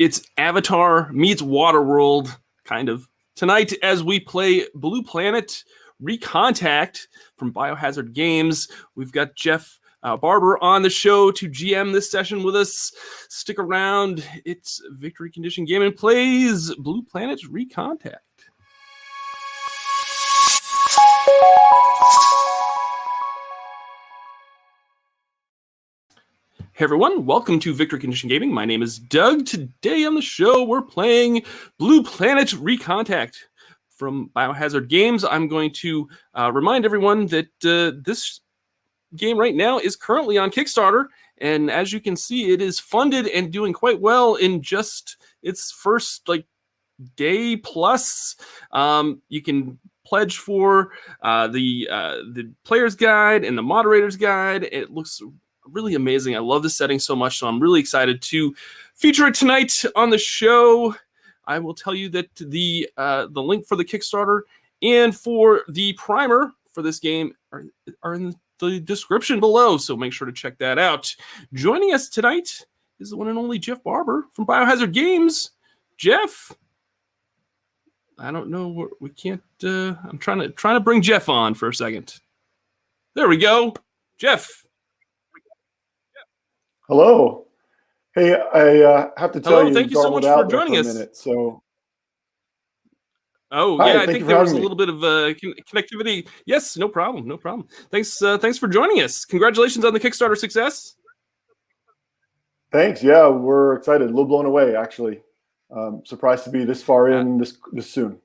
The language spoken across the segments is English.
It's Avatar meets Waterworld, kind of. Tonight, as we play Blue Planet Recontact from Biohazard Games, we've got Jeff Barber on the show to GM this session with us. Stick around. It's Victory Condition Gaming plays Blue Planet Recontact. Hey everyone, welcome to Victory Condition Gaming. My name is Doug. Today on the show, we're playing Blue Planet Recontact from Biohazard Games. I'm going to remind everyone that this game right now is currently on Kickstarter, and as you can see, it is funded and doing quite well in just its first day plus. You can pledge for the player's guide and the moderator's guide. It looks really amazing. I love the setting so much, so I'm really excited to feature it tonight on the show. I will tell you that the link for the Kickstarter and for the primer for this game are in the description below, so make sure to check that out. Joining us tonight is the one and only Jeff Barber from Biohazard Games. Jeff, I don't know, we can't. I'm trying to bring Jeff on for a second. There we go, Jeff. Hello. Hey, I have to tell you, thank you so much for joining us. I think there was a little bit of connectivity. Yes, no problem. Thanks for joining us. Congratulations on the Kickstarter success. Thanks. Yeah, we're excited. A little blown away, actually. Surprised to be this far in this soon.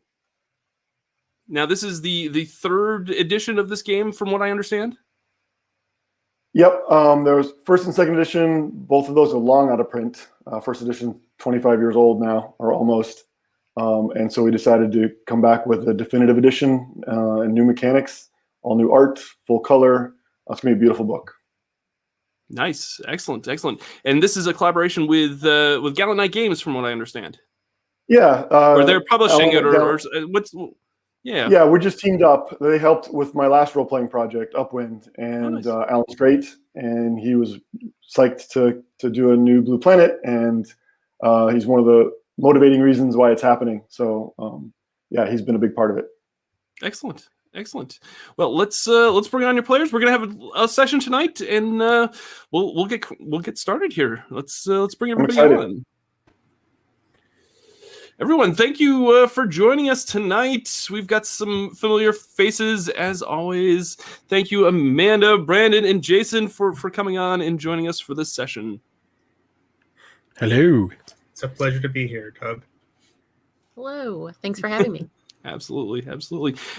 Now, this is the third edition of this game, from what I understand. Yep, there was first and second edition. Both of those are long out of print. First edition, 25 years old now, or almost. And so we decided to come back with a definitive edition and new mechanics, all new art, full color. It's going to be a beautiful book. Nice, excellent. And this is a collaboration with Gallant Knight Games, from what I understand. Yeah. Or they're publishing it, or what's... Yeah, we just teamed up. They helped with my last role-playing project, Upwind, and nice. Alan's great, and he was psyched to do a new Blue Planet, and he's one of the motivating reasons why it's happening. So, he's been a big part of it. Excellent. Well, let's bring on your players. We're gonna have a session tonight, and we'll get started here. Let's bring everybody on. Everyone, thank you for joining us tonight. We've got some familiar faces, as always. Thank you, Amanda, Brandon, and Jason for coming on and joining us for this session. Hello. It's a pleasure to be here, Doug. Hello. Thanks for having me. Absolutely.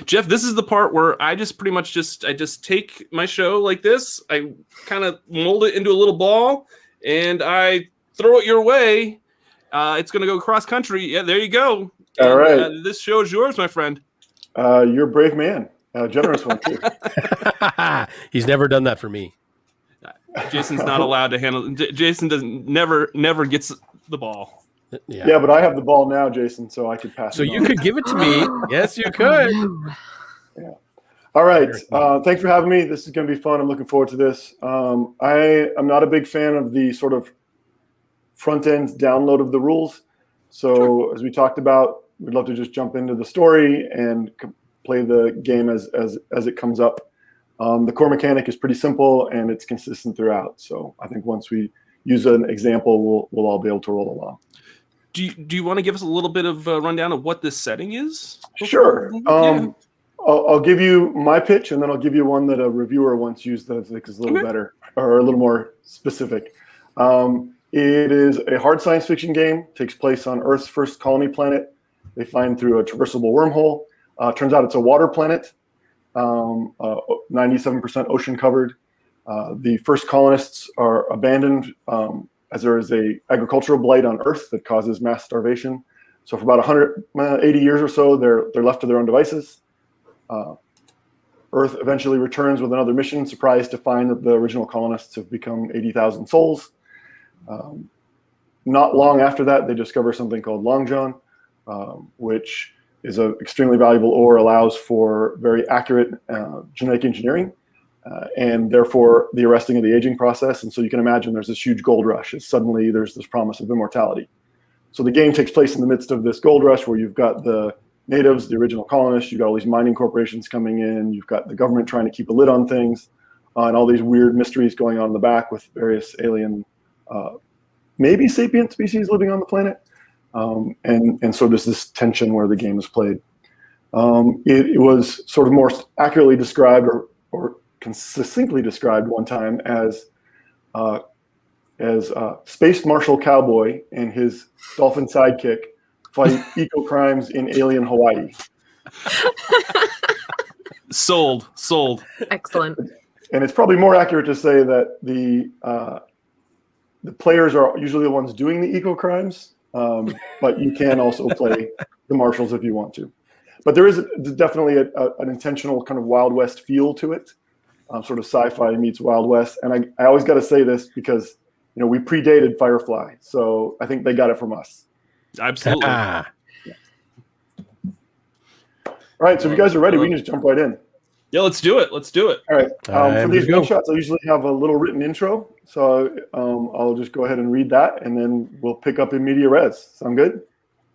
Jeff, this is the part where I just pretty much just take my show like this. I kind of mold it into a little ball, and I throw it your way. It's going to go cross country. Yeah, there you go. All right. This show is yours, my friend. You're a brave man. A generous one, too. He's never done that for me. Jason's not allowed to handle. Jason never gets the ball. Yeah, but I have the ball now, Jason, so I could pass. So it you on. could give it to me. Yes, you could. Yeah. All right. Thanks for having me. This is going to be fun. I'm looking forward to this. I am not a big fan of the sort of front-end download of the rules. So as we talked about, we'd love to just jump into the story and play the game as it comes up. The core mechanic is pretty simple, and it's consistent throughout. So I think once we use an example, we'll all be able to roll along. Do you want to give us a little bit of a rundown of what this setting is? Sure. I'll give you my pitch, and then I'll give you one that a reviewer once used that I think is a little better, or a little more specific. It is a hard science fiction game. Takes place on Earth's first colony planet. They find through a traversable wormhole. Turns out it's a water planet, 97% ocean covered. The first colonists are abandoned as there is a agricultural blight on Earth that causes mass starvation. So for about 180 years or so, they're left to their own devices. Earth eventually returns with another mission, surprised to find that the original colonists have become 80,000 souls. Not long after that, they discover something called Long John, which is an extremely valuable ore, allows for very accurate genetic engineering, and therefore the arresting of the aging process. And so you can imagine there's this huge gold rush as suddenly there's this promise of immortality. So the game takes place in the midst of this gold rush where you've got the natives, the original colonists, you've got all these mining corporations coming in, you've got the government trying to keep a lid on things, and all these weird mysteries going on in the back with various alien, maybe sapient species living on the planet. And so there's this tension where the game is played. It was sort of more accurately described or succinctly described one time as Space Marshal Cowboy and his dolphin sidekick fight eco-crimes in alien Hawaii. Sold. Excellent. And it's probably more accurate to say that the players are usually the ones doing the eco-crimes, but you can also play the marshals if you want to. But there is definitely an intentional kind of Wild West feel to it, sort of sci-fi meets Wild West. And I always got to say this because we predated Firefly, so I think they got it from us. Absolutely. All right, so if you guys are ready, we can just jump right in. Yeah, let's do it. All right. For these one-shots, I usually have a little written intro, so I'll just go ahead and read that, and then we'll pick up in media res. Sound good?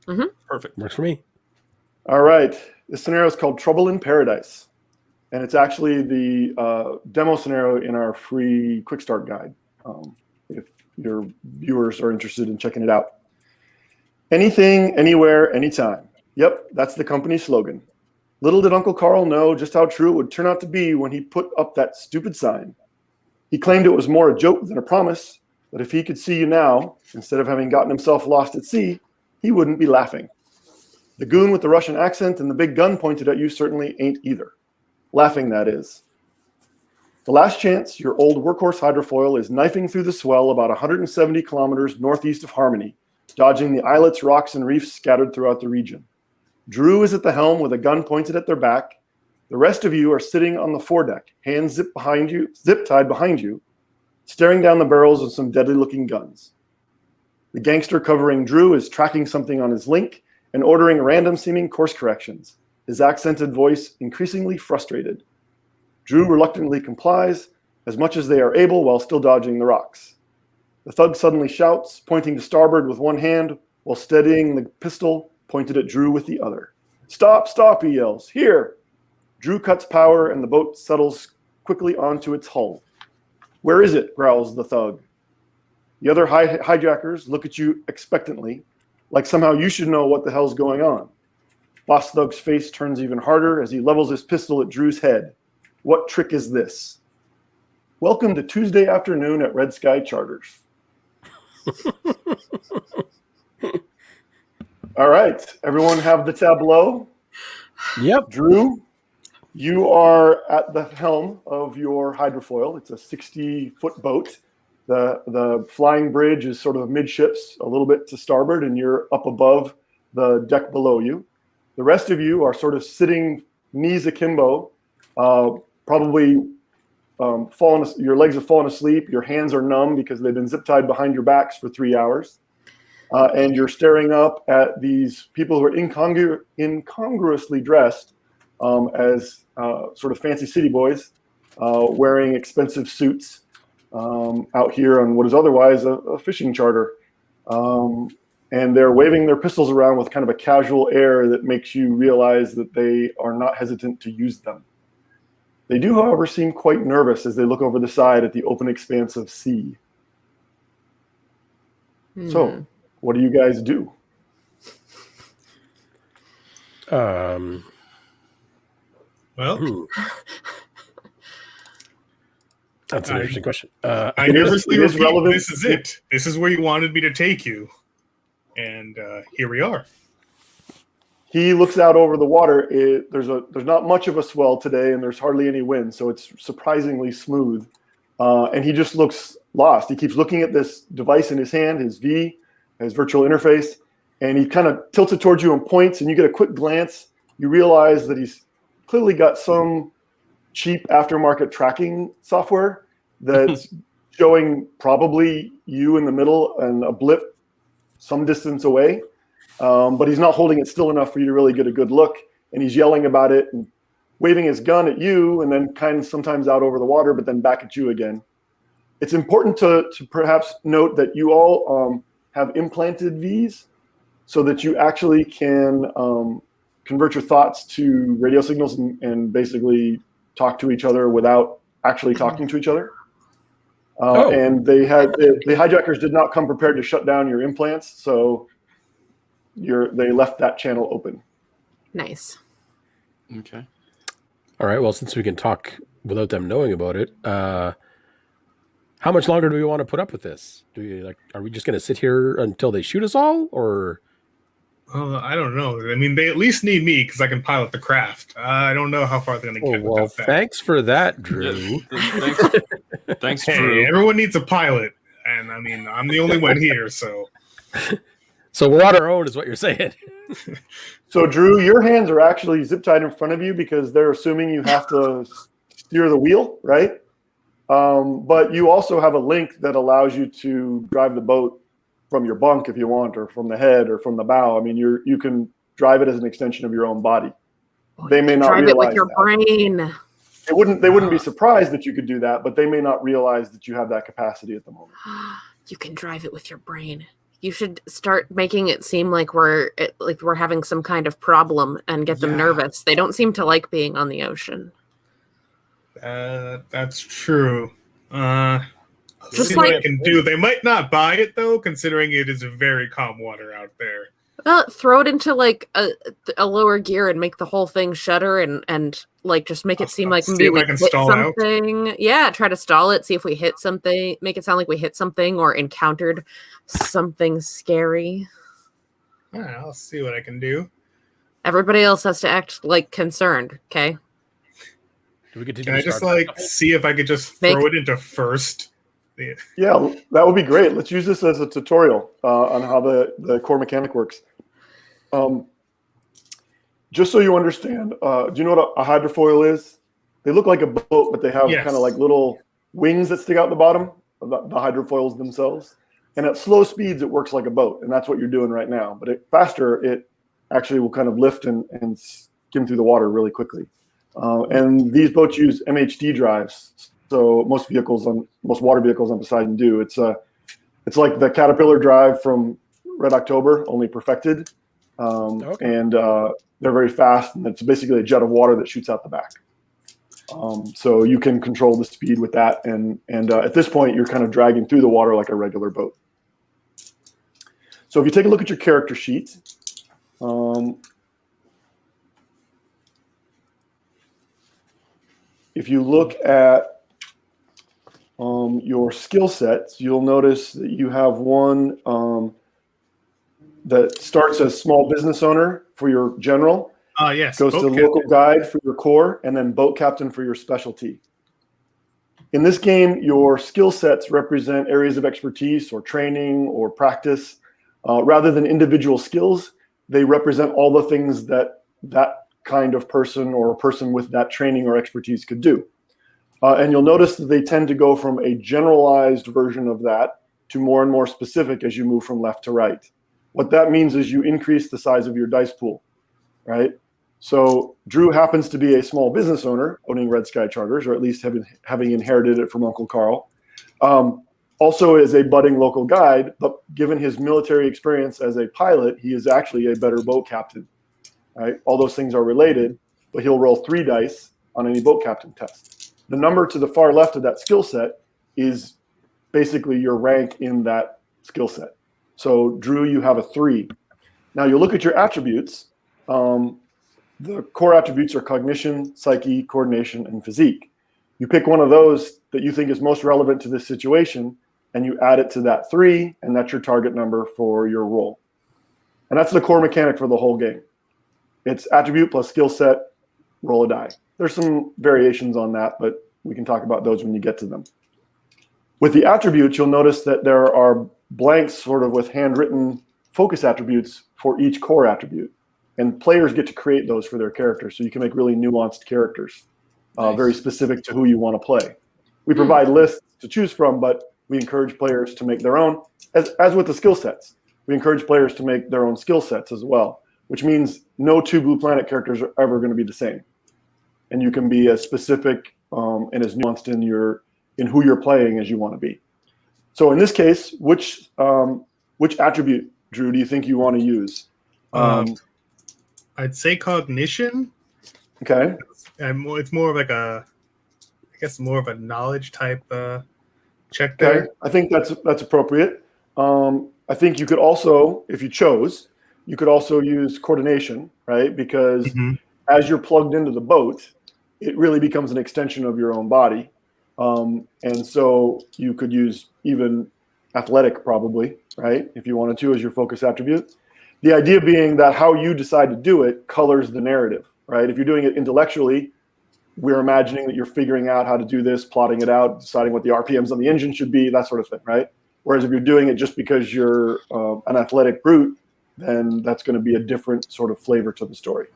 Mm-hmm. Perfect. Works for me. All right. This scenario is called Trouble in Paradise, and it's actually the demo scenario in our free quick start guide, if your viewers are interested in checking it out. Anything, anywhere, anytime. Yep, that's the company slogan. Little did Uncle Carl know just how true it would turn out to be when he put up that stupid sign. He claimed it was more a joke than a promise, that if he could see you now, instead of having gotten himself lost at sea, he wouldn't be laughing. The goon with the Russian accent and the big gun pointed at you certainly ain't either. Laughing, that is. The last chance, your old workhorse hydrofoil is knifing through the swell about 170 kilometers northeast of Harmony, dodging the islets, rocks, and reefs scattered throughout the region. Drew is at the helm with a gun pointed at their back. The rest of you are sitting on the foredeck, hands zip-tied behind you, staring down the barrels of some deadly-looking guns. The gangster covering Drew is tracking something on his link and ordering random-seeming course corrections, his accented voice increasingly frustrated. Drew reluctantly complies, as much as they are able while still dodging the rocks. The thug suddenly shouts, pointing to starboard with one hand, while steadying the pistol pointed at Drew with the other. Stop, stop, he yells. Here! Drew cuts power and the boat settles quickly onto its hull. Where is it? Growls the thug. The other hijackers look at you expectantly, like somehow you should know what the hell's going on. Boss Thug's face turns even harder as he levels his pistol at Drew's head. What trick is this? Welcome to Tuesday afternoon at Red Sky Charters. All right, everyone have the tableau? Yep. Drew, you are at the helm of your hydrofoil. It's a 60-foot boat. The flying bridge is sort of midships, a little bit to starboard, and you're up above the deck below you. The rest of you are sort of sitting knees akimbo, probably your legs have fallen asleep, your hands are numb because they've been zip-tied behind your backs for 3 hours. And you're staring up at these people who are incongruously dressed as sort of fancy city boys, wearing expensive suits out here on what is otherwise a fishing charter. And they're waving their pistols around with kind of a casual air that makes you realize that they are not hesitant to use them. They do, however, seem quite nervous as they look over the side at the open expanse of sea. So, what do you guys do? Well, That's an interesting question. I nervously repeat, this is it. This is where you wanted me to take you. And here we are. He looks out over the water. There's not much of a swell today, and there's hardly any wind, so it's surprisingly smooth. And he just looks lost. He keeps looking at this device in his hand, his virtual interface, and he kind of tilts it towards you and points, and you get a quick glance. You realize that he's clearly got some cheap aftermarket tracking software that's showing probably you in the middle and a blip some distance away. But he's not holding it still enough for you to really get a good look. And he's yelling about it and waving his gun at you and then kind of sometimes out over the water, but then back at you again. It's important to perhaps note that you all have implanted Vs. so that you actually can convert your thoughts to radio signals and basically talk to each other without actually talking to each other. And the hijackers did not come prepared to shut down your implants, so they left that channel open. Nice. Okay. All right. Well, since we can talk without them knowing about it, how much longer do we want to put up with this? Are we just going to sit here until they shoot us all, or? I don't know. I mean, they at least need me because I can pilot the craft. I don't know how far they're going to get. Well, that. Thanks for that, Drew. Thanks, hey, Drew. Everyone needs a pilot, and I mean, I'm the only one here, so. So we're on our own, is what you're saying. So, Drew, your hands are actually zip tied in front of you because they're assuming you have to steer the wheel, right? But you also have a link that allows you to drive the boat from your bunk if you want, or from the head, or from the bow. I mean, you can drive it as an extension of your own body. They may not drive realize it with your brain. They wouldn't be surprised that you could do that, but they may not realize that you have that capacity at the moment. You can drive it with your brain. You should start making it seem like we're having some kind of problem and get them nervous. They don't seem to like being on the ocean. That's true. Just see what I can do. They might not buy it though, considering it is very calm water out there. Throw it into like a lower gear and make the whole thing shudder and like just make it seem like maybe we hit something. Out. Yeah, try to stall it, see if we hit something, make it sound like we hit something or encountered something scary. All right, I'll see what I can do. Everybody else has to act like concerned, okay? Can I just see if I could just throw it into first? Yeah, that would be great. Let's use this as a tutorial on how the core mechanic works. Just so you understand, do you know what a hydrofoil is? They look like a boat, but they have kind of like little wings that stick out the bottom of the hydrofoils themselves. And at slow speeds, it works like a boat, and that's what you're doing right now. But faster, it actually will kind of lift and skim through the water really quickly. And these boats use MHD drives. So most water vehicles on Poseidon do. It's like the Caterpillar drive from Red October, only perfected. And they're very fast, and it's basically a jet of water that shoots out the back. So you can control the speed with that, and at this point, you're kind of dragging through the water like a regular boat. So if you take a look at your character sheet, if you look at your skill sets, you'll notice that you have one that starts as small business owner for your general. Yes. Goes to local guide for your core, and then boat captain for your specialty. In this game, your skill sets represent areas of expertise or training or practice. Rather than individual skills, they represent all the things that kind of person or a person with that training or expertise could do. And you'll notice that they tend to go from a generalized version of that to more and more specific as you move from left to right. What that means is you increase the size of your dice pool, right? So Drew happens to be a small business owner owning Red Sky Charters, or at least having inherited it from Uncle Carl. Also is a budding local guide, but given his military experience as a pilot, he is actually a better boat captain, right? All those things are related, but he'll roll 3 dice on any boat captain test. The number to the far left of that skill set is basically your rank in that skill set. So Drew, you have a 3. Now you look at your attributes. The core attributes are cognition, psyche, coordination, and physique. You pick one of those that you think is most relevant to this situation, and you add it to that 3, and that's your target number for your roll. And that's the core mechanic for the whole game. It's attribute plus skill set, roll a die. There's some variations on that, but we can talk about those when you get to them. With the attributes, you'll notice that there are blanks sort of with handwritten focus attributes for each core attribute. And players get to create those for their characters, so you can make really nuanced characters, very specific to who you want to play. We provide lists to choose from, but we encourage players to make their own, as with the skill sets. We encourage players to make their own skill sets as well, which means no 2 Blue Planet characters are ever going to be the same. And you can be as specific and as nuanced in who you're playing as you want to be. So in this case, which attribute Drew, do you think you want to use? I'd say cognition. Okay. It's more of like I guess more of a knowledge type check Okay, there. I think that's appropriate. I think you could also, if you chose, you could also use coordination, right? Because as you're plugged into the boat, it really becomes an extension of your own body. And so you could use even athletic probably, right? If you wanted to as your focus attribute. The idea being that how you decide to do it colors the narrative, right? If you're doing it intellectually, we're imagining that you're figuring out how to do this, plotting it out, deciding what the RPMs on the engine should be, that sort of thing, right? Whereas if you're doing it just because you're an athletic brute, then that's going to be a different sort of flavor to the story.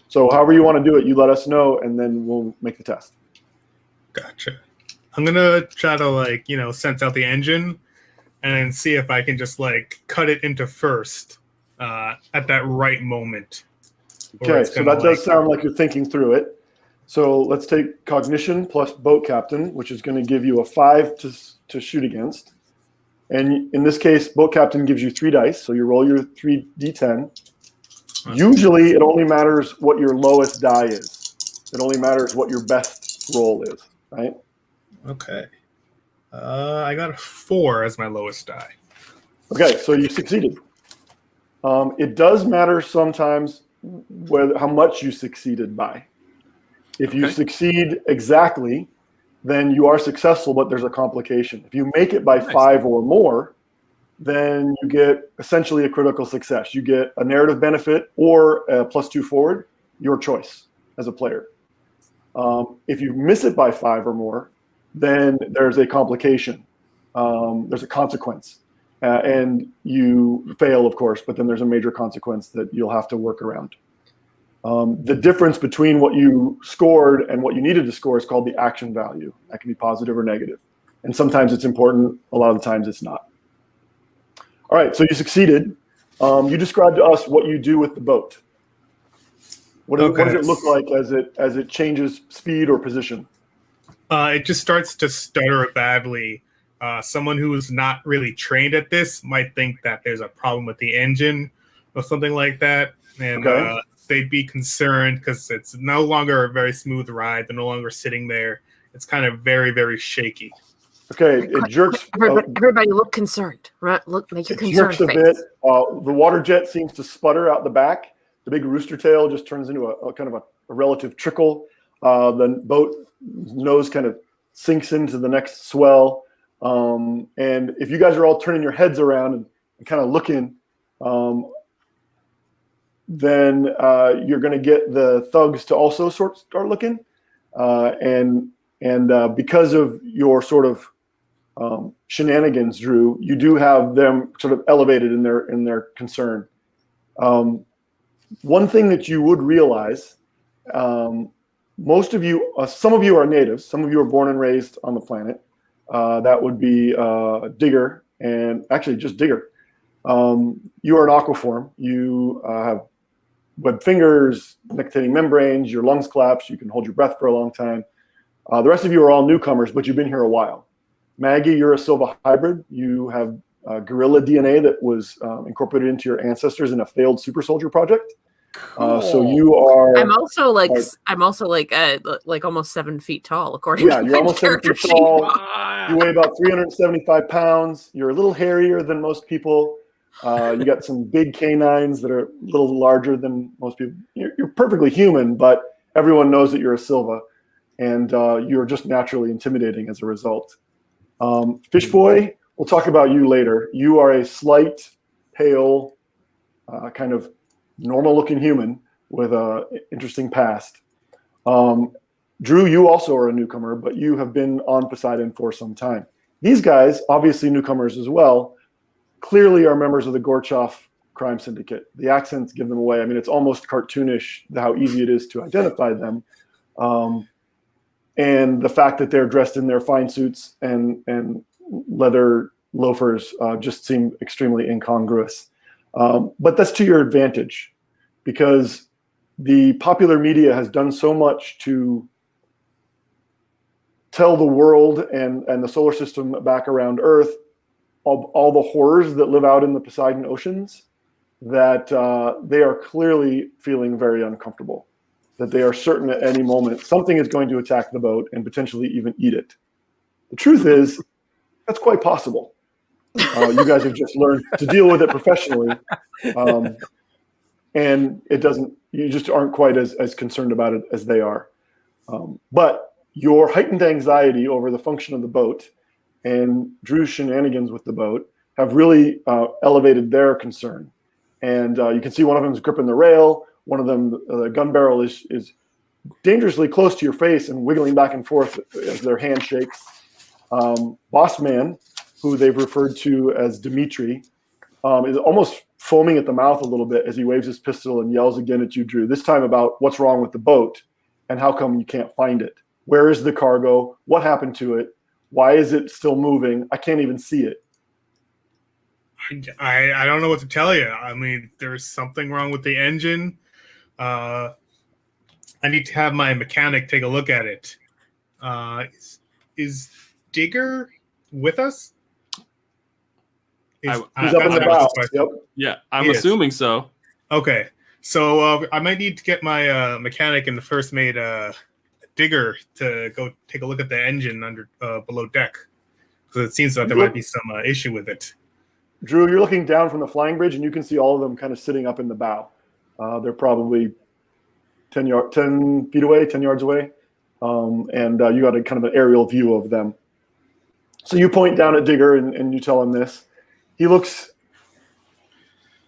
So however you want to do it, you let us know, and then we'll make the test. Gotcha. I'm going to try to, sense out the engine and then see if I can just, cut it into first at that right moment. Okay, so that does sound like you're thinking through it. So let's take cognition plus boat captain, which is going to give you a 5 to shoot against. And in this case, boat captain gives you 3 dice. So you roll your 3d10. Usually it only matters what your lowest die is. It only matters what your best roll is, right? Okay. I got a 4 as my lowest die. Okay, so you succeeded. It does matter sometimes how much you succeeded by. If you succeed exactly, then you are successful, but there's a complication. If you make it by 5 or more, then you get essentially a critical success. You get a narrative benefit or a +2 forward, your choice as a player. If you miss it by 5 or more, then there's a complication. There's a consequence. And you fail, of course, but then there's a major consequence that you'll have to work around. The difference between what you scored and what you needed to score is called the action value. That can be positive or negative. And sometimes it's important. A lot of the times it's not. All right, so you succeeded. You described to us what you do with the boat. What does it look like as it changes speed or position? It just starts to stutter badly. Someone who is not really trained at this might think that there's a problem with the engine or something like that. And they'd be concerned because it's no longer a very smooth ride. They're no longer sitting there. It's kind of very, very shaky. Okay, it jerks. Everybody look concerned. Right? Make your concerned jerks a bit. The water jet seems to sputter out the back. The big rooster tail just turns into a kind of a relative trickle. The boat nose kind of sinks into the next swell. And if you guys are all turning your heads around and kind of looking, then you're going to get the thugs to also start looking. And because of your sort of shenanigans, Drew, you do have them sort of elevated in their concern. One thing that you would realize, most of you, some of you are natives, some of you are born and raised on the planet. That would be Digger, and actually just Digger. You are an aquaform. You have webbed fingers, nictitating membranes, your lungs collapse, you can hold your breath for a long time. The rest of you are all newcomers, but you've been here a while. Maggie, you're a Silva hybrid. You have gorilla DNA that was incorporated into your ancestors in a failed super soldier project. So you are. I'm also like almost 7 feet tall, according to you're almost 7 feet tall. You weigh about 375 pounds. You're a little hairier than most people. You got some big canines that are a little larger than most people. You're perfectly human, but everyone knows that you're a Silva, and you're just naturally intimidating as a result. Fish Boy, we'll talk about you later. You are a slight, pale, kind of normal-looking human with an interesting past. Drew, you also are a newcomer, but you have been on Poseidon for some time. These guys, obviously newcomers as well, clearly are members of the Gorchov crime syndicate. The accents give them away. I mean, it's almost cartoonish how easy it is to identify them. And the fact that they're dressed in their fine suits and leather loafers just seem extremely incongruous. But that's to your advantage, because the popular media has done so much to tell the world and the solar system back around Earth all the horrors that live out in the Poseidon oceans, that they are clearly feeling very uncomfortable, that they are certain at any moment something is going to attack the boat and potentially even eat it. The truth is, that's quite possible. You guys have just learned to deal with it professionally, and you just aren't quite as concerned about it as they are. But your heightened anxiety over the function of the boat and Drew's shenanigans with the boat have really elevated their concern. And you can see one of them is gripping the rail. One of them, the gun barrel is dangerously close to your face and wiggling back and forth as their hand shakes. Boss Man, who they've referred to as Dimitri, is almost foaming at the mouth a little bit as he waves his pistol and yells again at you, Drew, this time about what's wrong with the boat and how come you can't find it. Where is the cargo? What happened to it? Why is it still moving? I can't even see it. I don't know what to tell you. I mean, there's something wrong with the engine. I need to have my mechanic take a look at it. Is Digger with us? He's up in the bow. Yep. Yeah, I'm assuming so. Okay, so I might need to get my mechanic and the first mate Digger to go take a look at the engine under below deck, because it seems like there might be some issue with it. Drew, you're looking down from the flying bridge, and you can see all of them kind of sitting up in the bow. They're probably 10 feet away, 10 yards away, and you got a kind of an aerial view of them. So you point down at Digger, and you tell him this. He looks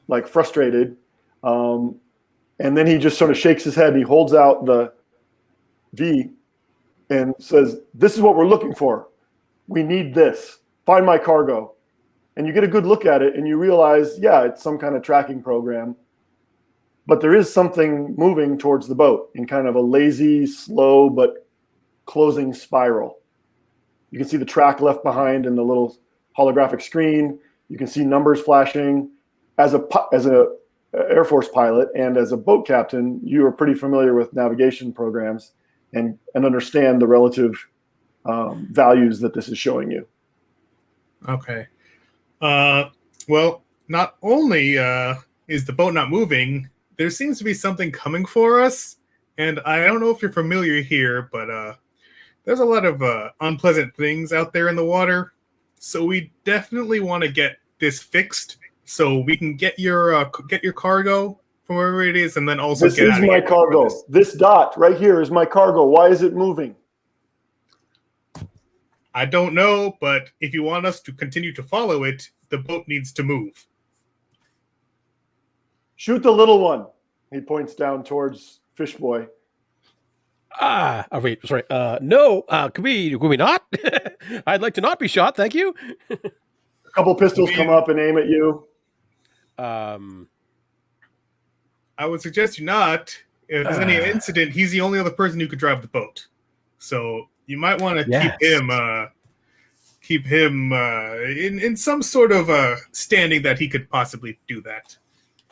like frustrated, and then he just sort of shakes his head. He holds out the V and says, this is what we're looking for. We need this. Find my cargo. And you get a good look at it, and you realize, yeah, it's some kind of tracking program. But there is something moving towards the boat in kind of a lazy, slow, but closing spiral. You can see the track left behind in the little holographic screen. You can see numbers flashing. As a Air Force pilot and as a boat captain, you are pretty familiar with navigation programs and understand the relative values that this is showing you. Okay. Well, not only is the boat not moving, there seems to be something coming for us. And I don't know if you're familiar here, but there's a lot of unpleasant things out there in the water. So we definitely want to get this fixed so we can get your cargo from wherever it is, and then also get out of here. This is my cargo. This dot right here is my cargo. Why is it moving? I don't know, but if you want us to continue to follow it, the boat needs to move. Shoot the little one. He points down towards Fishboy. Wait, sorry. No, could we not? I'd like to not be shot, thank you. A couple pistols come up and aim at you. I would suggest you not. If there's any incident, he's the only other person who could drive the boat. So you might want to keep him in some sort of standing that he could possibly do that.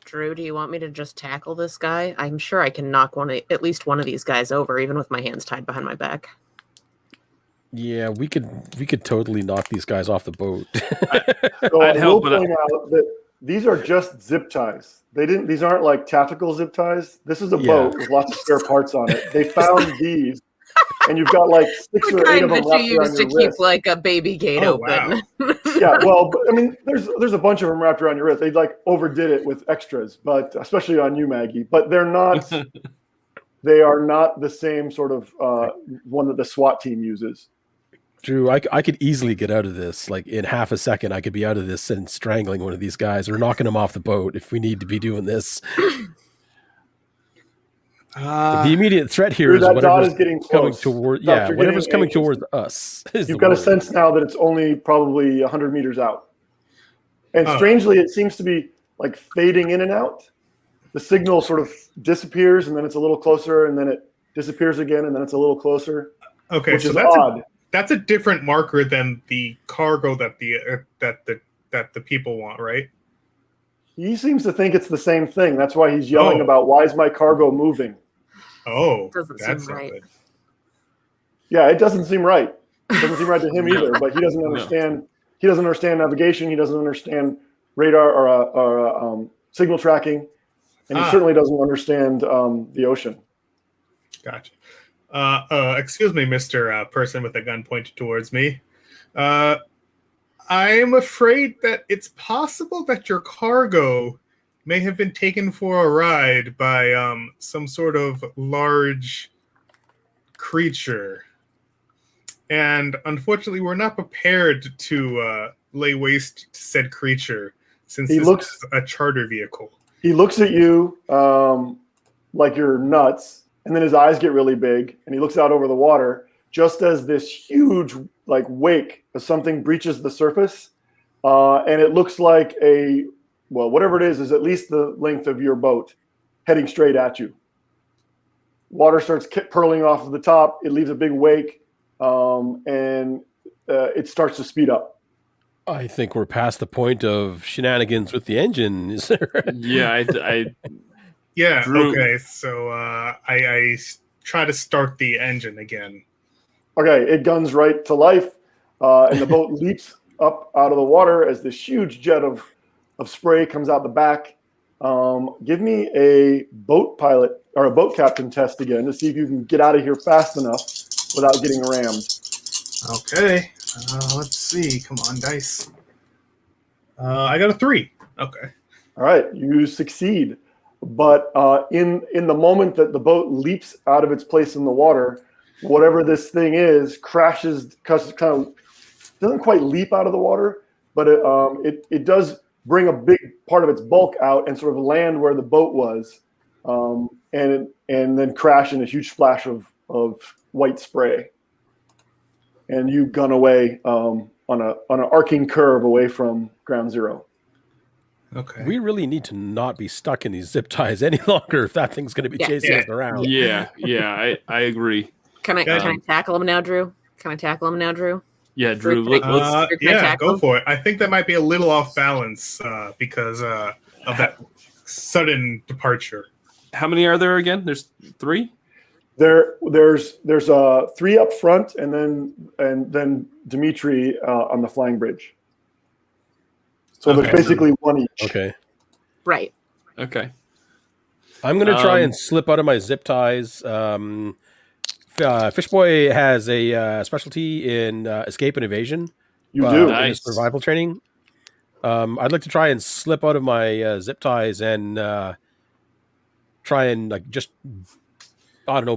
Drew, do you want me to just tackle this guy? I'm sure I can knock at least one of these guys over, even with my hands tied behind my back. Yeah, we could totally knock these guys off the boat. I'd help, but point out that these are just zip ties. These aren't like tactical zip ties. This is a boat with lots of spare parts on it. They found these, and you've got like 6 or 8 of them wrapped around your wrist. To keep like a baby gate open. Wow. Yeah, well, I mean, there's a bunch of them wrapped around your wrist. They like overdid it with extras, but especially on you, Maggie. But they're not. They are not the same sort of one that the SWAT team uses. Drew, I could easily get out of this. Like in half a second, I could be out of this and strangling one of these guys or knocking them off the boat if we need to be doing this. The immediate threat here is whatever's coming toward. Yeah, whatever's coming towards us. You've got a sense now that it's only probably 100 meters out, and strangely, it seems to be like fading in and out. The signal sort of disappears, and then it's a little closer, and then it disappears again, and then it's a little closer. Okay, which so is odd. That's a different marker than the cargo that the people want, right? He seems to think it's the same thing. That's why he's yelling about, why is my cargo moving? Oh, that's right. Yeah, it doesn't seem right. It doesn't seem right to him either, but he doesn't understand. he doesn't understand navigation. He doesn't understand radar or signal tracking, and he certainly doesn't understand the ocean. Gotcha. Excuse me, Mr. Person with a gun pointed towards me. I am afraid that it's possible that your cargo may have been taken for a ride by some sort of large creature. And unfortunately, we're not prepared to lay waste to said creature since this is a charter vehicle. He looks at you like you're nuts, and then his eyes get really big, and he looks out over the water just as this huge wake of something breaches the surface, and it looks like whatever it is at least the length of your boat heading straight at you. Water starts purling off of the top. It leaves a big wake, and it starts to speed up. I think we're past the point of shenanigans with the engine. Is there? Yeah, Yeah, Drew. Okay, so I try to start the engine again. Okay, it guns right to life, and the boat leaps up out of the water as this huge jet of spray comes out the back. Give me a boat pilot or a boat captain test again to see if you can get out of here fast enough without getting rammed. Okay, let's see. Come on, dice. I got a 3. Okay. All right, you succeed. But in the moment that the boat leaps out of its place in the water, whatever this thing is crashes, kind of doesn't quite leap out of the water, but it does bring a big part of its bulk out and sort of land where the boat was, and then crash in a huge splash of white spray. And you gun away on an arcing curve away from ground zero. Okay. We really need to not be stuck in these zip ties any longer if that thing's going to be chasing us around. Yeah, I agree. Can I tackle him now, Drew? Yeah, Drew. Go for it. I think that might be a little off balance because of that sudden departure. How many are there again? There's 3? There's 3 up front, and then Dimitri on the flying bridge. So there's basically 1 each. Okay. Right. Okay. I'm going to try and slip out of my zip ties. Fishboy has a specialty in escape and evasion. You do. Nice. Survival training. I'd like to try and slip out of my zip ties and try and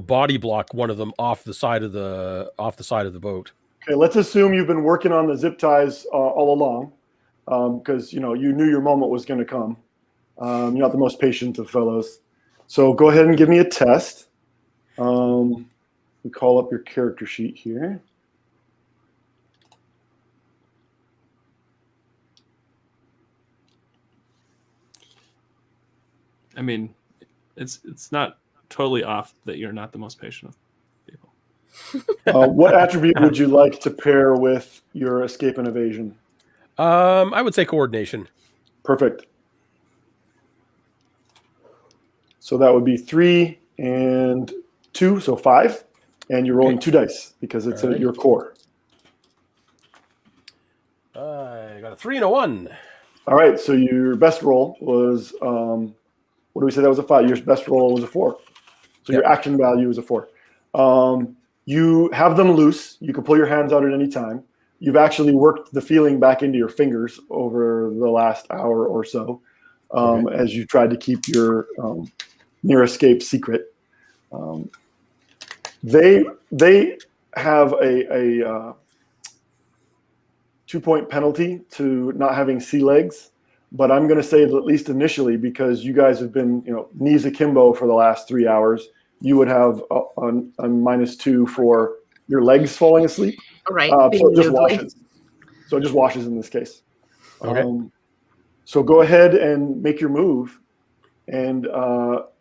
body block one of them off the side of the boat. Okay, let's assume you've been working on the zip ties all along, because you knew your moment was going to come. You're not the most patient of fellows, so go ahead and give me a test. We call up your character sheet here. I mean, it's not totally off that you're not the most patient of people. What attribute would you like to pair with your escape and evasion? I would say coordination. Perfect. So that would be 3 and 2, so 5. And you're rolling 2 dice because it's your core. I got a 3 and a 1. All right, so your best roll was, what do we say that was a 5? Your best roll was a 4. So your action value is a 4. You have them loose. You can pull your hands out at any time. You've actually worked the feeling back into your fingers over the last hour or so, as you tried to keep your near escape secret. They have a 2-point penalty to not having sea legs, but I'm going to say that at least initially, because you guys have been knees akimbo for the last 3 hours, you would have a -2 for your legs falling asleep. Right. So it just washes. So it just washes in this case. Okay. So go ahead and make your move. And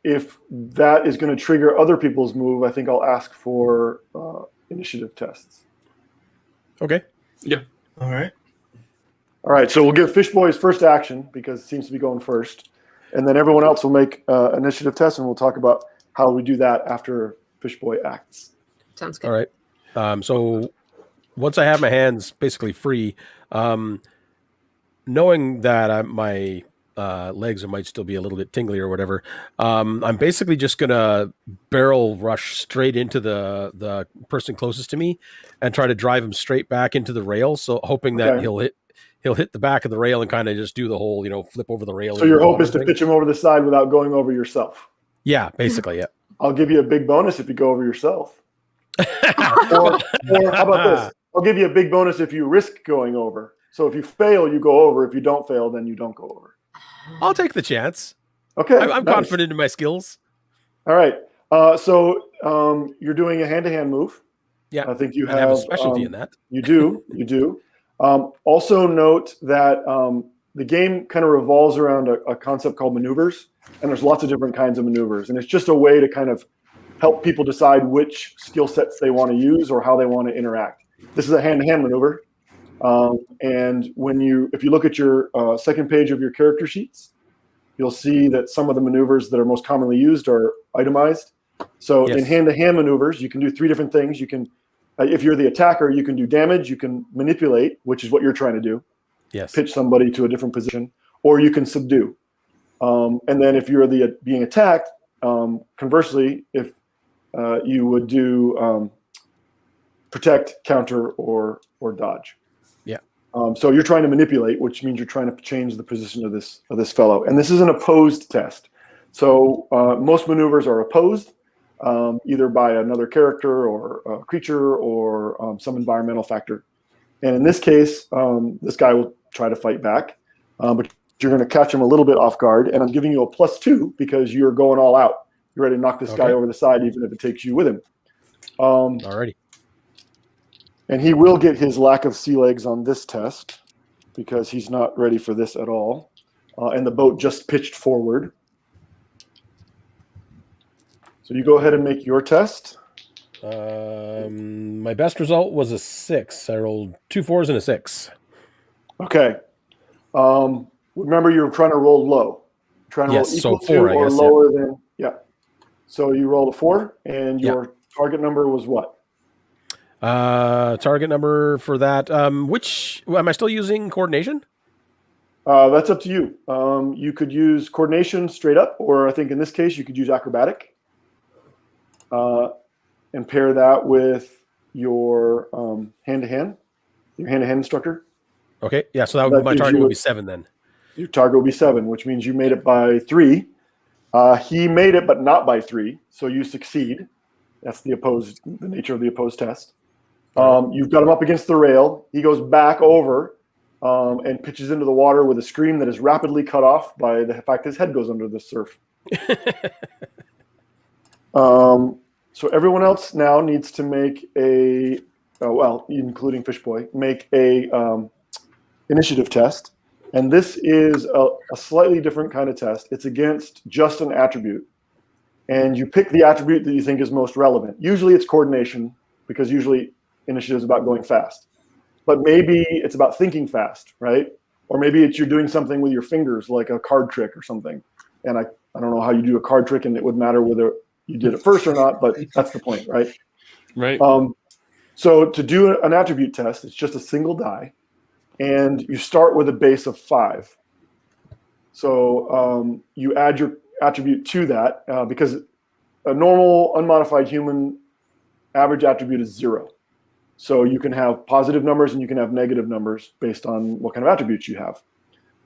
if that is going to trigger other people's move, I think I'll ask for initiative tests. Okay. Yeah. All right. All right. So we'll give Fishboy his first action because it seems to be going first. And then everyone else will make initiative tests, and we'll talk about how we do that after Fishboy acts. Sounds good. All right. So once I have my hands basically free, knowing that my legs might still be a little bit tingly or whatever, I'm basically just gonna barrel rush straight into the person closest to me and try to drive him straight back into the rail. So hoping that he'll hit the back of the rail and kind of just do the whole, flip over the rail. So your hope is to pitch him over the side without going over yourself. Yeah, basically, yeah. I'll give you a big bonus if you go over yourself. or how about this? I'll give you a big bonus if you risk going over. So if you fail, you go over. If you don't fail, then you don't go over. I'll take the chance. Okay. I'm confident in my skills. All right. So you're doing a hand-to-hand move. Yeah. I think you have a specialty in that. You do. You do. Also note that the game kind of revolves around a concept called maneuvers, and there's lots of different kinds of maneuvers, and it's just a way to kind of help people decide which skill sets they want to use or how they want to interact. This is a hand-to-hand maneuver, and if you look at your second page of your character sheets, you'll see that some of the maneuvers that are most commonly used are itemized. So in hand-to-hand maneuvers, you can do three different things. You can, if you're the attacker, you can do damage. You can manipulate, which is what you're trying to do. Yes. Pitch somebody to a different position, or you can subdue. And then if you're being attacked, conversely, if you would do protect, counter, or dodge. Yeah. So you're trying to manipulate, which means you're trying to change the position of this fellow. And this is an opposed test. So most maneuvers are opposed, either by another character or a creature or some environmental factor. And in this case, this guy will try to fight back, but you're going to catch him a little bit off guard. And I'm giving you a +2 because you're going all out. You're ready to knock this guy over the side, even if it takes you with him. Alrighty. And he will get his lack of sea legs on this test because he's not ready for this at all. And the boat just pitched forward. So you go ahead and make your test. My best result was a 6. I rolled 2 4s and a 6. Okay. Remember, you're trying to roll low. Trying to roll equal to or lower than. Yeah. So you rolled a 4, and your target number was what? Target number for that. Which am I still using coordination? That's up to you. You could use coordination straight up, or I think in this case you could use acrobatic. And pair that with your hand-to-hand, your hand-to-hand instructor. Okay, yeah, so my target would be 7 then. Your target will be 7, which means you made it by 3. He made it, but not by 3, so you succeed. That's the nature of the opposed test. You've got him up against the rail. He goes back over and pitches into the water with a scream that is rapidly cut off by the fact his head goes under the surf. So everyone else now needs to make including Fishboy, make a initiative test. And this is a slightly different kind of test. It's against just an attribute. And you pick the attribute that you think is most relevant. Usually it's coordination, because usually initiative is about going fast. But maybe it's about thinking fast, right? Or maybe it's you're doing something with your fingers, like a card trick or something. And I don't know how you do a card trick, and it would matter whether you did it first or not, but that's the point, right? Right. So to do an attribute test, it's just a single die, and you start with a base of 5. So you add your attribute to that because a normal unmodified human average attribute is 0. So you can have positive numbers and you can have negative numbers based on what kind of attributes you have.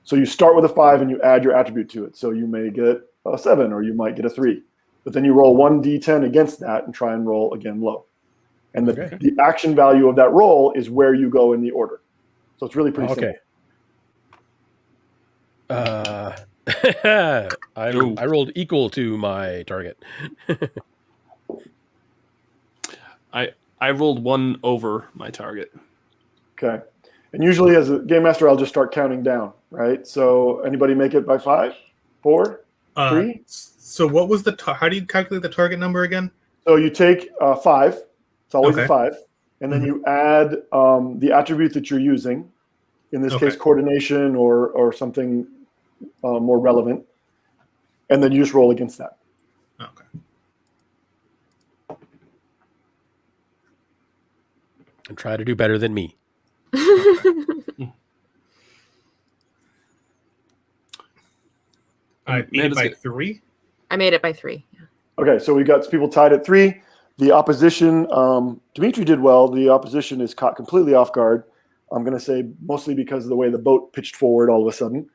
So you start with a 5 and you add your attribute to it. So you may get a 7 or you might get a 3. But then you roll 1d10 against that and try and roll again low. And the action value of that roll is where you go in the order. So it's really pretty simple. I rolled equal to my target. I rolled 1 over my target. Okay. And usually as a game master, I'll just start counting down, right? So anybody make it by 5, 4, 3? So what was how do you calculate the target number again? So you take 5. It's always a 5. And then you add the attribute that you're using, in this case, coordination or something more relevant. And then you just roll against that. Okay. And try to do better than me. I made it by 3. I made it by 3. Yeah. Okay, so we got people tied at 3. The opposition, Dimitri did well. The opposition is caught completely off guard. I'm going to say mostly because of the way the boat pitched forward all of a sudden.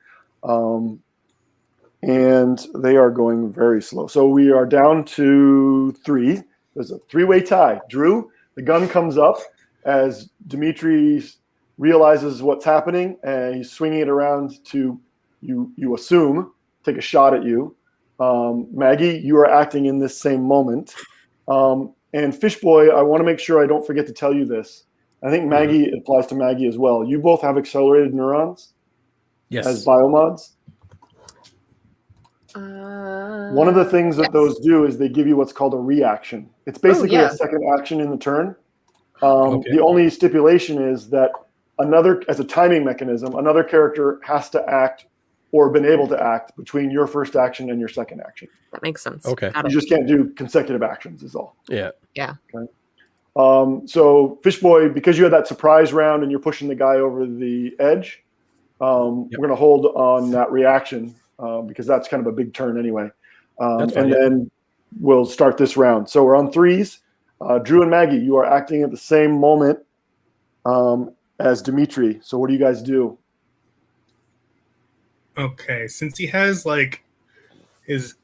And they are going very slow. So we are down to 3. There's a 3-way tie. Drew, the gun comes up as Dimitri realizes what's happening, and he's swinging it around to, you assume, take a shot at you. Maggie, you are acting in this same moment. And Fishboy, I want to make sure I don't forget to tell you this. I think Maggie applies to Maggie as well. You both have accelerated neurons as biomods. One of the things that those do is they give you what's called a reaction. It's basically a second action in the turn. The only stipulation is that as a timing mechanism, another character has to act or been able to act between your first action and your second action. That makes sense. Okay. You just can't do consecutive actions is all. Yeah. Yeah. Okay. So Fishboy, because you had that surprise round and you're pushing the guy over the edge, we're going to hold on that reaction because that's kind of a big turn anyway. Then we'll start this round. So we're on 3s. Drew and Maggie, you are acting at the same moment as Dimitri. So what do you guys do? Okay, since he has like his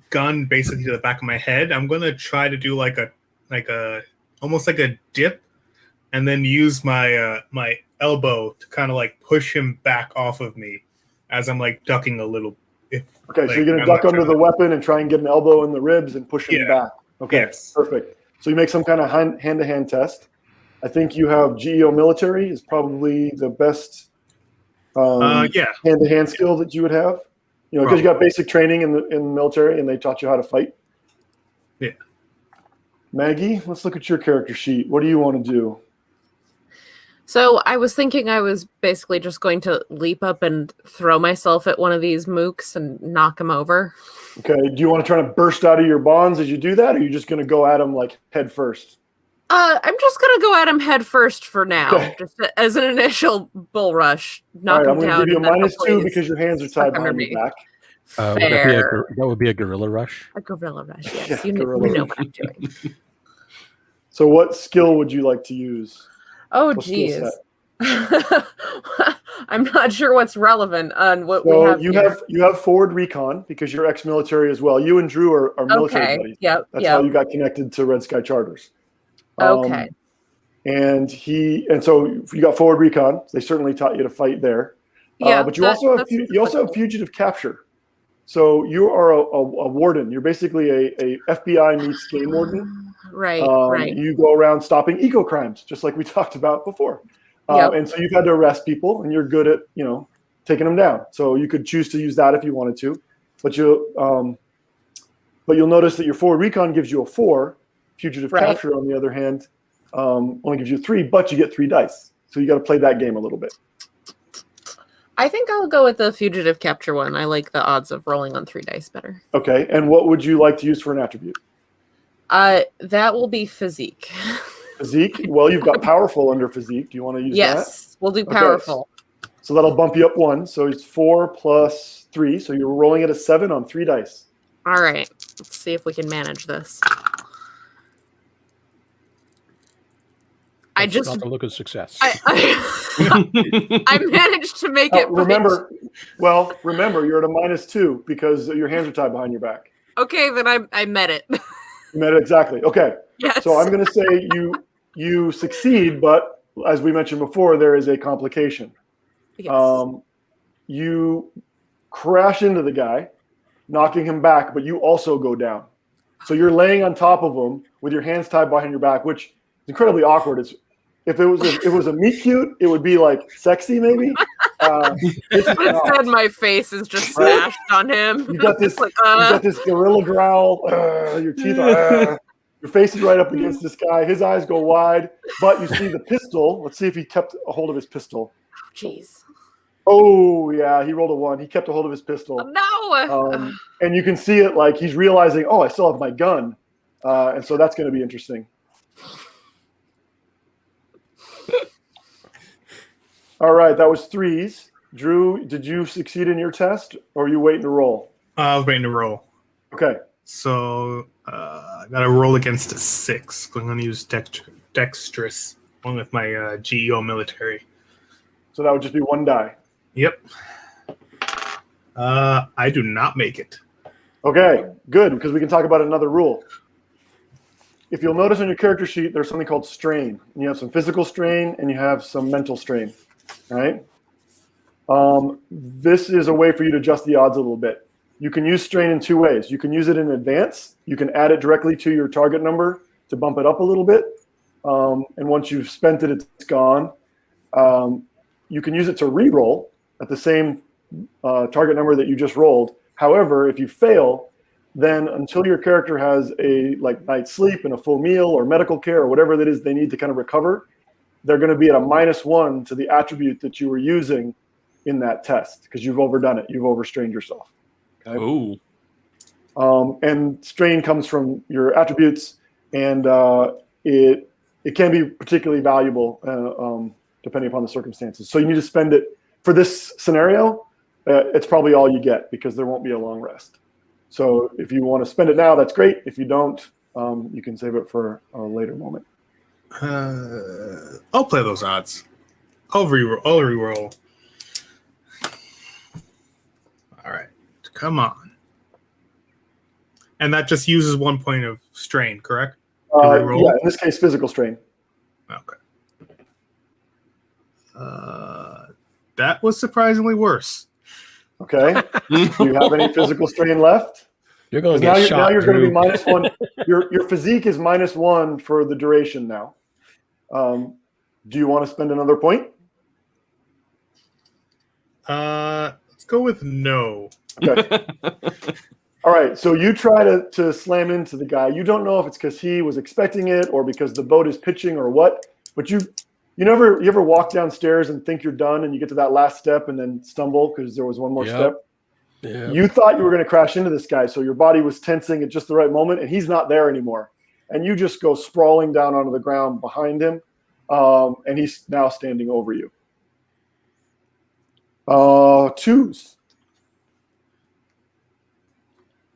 gun basically to the back of my head, I'm gonna try to do like a almost like a dip, and then use my my elbow to kind of like push him back off of me as I'm like ducking a little. So you're gonna duck under the weapon and try and get an elbow in the ribs and push him back. Okay, perfect. So you make some kind of hand-to-hand test. I think you have GEO military is probably the best hand-to-hand skill that you would have. Because you got basic training in the military and they taught you how to fight. Yeah. Maggie, let's look at your character sheet. What do you want to do? So I was thinking I was basically just going to leap up and throw myself at one of these mooks and knock him over. Okay. Do you want to try to burst out of your bonds as you do that, or are you just going to go at him like head first? I'm just going to go at him head first for now, just as an initial bull rush. Knock him down. I'm going to give you a -2 because your hands are tied behind your back. Fair. That would be a guerrilla rush. A guerrilla rush, yes. You know what I'm doing. So what skill would you like to use? Oh, geez. I'm not sure what's relevant on what we have. You have forward recon because you're ex-military as well. You and Drew are military buddies. Yep. That's how you got connected to Red Sky Charters. Okay. And so you got forward recon. They certainly taught you to fight there. Yeah. But you also have fugitive capture. So you are a warden. You're basically a FBI meets game warden. Right. Right. You go around stopping eco crimes, just like we talked about before. And so you've had to arrest people, and you're good at taking them down. So you could choose to use that if you wanted to, but you'll notice that your forward recon gives you a 4. Fugitive capture, on the other hand, only gives you 3, but you get 3 dice. So you got to play that game a little bit. I think I'll go with the fugitive capture one. I like the odds of rolling on 3 dice better. Okay, and what would you like to use for an attribute? That will be physique. Physique? Well, you've got powerful under physique. Do you want to use that? Yes, we'll do powerful. Okay. So that'll bump you up 1. So it's 4 plus 3. So you're rolling at a 7 on 3 dice. All right. Let's see if we can manage this. Not to look at success. I managed to make it. Remember, you're at a -2 because your hands are tied behind your back. Okay, then I met it. You met it exactly. Okay. Yes. So I'm going to say you succeed, but as we mentioned before, there is a complication. Yes. You crash into the guy, knocking him back, but you also go down. So you're laying on top of him with your hands tied behind your back, which is incredibly awkward. If it was a meet cute, it would be like sexy maybe. Instead, my face is just smashed on him. You got this, you got this gorilla growl. Your teeth are. Your face is right up against this guy. His eyes go wide, but you see the pistol. Let's see if he kept a hold of his pistol. Jeez. Oh yeah, he rolled a 1. He kept a hold of his pistol. No. And you can see it like he's realizing, oh, I still have my gun, and so that's going to be interesting. All right, that was 3s. Drew, did you succeed in your test, or are you waiting to roll? I was waiting to roll. Okay. So I got to roll against a 6. I'm going to use dexterous along with my GEO military. So that would just be 1 die. Yep. I do not make it. Okay, good, because we can talk about another rule. If you'll notice on your character sheet, there's something called strain. And you have some physical strain and you have some mental strain, right? This is a way for you to adjust the odds a little bit. You can use strain in 2 ways. You can use it in advance. You can add it directly to your target number to bump it up a little bit. And once you've spent it, it's gone. You can use it to re-roll at the same target number that you just rolled. However, if you fail, then until your character has a night's sleep and a full meal or medical care or whatever that is they need to kind of recover, they're going to be at a -1 to the attribute that you were using in that test because you've overdone it. You've overstrained yourself. Okay? Oh. And strain comes from your attributes, and it can be particularly valuable depending upon the circumstances. So you need to spend it for this scenario. It's probably all you get because there won't be a long rest. So if you want to spend it now, that's great. If you don't, you can save it for a later moment. I'll play those odds. I'll re-roll. All right. Come on. And that just uses 1 point of strain, correct? Yeah, in this case, physical strain. Okay. That was surprisingly worse. Okay. Do you have any physical strain left? You're going to get shot. Now you're going to be Drew. -1. Your physique is -1 for the duration now. Do you want to spend another point? Let's go with no. Okay. All right. So you try to slam into the guy. You don't know if it's because he was expecting it or because the boat is pitching or what. But you ever walk downstairs and think you're done and you get to that last step and then stumble because there was one more step? Yep. You thought you were going to crash into this guy, so your body was tensing at just the right moment, and he's not there anymore. And you just go sprawling down onto the ground behind him, and he's now standing over you. 2s.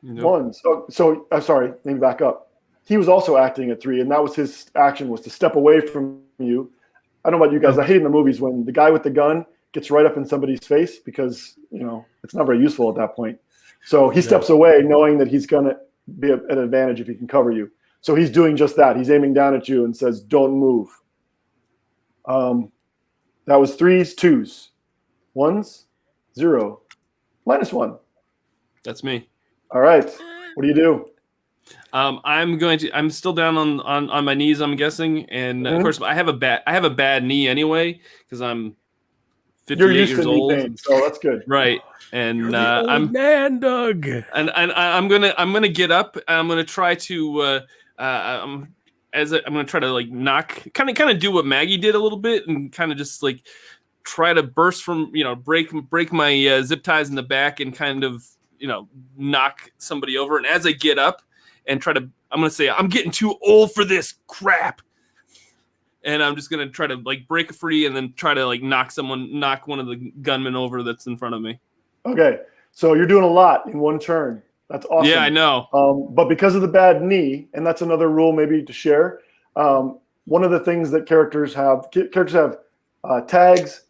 Nope. 1s. So sorry, let me back up. He was also acting at 3, and that was his action, was to step away from you. I don't know about you guys. I hate in the movies when the guy with the gun gets right up in somebody's face because, it's not very useful at that point. So he steps away knowing that he's going to be at an advantage if he can cover you. So he's doing just that. He's aiming down at you and says, don't move. That was 3s, 2s. 1s, 0. -1. That's me. All right. What do you do? I'm still down on my knees, I'm guessing. And of course I have a bad knee anyway, because I'm 58 years old. Pain, so that's good. Right. And I'm man, Doug. And I'm gonna get up. I'm gonna try to I'm gonna try to knock, kind of do what Maggie did a little bit, and kind of just try to burst from break my zip ties in the back and kind of knock somebody over. And as I get up and I'm gonna say, I'm getting too old for this crap. And I'm just gonna try to break free and then try to knock one of the gunmen over that's in front of me. Okay, so you're doing a lot in one turn. That's awesome. Yeah, I know. But because of the bad knee, and that's another rule maybe to share. One of the things that characters have tags,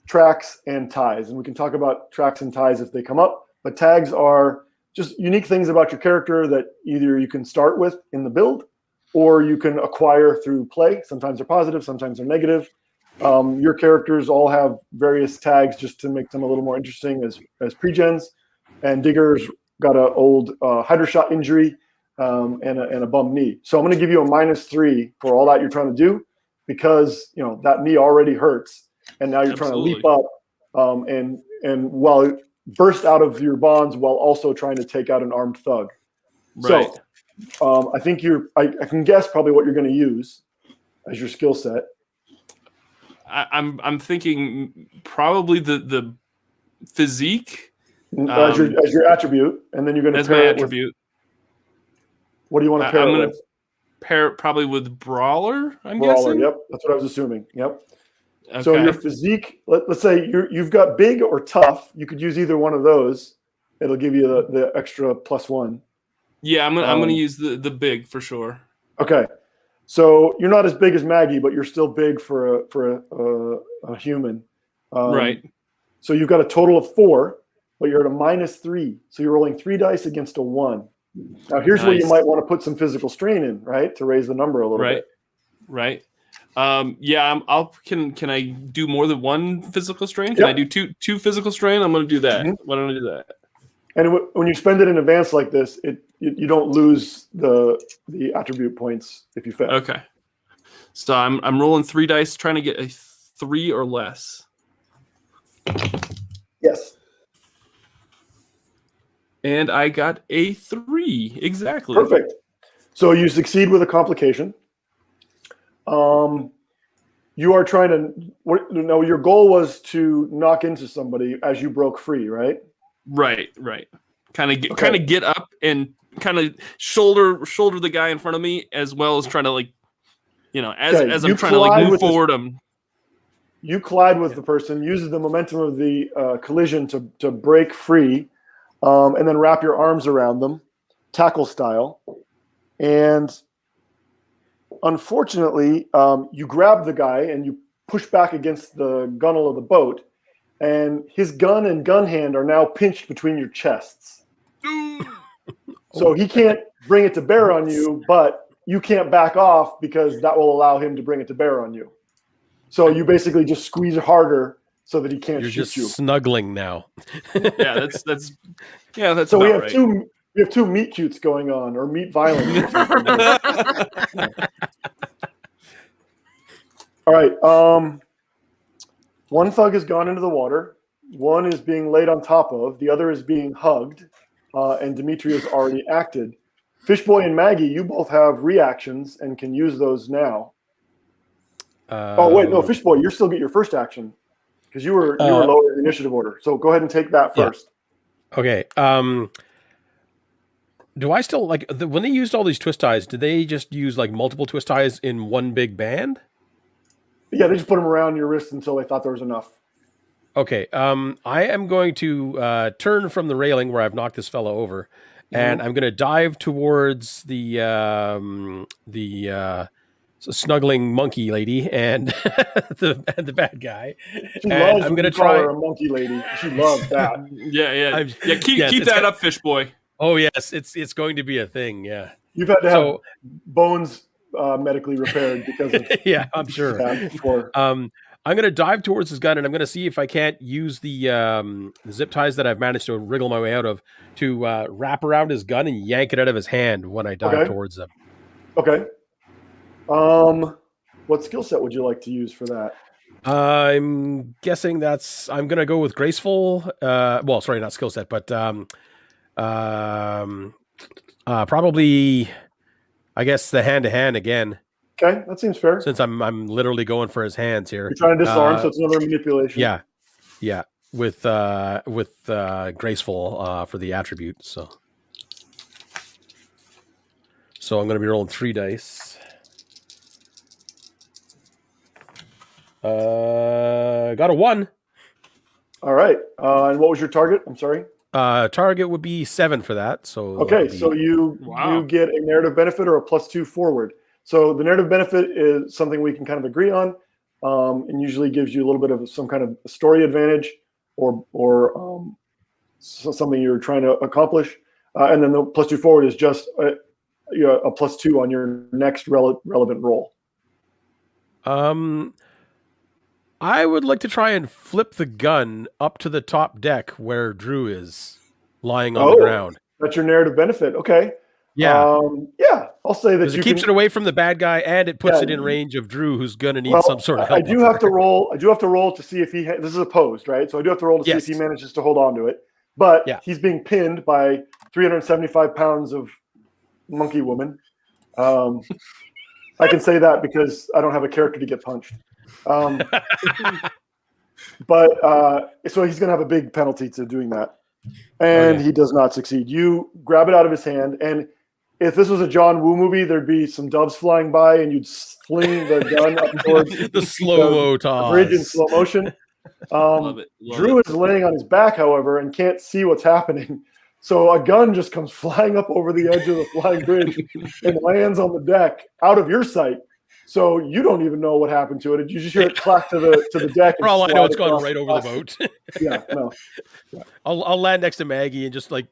tracks, and ties, and we can talk about tracks and ties if they come up. But tags are just unique things about your character that either you can start with in the build, or you can acquire through play. Sometimes they're positive, sometimes they're negative. Your characters all have various tags just to make them a little more interesting as pre-gens. And Digger's got an old hydro-shot injury and a bum knee. So I'm going to give you a -3 for all that you're trying to do because that knee already hurts, and now you're trying to leap up and while burst out of your bonds while also trying to take out an armed thug. Right. So I think I can guess probably what you're going to use as your skill set. I'm thinking probably the physique as your attribute, and then you're going to pair my it attribute. What do you want to pair I'm it going with? to pair it probably with Brawler. I'm Brawler. guessing. Yep, that's what I was assuming. Yep. Okay. So your physique, let's say you've got big or tough. You could use either one of those. It'll give you the extra +1. Yeah, I'm gonna use the big for sure. Okay. So you're not as big as Maggie, but you're still big for a human. Right. So you've got a total of 4, but you're at a -3. So you're rolling 3 dice against a 1. Now here's where you might want to put some physical strain in, right, to raise the number a little bit. Right. Yeah. Can I do more than 1 physical strain? Can I do two physical strain? I'm gonna do that. Why don't I do that? And when you spend it in advance like this, you don't lose the attribute points if you fail. Okay. So I'm rolling 3 dice, trying to get a 3 or less. Yes. And I got a 3 exactly. Perfect. So you succeed with a complication. You are trying to. No, your goal was to knock into somebody as you broke free, right? Right. Kind of get up and kind of shoulder the guy in front of me, as well as trying to as I'm trying to move forward. You collide with the person, uses the momentum of the collision to break free, and then wrap your arms around them, tackle style, and unfortunately, you grab the guy and you push back against the gunwale of the boat. And his gun and gun hand are now pinched between your chests. So he can't bring it to bear on you, but you can't back off because that will allow him to bring it to bear on you. So you basically just squeeze harder so that he can't shoot you. You're just snuggling now. Yeah, that's so we have right. two meat cutes going on, or meat violence. All right. One thug has gone into the water. One is being laid on top of. The other is being hugged. And Dimitri has already acted. Fishboy and Maggie, you both have reactions and can use those now. Oh, wait, no, Fishboy, you still get your first action because you were lower in the initiative order. So go ahead and take that first. Yeah. Okay. Do I still, when they used all these twist ties, did they just use, multiple twist ties in one big band? Yeah, they just put them around your wrist until they thought there was enough. Okay. I am going to turn from the railing where I've knocked this fellow over, and I'm going to dive towards the snuggling monkey lady and the bad guy. She loves I'm going to try her a monkey lady. She loves that. Yeah. Keep that up, Fishboy. Oh yes, it's going to be a thing. Yeah, you've had to have bones medically repaired because of yeah, I'm sure. Before. I'm going to dive towards his gun, and I'm going to see if I can't use the zip ties that I've managed to wriggle my way out of to wrap around his gun and yank it out of his hand when I dive towards him. Okay. What skill set would you like to use for that? I'm guessing I'm going to go with graceful. Well, sorry, not skill set, but probably, I guess, the hand-to-hand again. Okay, that seems fair. Since I'm literally going for his hands here. You're trying to disarm, so it's another manipulation. Yeah, with graceful for the attribute. So I'm going to be rolling 3 dice. Got a 1. All right. And what was your target? I'm sorry. Target would be 7 for that. So okay, so you get a narrative benefit or a +2 forward. So the narrative benefit is something we can kind of agree on, and usually gives you a little bit of some kind of story advantage or something you're trying to accomplish. And then the +2 forward is just a +2 on your next relevant roll. I would like to try and flip the gun up to the top deck where Drew is lying on the ground. That's your narrative benefit. Okay. Yeah. I'll say that it keeps it away from the bad guy, and it puts it in range of Drew, who's going to need some sort of help. I do have to roll to see if this is opposed, right? So I do have to roll to see if he manages to hold on to it. But he's being pinned by 375 pounds of monkey woman. I can say that because I don't have a character to get punched. But so he's going to have a big penalty to doing that. And he does not succeed. You grab it out of his hand, and if this was a John Woo movie, there'd be some doves flying by, and you'd fling the gun up towards the slow-mo toss. bridge in slow motion. Love it. Drew is laying on his back, however, and can't see what's happening. So a gun just comes flying up over the edge of the flying bridge and lands on the deck out of your sight. So you don't even know what happened to it. You just hear it clack to the deck. For all I know, it's gone right over the boat. Yeah, no. Yeah. I'll land next to Maggie and just like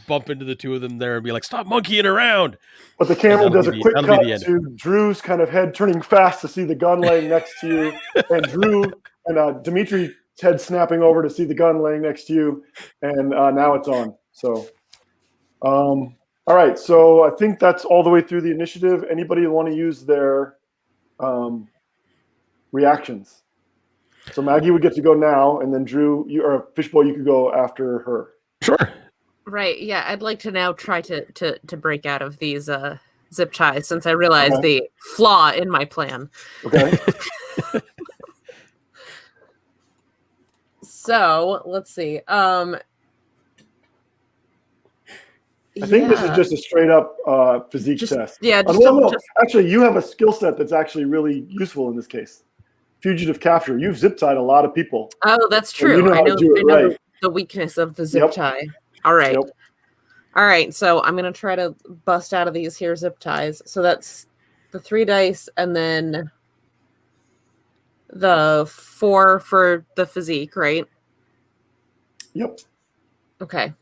bump into the two of them there and be like, "Stop monkeying around." But the camera does a quick cut to Drew's kind of head turning fast to see the gun laying next to you, and Drew and Dimitri's head snapping over to see the gun laying next to you, and now it's on. So, all right. So I think that's all the way through the initiative. Anybody want to use their reactions? So Maggie would get to go now, and then Drew, or Fishboy, you could go after her. Sure. Right. Yeah. I'd like to now try to break out of these zip ties since I realized the flaw in my plan. Okay. So let's see. I think this is just a straight up physique test. Yeah. Actually, you have a skill set that's actually really useful in this case. Fugitive capture. You've zip tied a lot of people. Oh, that's true. You know I know right. the weakness of the zip tie. All right. Yep. All right. So I'm going to try to bust out of these here zip ties. So that's the 3 dice and then the 4 for the physique, right? Yep. Okay.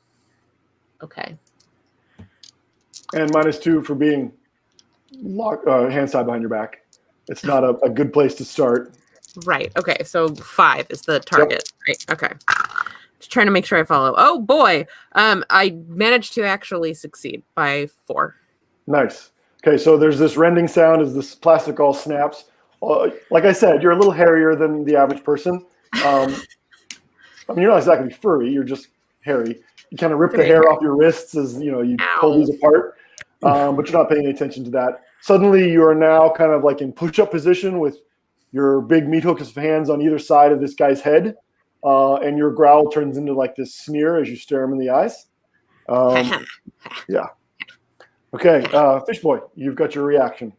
And -2 for being hands tied behind your back. It's not a good place to start. Right. Okay. So 5 is the target. Yep. Right. Okay. Just trying to make sure I follow. Oh boy. I managed to actually succeed by 4. Nice. Okay. So there's this rending sound as this plastic all snaps. Like I said, you're a little hairier than the average person. I mean, you're not exactly furry. You're just hairy. You kind of rip the hair off your wrists as you pull these apart, but you're not paying any attention to that. Suddenly, you are now kind of like in push-up position with your big meat hooks of hands on either side of this guy's head, and your growl turns into like this sneer as you stare him in the eyes. Yeah. Okay, Fishboy, you've got your reaction.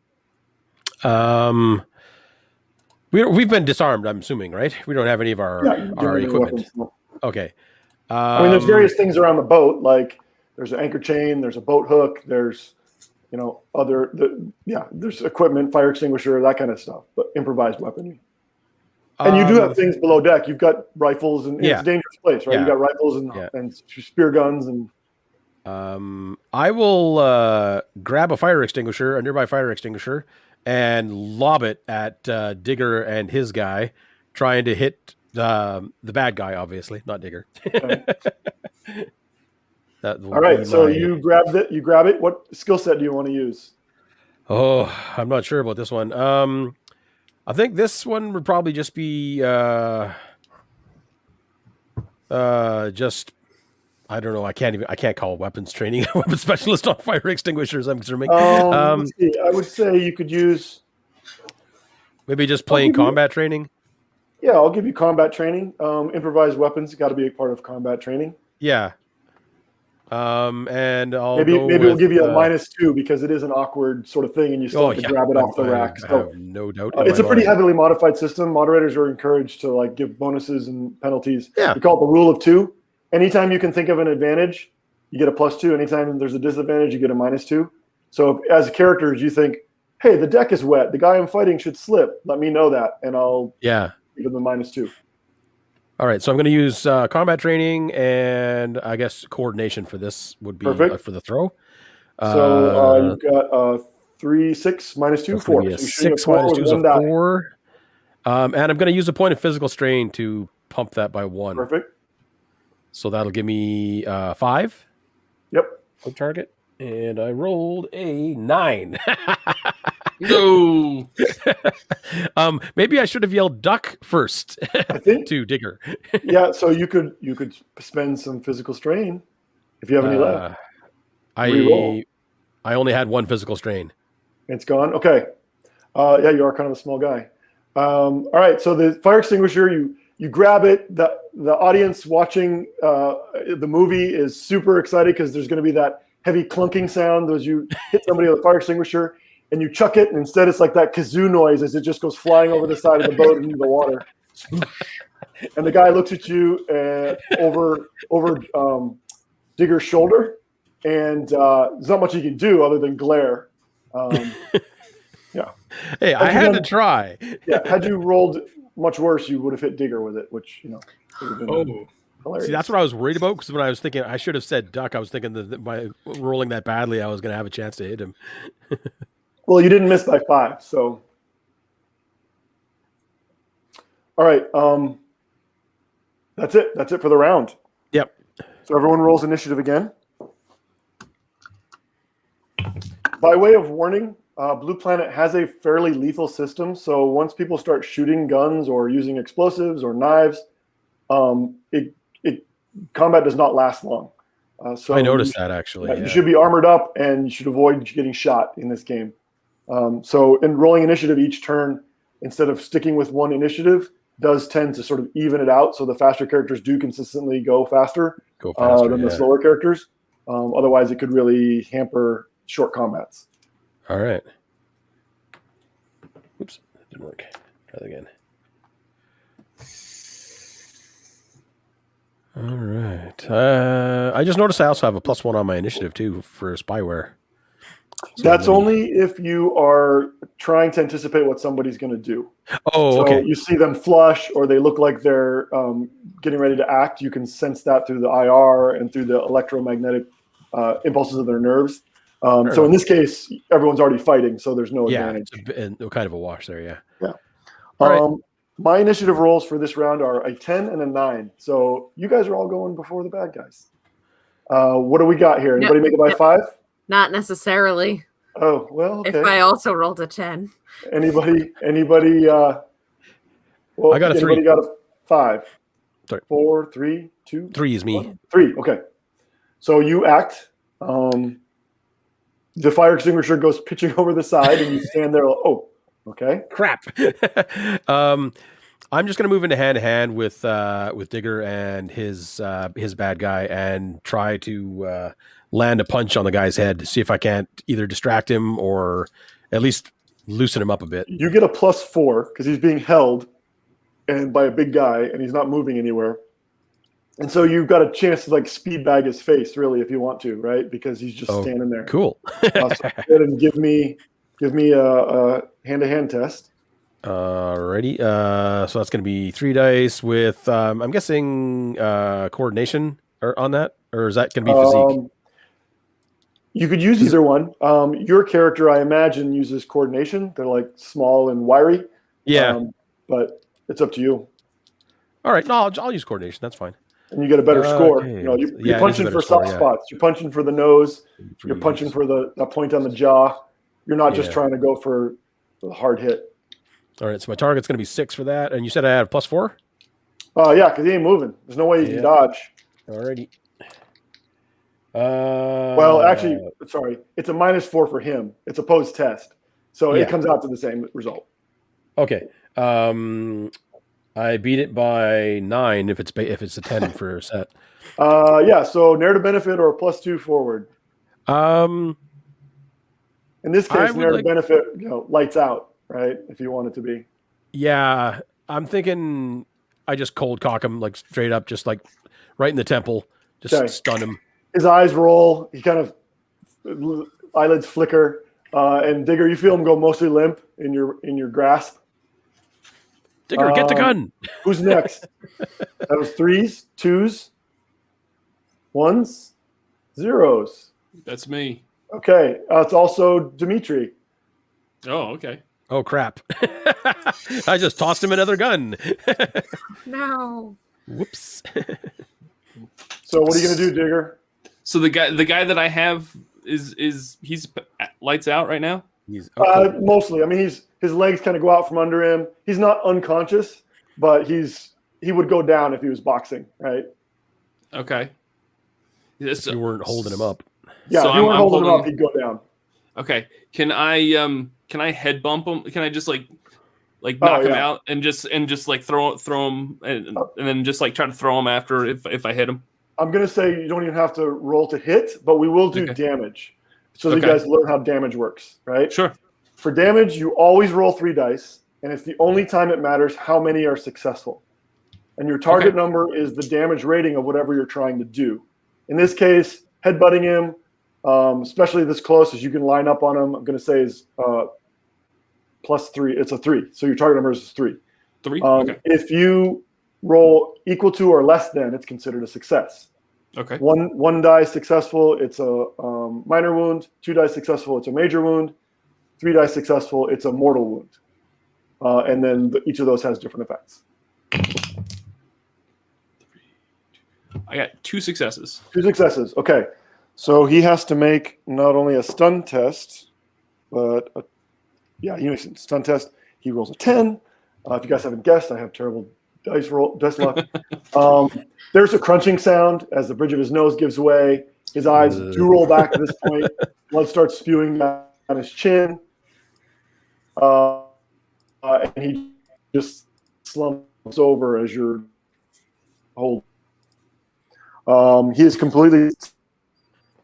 We've been disarmed, I'm assuming, right? We don't have any of our equipment. Okay. I mean, there's various things around the boat, like there's an anchor chain, there's a boat hook, there's there's equipment, fire extinguisher, that kind of stuff, but improvised weaponry. And you do have things below deck. You've got rifles, and it's a dangerous place, right? You've got rifles and spear guns and. I will grab a nearby fire extinguisher, and lob it at Digger and his guy, trying to hit the bad guy, obviously, not Digger. Okay. All right, so you grab it. What skill set do you want to use? Oh, I'm not sure about this one. I think this one would probably just be just. I don't know. I can't call weapons training a weapons specialist on fire extinguishers. I'm assuming. Let's see. I would say you could use maybe just plain combat training. Yeah, I'll give you combat training. Improvised weapons got to be a part of combat training. Yeah. And maybe we'll give you a -2 because it is an awkward sort of thing, and you still have to grab it off the rack. So no doubt. It's a pretty heavily modified system. Moderators are encouraged to give bonuses and penalties. Yeah. We call it the rule of 2. Anytime you can think of an advantage, you get a +2. Anytime there's a disadvantage, you get a -2. So if, as characters, you think, hey, the deck is wet. The guy I'm fighting should slip. Let me know that, and I'll give him the -2. All right, so I'm going to use combat training and I guess coordination for this would be for the throw. So you've got 3, 6, -2, 4. So 6 -2 is a 4. And I'm going to use a point of physical strain to pump that by 1. Perfect. So that'll give me 5. Yep. On target. And I rolled a 9. No. Maybe I should have yelled duck first. I think to Digger. Yeah, so you could spend some physical strain if you have any left. I only had 1 physical strain. It's gone. Okay. Yeah, you are kind of a small guy. All right. So the fire extinguisher, you grab it. The audience watching the movie is super excited because there's going to be that heavy clunking sound as you hit somebody with a fire extinguisher, and you chuck it, and instead it's like that kazoo noise as it just goes flying over the side of the boat into the water. And the guy looks at you over Digger's shoulder, and there's not much he can do other than glare. Yeah. Hey, I had to try. Yeah, had you rolled much worse, you would have hit Digger with it, which would have been hilarious. See, that's what I was worried about, because when I was thinking I should have said duck, I was thinking that by rolling that badly, I was going to have a chance to hit him. Well, you didn't miss by 5, so. All right. That's it. That's it for the round. Yep. So everyone rolls initiative again. By way of warning, Blue Planet has a fairly lethal system. So once people start shooting guns or using explosives or knives, combat does not last long. So I noticed that, actually. You should be armored up, and you should avoid getting shot in this game. So in rolling initiative each turn, instead of sticking with one initiative, does tend to sort of even it out. So the faster characters do consistently go faster than the slower characters. Otherwise, it could really hamper short combats. All right. Oops, that didn't work. Try that again. All right. I just noticed I also have a +1 on my initiative too for spyware. So that's only if you are trying to anticipate what somebody's going to do. Oh, so okay. You see them flush, or they look like they're getting ready to act. You can sense that through the IR and through the electromagnetic impulses of their nerves. So in this case, everyone's already fighting, so there's no advantage. It's kind of a wash there, yeah. Yeah. Right. My initiative rolls for this round are a 10 and a 9. So you guys are all going before the bad guys. What do we got here? Anybody make it by 5? Not necessarily. Oh, well, okay. If I also rolled a 10. Anybody I got a 3. Anybody got a 5? Sorry. 4, 3, 2? 3 is me. 1? 3, okay. So you act. The fire extinguisher goes pitching over the side, and you stand there. Oh, okay. Crap. I'm just going to move into hand-to-hand with Digger and his bad guy, and try to land a punch on the guy's head to see if I can't either distract him or at least loosen him up a bit. You get a +4 because he's being held and by a big guy, and he's not moving anywhere. And so you've got a chance to speed bag his face, really, if you want to, right? Because he's just standing there. Cool. So go ahead and give me a hand-to-hand test. Alrighty. So that's going to be 3 dice with, I'm guessing, coordination on that, or is that going to be physique? You could use either one. Your character, I imagine, uses coordination. They're small and wiry. Yeah. But it's up to you. All right. No, I'll use coordination. That's fine. And you get a better score. Okay. You're punching for soft spots. You're punching for the nose. You're punching for the point on the jaw. You're not just trying to go for the hard hit. All right. So my target's going to be 6 for that. And you said I had a +4? Yeah, because he ain't moving. There's no way you can dodge. Alrighty. Well, actually, sorry. It's a -4 for him. It's a post test. So it comes out to the same result. Okay. I beat it by 9 if it's a 10 for a set. So narrative benefit or a +2 forward. In this case, narrative benefit, lights out, right? If you want it to be. Yeah, I'm thinking I just cold cock him straight up, just right in the temple, just stun him. His eyes roll. He kind of eyelids flicker, and Digger, you feel him go mostly limp in your grasp. Digger, get the gun. Who's next? That was 3s, 2s, 1s, 0s. That's me. Okay. It's also Dimitri. Oh, okay. Oh, crap. I just tossed him another gun. No. Whoops. So what are you going to do, Digger? So the guy that I have he's lights out right now? Mostly. I mean, his legs kind of go out from under him. He's not unconscious, but he would go down if he was boxing, right? Okay. You weren't holding him up. Yeah, if you weren't holding him up, he'd go down. Okay. Can I head bump him? Can I just knock him out and just throw him and then just try to throw him after if I hit him? I'm going to say you don't even have to roll to hit, but we will do damage. So that you guys learn how damage works, right? Sure. For damage, you always roll 3 dice, and it's the only time it matters how many are successful. And your target number is the damage rating of whatever you're trying to do. In this case, headbutting him, especially this close, as you can line up on him, I'm going to say is +3. It's a 3. So your target number is 3. 3? If you roll equal to or less than, it's considered a success. Okay. One die successful, it's a minor wound. 2 die successful, it's a major wound. 3 die successful, it's a mortal wound. And then each of those has different effects. I got 2 successes. 2 successes. Okay. So he has to make not only a stun test, but he makes a stun test. He rolls a 10. If you guys haven't guessed, I have terrible dice luck. There's a crunching sound as the bridge of his nose gives way. His eyes do roll back at this point. Blood starts spewing down his chin. And he just slumps over as you're holding. He is completely.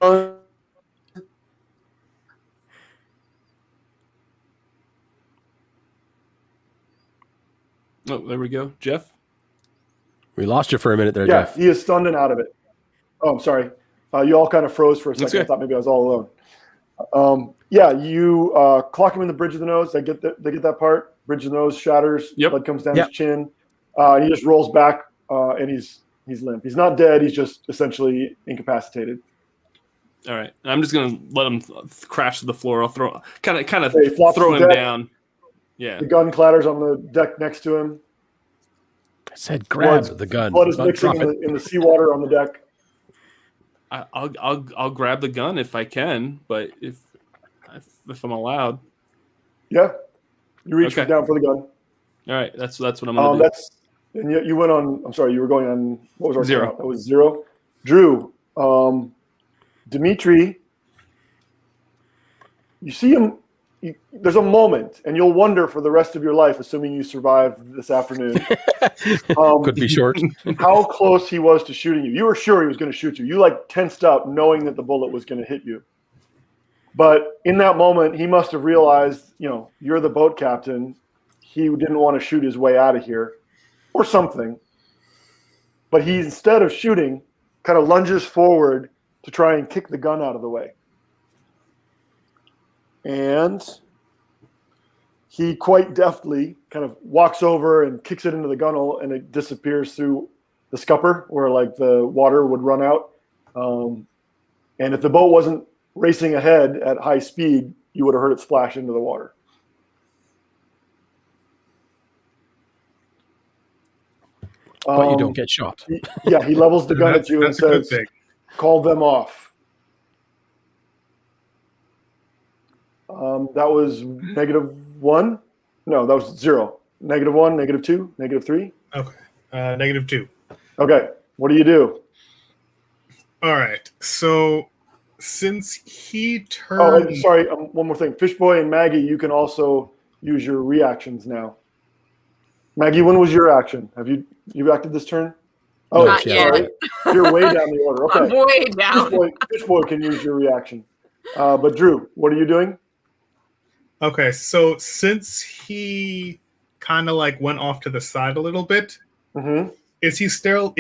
Oh, there we go. Jeff? We lost you for a minute there, yeah, Jeff. he is stunned and out of it. Oh, I'm sorry. You all kind of froze for a second. I thought maybe I was all alone. You clock him in the bridge of the nose. They get that part. Bridge of the nose shatters. Yep. Blood comes down his chin. And he just rolls back, and he's limp. He's not dead. He's just essentially incapacitated. All right. I'm just gonna let him crash to the floor. I'll throw kind of throw him down. Yeah. The gun clatters on the deck next to him. I said grab the gun. Blood is mixing in the seawater on the deck. I'll grab the gun if I can, but if I'm allowed. Yeah. You reach down for the gun. All right. That's what I'm gonna do. And you went on. I'm sorry. You were going on. What was our 0? Count? That was 0. Drew. Dimitri, you see him, there's a moment, and you'll wonder for the rest of your life, assuming you survive this afternoon. Could be short. How close he was to shooting you. You were sure he was going to shoot you. You tensed up knowing that the bullet was going to hit you. But in that moment, he must have realized, you're the boat captain. He didn't want to shoot his way out of here or something. But he, instead of shooting, kind of lunges forward to try and kick the gun out of the way. And he quite deftly kind of walks over and kicks it into the gunnel, and it disappears through the scupper where the water would run out. And if the boat wasn't racing ahead at high speed, you would have heard it splash into the water. But you don't get shot. He levels the gun at you and says, call them off. That was -1. No, that was 0. -1, -2, -3. Okay. -2. Okay. What do you do? All right. So since he turned... Oh, sorry. One more thing. Fishboy and Maggie, you can also use your reactions now. Maggie, when was your action? Have you acted this turn? Oh, not yet. You're way down the order. Okay. I'm way down. Fishboy can use your reaction. But Drew, what are you doing? Okay, so since he kind of went off to the side a little bit, is he still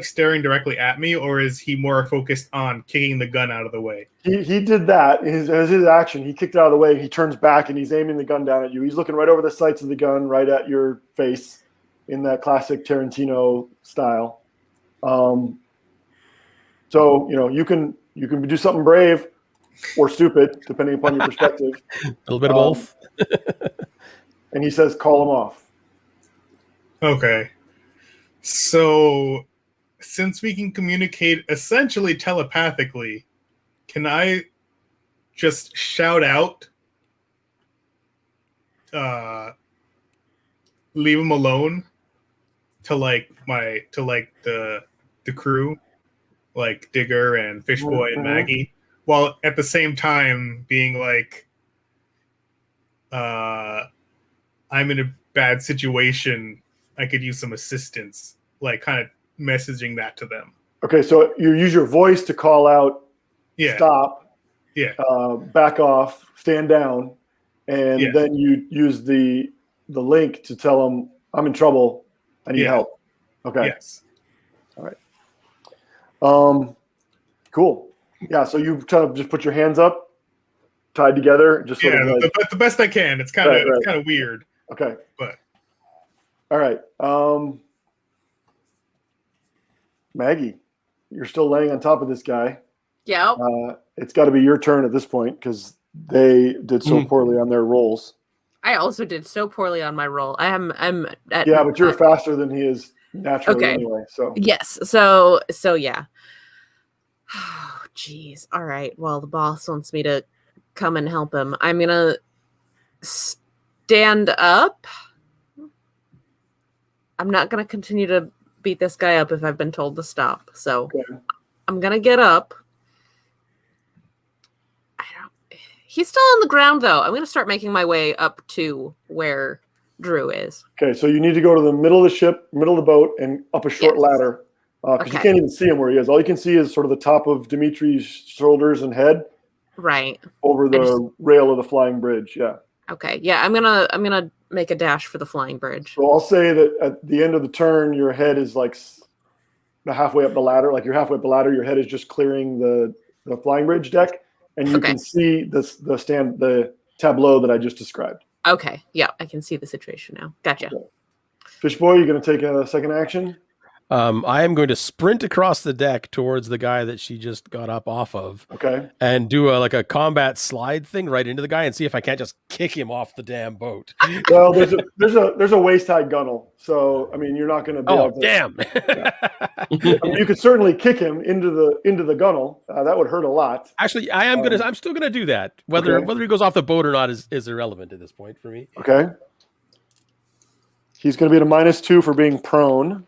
staring directly at me, or is he more focused on kicking the gun out of the way? He did that as his action. He kicked it out of the way. He turns back and he's aiming the gun down at you. He's looking right over the sights of the gun, right at your face, in that classic Tarantino style. So you can do something brave or stupid, depending upon your perspective. A little bit of both. And he says, call him off. Okay. So, since we can communicate essentially telepathically, can I just shout out, leave him alone to the crew, Digger and Fishboy and Maggie, while at the same time being I'm in a bad situation, I could use some assistance, kind of messaging that to them. Okay, so you use your voice to call out, stop, back off, stand down, and then you use the link to tell them, I'm in trouble, I need help. Okay. Yes. All right. Cool. Yeah, so you kind of just put your hands up, tied together, just sort of like, the best I can. It's kind of weird. Okay. But all right. Maggie, you're still laying on top of this guy. Yeah. It's got to be your turn at this point because they did so poorly on their rolls. I also did so poorly on my roll. I'm at, yeah, but you're faster than he is naturally anyway. So yes. So yeah. Oh, geez. All right. Well, the boss wants me to come and help him. I'm gonna stand up. I'm not gonna continue to beat this guy up if I've been told to stop. So I'm gonna get up. He's still on the ground though. I'm gonna start making my way up to where Drew is. Okay, so you need to go to the middle of the ship, middle of the boat, and up a short ladder. Because you can't even see him where he is. All you can see is sort of the top of Dimitri's shoulders and head. Right. Over the rail of the flying bridge. Yeah. Okay. Yeah, I'm gonna make a dash for the flying bridge. So I'll say that at the end of the turn, your head is like halfway up the ladder. Like you're halfway up the ladder, your head is just clearing the flying bridge deck, and you can see the tableau that I just described. Okay. Yeah, I can see the situation now. Gotcha. Okay. Fish boy, you're gonna take a second action. I am going to sprint across the deck towards the guy that she just got up off of. Okay. And do a combat slide thing right into the guy and see if I can't just kick him off the damn boat. Well, there's a waist high gunnel, so I mean you're not going to be able to. Damn! Yeah. I mean, you could certainly kick him into the gunnel. That would hurt a lot. Actually, I'm still gonna do that. Whether he goes off the boat or not is irrelevant at this point for me. Okay. He's going to be at a -2 for being prone.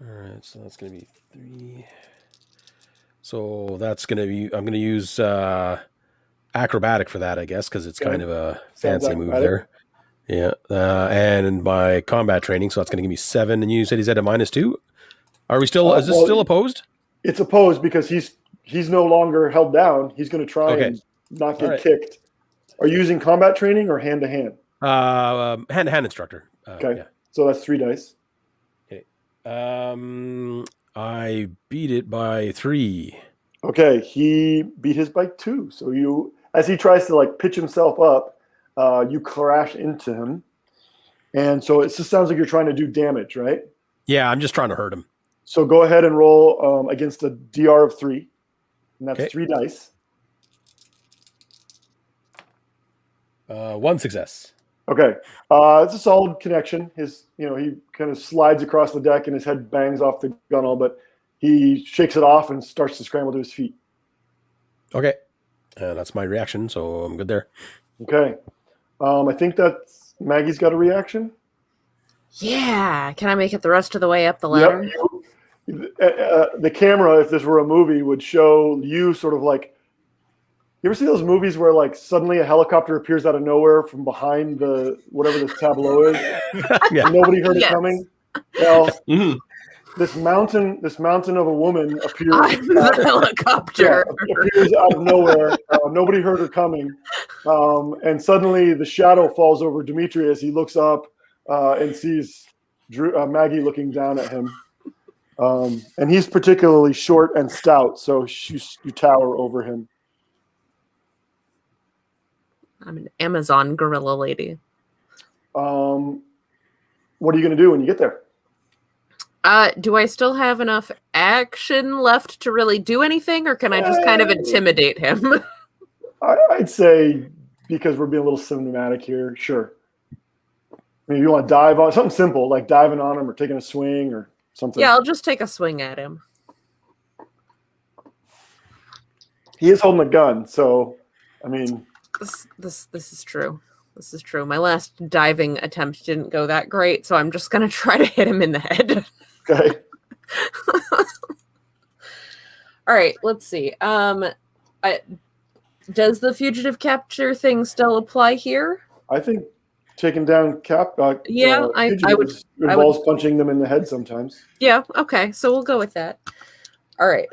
All right, so that's going to be 3. So that's going to be, I'm going to use acrobatic for that, I guess, because it's kind of a fancy move there. Yeah, and my combat training, so that's going to give me 7. And you said he's at a -2. Are we still? Is this still opposed? It's opposed because he's no longer held down. He's going to try and not get kicked. Are you using combat training or hand to hand? Hand to hand instructor. So that's 3 dice. I beat it by 3. Okay, he beat his by 2. So as he tries to like pitch himself up, you crash into him, and so it just sounds like you're trying to do damage, right? Yeah, I'm just trying to hurt him. So go ahead and roll against a DR of 3, and that's 3 dice. 1 success. Okay, it's a solid connection. He kind of slides across the deck and his head bangs off the gunnel, but he shakes it off and starts to scramble to his feet. Okay, that's my reaction, so I'm good there. Okay, I think that Maggie's got a reaction. Yeah, can I make it the rest of the way up the ladder? Yep. The camera, if this were a movie, would show you sort of like. You ever see those movies where like suddenly a helicopter appears out of nowhere from behind whatever this tableau is? Nobody heard it coming. Well, this mountain of a woman appears. The helicopter appears out of nowhere. Nobody heard her coming, and suddenly the shadow falls over Dimitri as he looks up and sees Maggie looking down at him. And he's particularly short and stout, so you tower over him. I'm an Amazon gorilla lady. What are you going to do when you get there? Do I still have enough action left to really do anything, or can I just kind of intimidate him? I'd say, because we're being a little cinematic here, sure. I mean, if you want to dive on something simple, like diving on him or taking a swing or something. Yeah, I'll just take a swing at him. He is holding a gun, so I mean. This is true. This is true. My last diving attempt didn't go that great, so I'm just gonna try to hit him in the head. Okay. All right. Let's see. Does the fugitive capture thing still apply here? I think taking down I would involves punching them in the head sometimes. Yeah, okay, so we'll go with that. All right.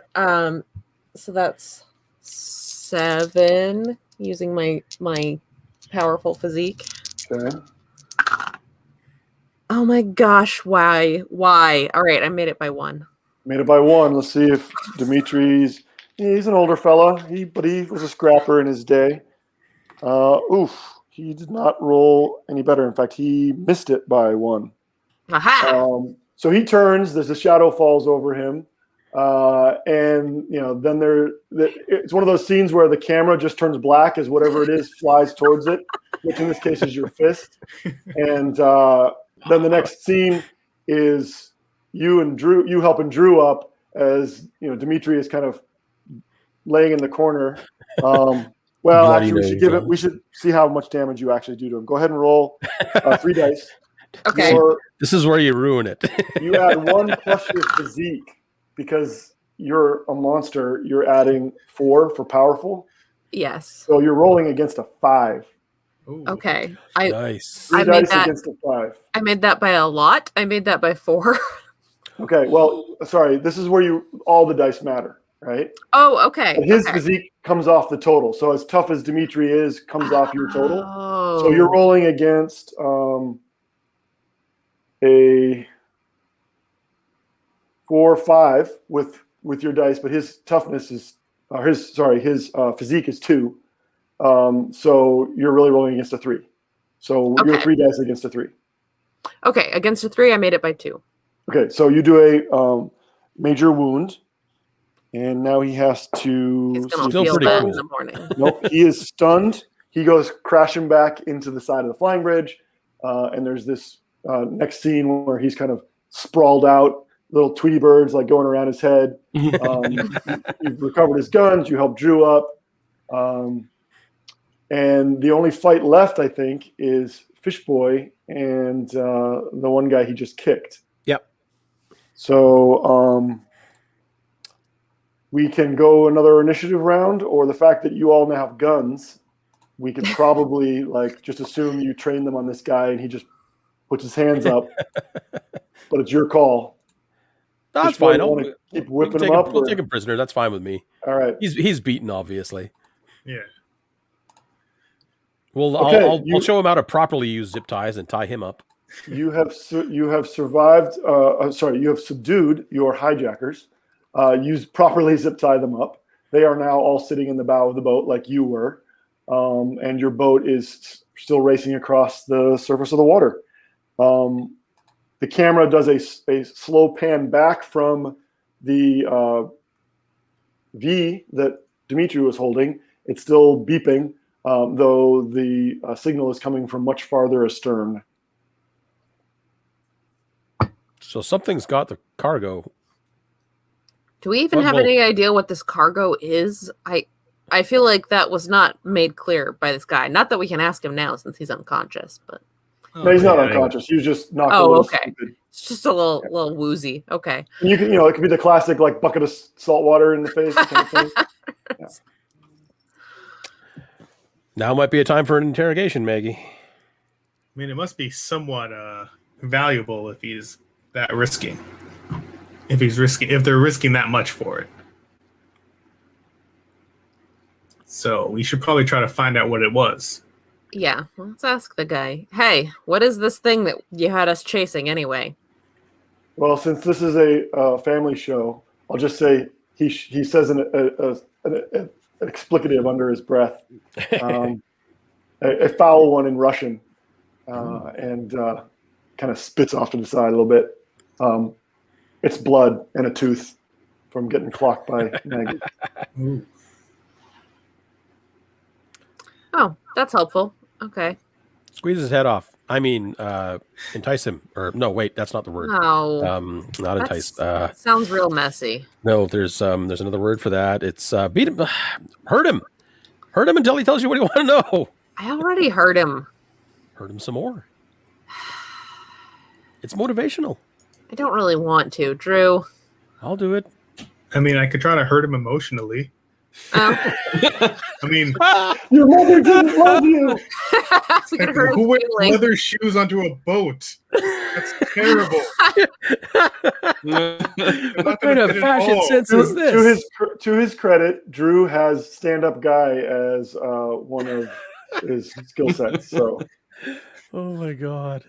So that's 7 using my powerful physique. Okay. Oh my gosh, why? All right, I made it by 1. Made it by 1. Let's see if Dimitri's. He's an older fella, but he was a scrapper in his day. He did not roll any better. In fact, he missed it by 1. Aha! So he turns. There's a shadow falls over him, and then it's one of those scenes where the camera just turns black as whatever it is flies towards it, which in this case is your fist. And then the next scene is you helping Drew up as Dimitri is kind of laying in the corner. Well, actually, we should see how much damage you actually do to him. Go ahead and roll 3 dice. Okay. This is where you ruin it. You add 1 plus your physique because you're a monster. You're adding 4 for powerful. Yes. So you're rolling against a 5. Ooh. Okay. Nice. 3 dice against a 5. I made that by a lot. I made that by 4. Okay. Well, sorry. This is where all the dice matter, right? Oh, okay. But his physique comes off the total. So as tough as Dimitri is, comes off your total. Oh. So you're rolling against a 4 or 5 with your dice, but his toughness is his physique is 2. So you're really rolling against a 3. So you're 3 dice against a 3. Okay, against a 3, I made it by 2. Okay, so you do a major wound, and now he has to. He's gonna feel bad in the morning. Nope, he is stunned. He goes crashing back into the side of the flying bridge, and there's this next scene where he's kind of sprawled out, little Tweety birds like going around his head. You've recovered his guns. You helped Drew up, and the only fight left, I think, is Fish Boy and the one guy he just kicked. Yep. So we can go another initiative round, or the fact that you all now have guns, we could probably just assume you train them on this guy and he just puts his hands up. But it's your call. That's fine. Keep whipping him up. We'll take him prisoner. That's fine with me. All right. He's beaten, obviously. Yeah. Well, I'll show him how to properly use zip ties and tie him up. You have survived. You have subdued your hijackers. You properly zip tie them up. They are now all sitting in the bow of the boat like you were, and your boat is still racing across the surface of the water. The camera does a slow pan back from the V that Dimitri was holding. It's still beeping, though the signal is coming from much farther astern. So something's got the cargo. Do we even have any idea what this cargo is? I feel like that was not made clear by this guy. Not that we can ask him now since he's unconscious, but no, he's not unconscious. He was just knocked a little stupid. It's just a little woozy. Okay. And you can, it could be the classic bucket of salt water in the face kind of thing. Yeah. Now might be a time for an interrogation, Maggie. I mean, it must be somewhat valuable if he's that risking. If they're risking that much for it. So we should probably try to find out what it was. Yeah, let's ask the guy. Hey, what is this thing that you had us chasing anyway? Well, since this is a family show, I'll just say he says an explicative under his breath, a foul one in Russian, and kind of spits off to the side a little bit. It's blood and a tooth from getting clocked by Maggie. Oh, that's helpful. Okay. Squeeze his head off. I mean, entice him. Or no, wait, that's not the word. No. Not entice. Sounds real messy. No, there's another word for that. It's beat him, hurt him. Hurt him until he tells you what you want to know. I already hurt him. Hurt him some more. It's motivational. I don't really want to, Drew. I'll do it. I mean, I could try to hurt him emotionally. Oh. I mean, your mother didn't love you. Who wears leather shoes onto a boat? That's terrible. What kind of fashion sense is this? To his credit, Drew has stand-up guy as one of his skill sets. So, oh my god,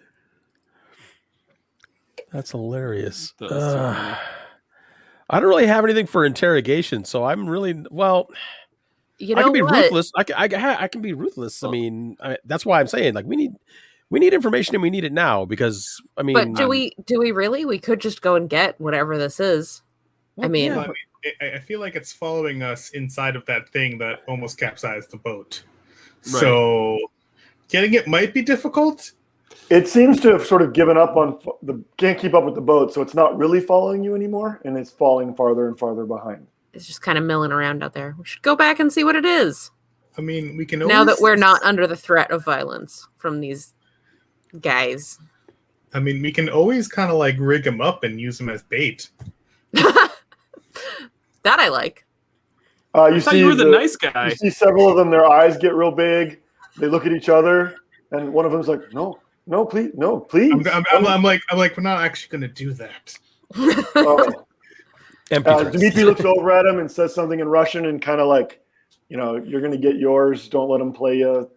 that's hilarious. I don't really have anything for interrogation, so I'm really well. You know, I can be ruthless. I can be ruthless. I mean, that's why I'm saying like we need information and we need it now because I mean. But do we really? We could just go and get whatever this is. Well, I mean, I feel like it's following us inside of that thing that almost capsized the boat. Right. So getting it might be difficult. It seems to have sort of given up on can't keep up with the boat, so it's not really following you anymore, and it's falling farther and farther behind. It's just kind of milling around out there. We should go back and see what it is. I mean, we can now that we're not under the threat of violence from these guys. I mean, we can always kind of like rig them up and use them as bait. That I like. I thought you were the nice guy. You see several of them, their eyes get real big. They look at each other, and one of them's like, no, please. I'm like, we're not actually going to do that. Dmitry looks over at him and says something in Russian and kind of like, you're going to get yours. Don't let him play you.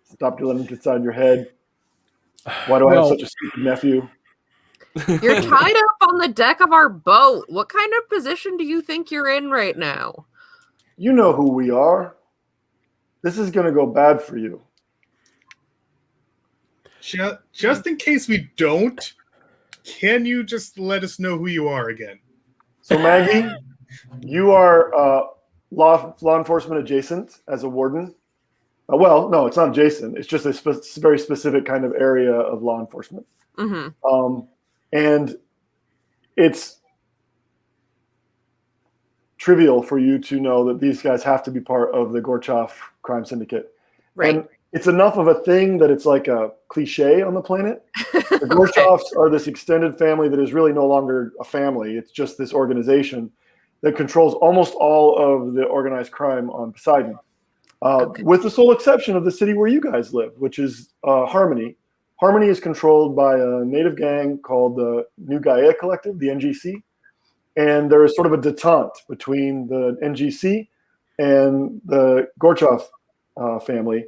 Stop letting him get inside your head. Why do I have such a stupid nephew? You're tied up on the deck of our boat. What kind of position do you think you're in right now? You know who we are. This is going to go bad for you. Just in case we don't, can you just let us know who you are again? So Maggie, you are law enforcement adjacent as a warden. Well, no, it's not adjacent. It's just a very specific kind of area of law enforcement. Mm-hmm. And it's trivial for you to know that these guys have to be part of the Gorchov crime syndicate. Right. And it's enough of a thing that it's like a cliche on the planet. The Gorchovs are this extended family that is really no longer a family. It's just this organization that controls almost all of the organized crime on Poseidon. With the sole exception of the city where you guys live, which is Harmony. Harmony is controlled by a native gang called the New Gaia Collective, the NGC. And there is sort of a detente between the NGC and the Gorchov family.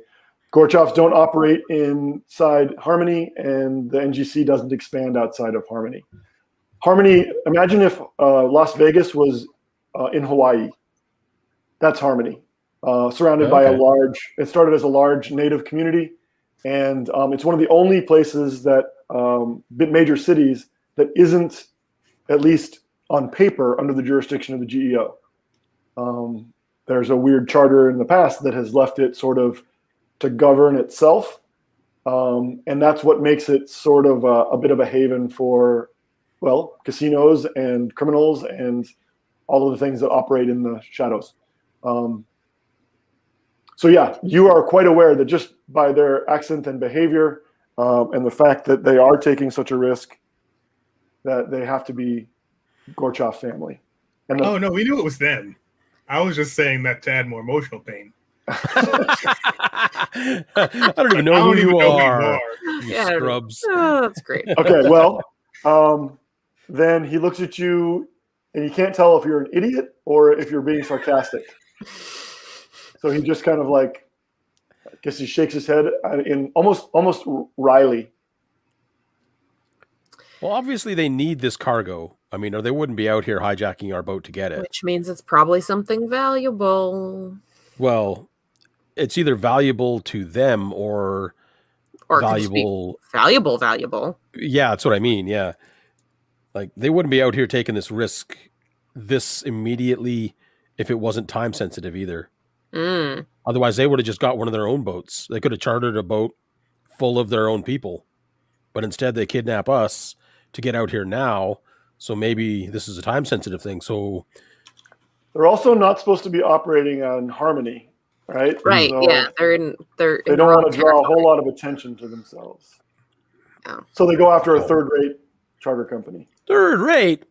Gorchovs don't operate inside Harmony, and the NGC doesn't expand outside of Harmony. Harmony, imagine if Las Vegas was in Hawaii. That's Harmony. Surrounded by it started as a large native community, and it's one of the only places that major cities that isn't, at least on paper, under the jurisdiction of the GEO. There's a weird charter in the past that has left it sort of to govern itself, and that's what makes it sort of a bit of a haven for, casinos and criminals and all of the things that operate in the shadows. So yeah, you are quite aware that just by their accent and behavior and the fact that they are taking such a risk, that they have to be Gorchov family. And no, we knew it was them. I was just saying that to add more emotional pain. I don't even know who you are. You scrubs. Oh, that's great. Okay, well, then he looks at you, and you can't tell if you're an idiot or if you're being sarcastic. So he just kind of like, I guess he shakes his head in almost wryly. Well, obviously they need this cargo. I mean, or they wouldn't be out here hijacking our boat to get it. Which means it's probably something valuable. Well, it's either valuable to them or valuable. Valuable. Yeah, that's what I mean. Yeah. Like they wouldn't be out here taking this risk this immediately if it wasn't time sensitive either. Otherwise, they would have just got one of their own boats. They could have chartered a boat full of their own people, but instead they kidnap us to get out here now. So maybe this is a time sensitive thing. So they're also not supposed to be operating on Harmony, right? Right. So yeah. They don't want to draw a whole lot of attention to themselves. Yeah. So they go after a third-rate charter company. Third rate.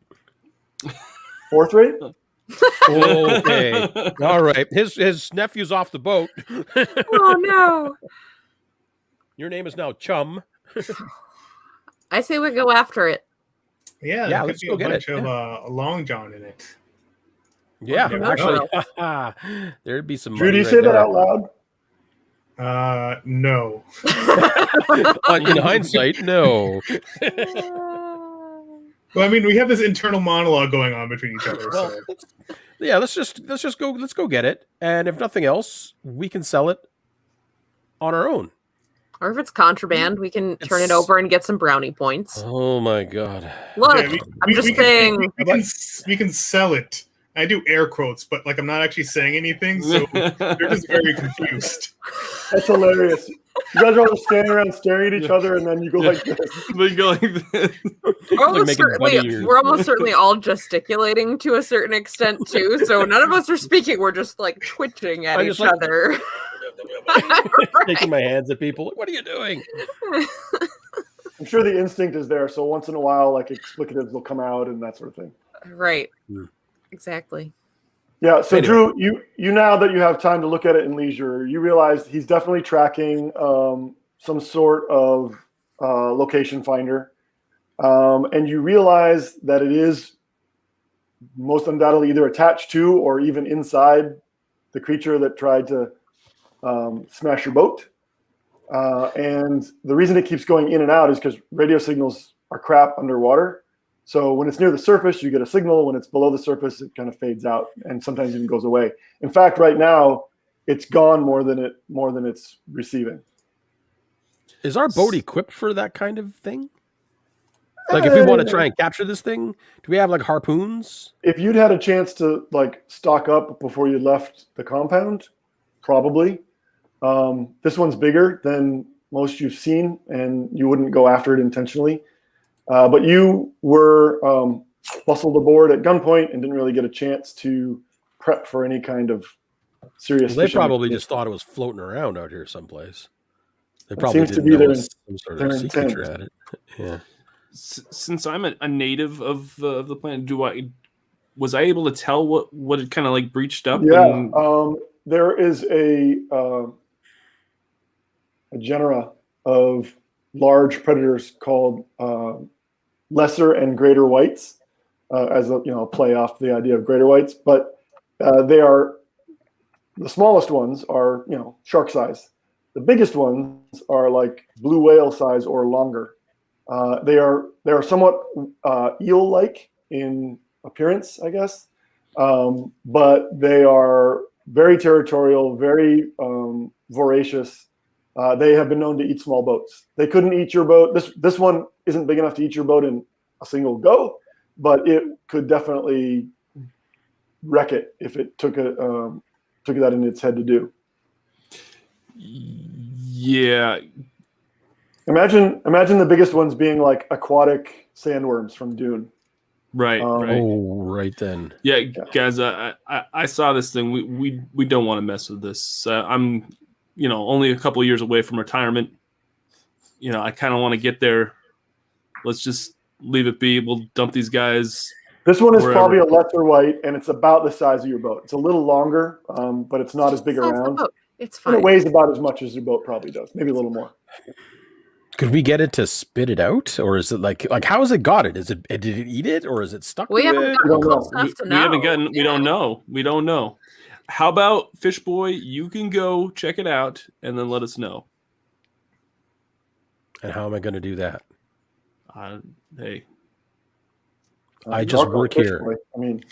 Fourth rate? Okay. All right. His nephew's off the boat. Oh no. Your name is now Chum. I say we go after it. Yeah, Yeah, there let's could be go a get bunch it. of Long John in it. Yeah, never actually, there'd be some Drew, money do you right say that there. out loud? No. In hindsight, no. Well, I mean, we have this internal monologue going on between each other. Well, So yeah, let's go get it, and if nothing else, we can sell it on our own. Or if it's contraband, we can turn it over and get some brownie points. Oh my god! Look, yeah, I'm just saying. we can sell it. I do air quotes, but like I'm not actually saying anything, so they're just very confused. That's hilarious. You guys are all just standing around staring at each other, and then you go like this. We go like this. We're almost certainly all gesticulating to a certain extent too. So none of us are speaking. We're just like twitching at each other. Taking my hands at people. What are you doing? I'm sure the instinct is there, so once in a while, like explicatives will come out and that sort of thing. Right. Exactly. Yeah. So Anyway. Drew, you now that you have time to look at it in leisure, you realize he's definitely tracking some sort of location finder, and you realize that it is most undoubtedly either attached to or even inside the creature that tried to smash your boat. And the reason it keeps going in and out is because radio signals are crap underwater. So when it's near the surface, you get a signal. When it's below the surface, it kind of fades out and sometimes even goes away. In fact, right now, it's gone more than it's receiving. Is our boat equipped for that kind of thing? Like, if we want to try and capture this thing, do we have like harpoons? If you'd had a chance to like stock up before you left the compound, probably. This one's bigger than most you've seen, and you wouldn't go after it intentionally. But you were bustled aboard at gunpoint and didn't really get a chance to prep for any kind of serious. Well, they probably just thought it was floating around out here someplace. They probably seems to didn't be know their- some sort of sea intent. creature at it. Yeah. Since I'm a native of the planet, was I able to tell what had kind of like breached up? Yeah, there is a genera of large predators called lesser and greater whites, as a play off the idea of greater whites. But they are the smallest ones are shark size. The biggest ones are like blue whale size or longer. They are somewhat eel-like in appearance, I guess, but they are very territorial, very voracious. They have been known to eat small boats. They couldn't eat your boat. This one isn't big enough to eat your boat in a single go, but it could definitely wreck it if it took that in its head to do. Yeah. Imagine the biggest ones being like aquatic sandworms from Dune. Right. Right. Oh, right then. Yeah, guys, I saw this thing. We don't want to mess with this. I'm, only a couple of years away from retirement. I kind of want to get there. Let's just leave it be. We'll dump these guys. This one is wherever. probably a lesser white, and it's about the size of your boat. It's a little longer, but it's not as big around. It's fine. And it weighs about as much as your boat probably does, maybe a little more. Could we get it to spit it out, or is it like how has it got it? Did it eat it, or is it stuck? We to haven't it? gotten close enough to know. We haven't gotten. Yeah. We don't know. How about Fish Boy? You can go check it out and then let us know. And how am I going to do that? Hey, I just work here. Boy. I mean,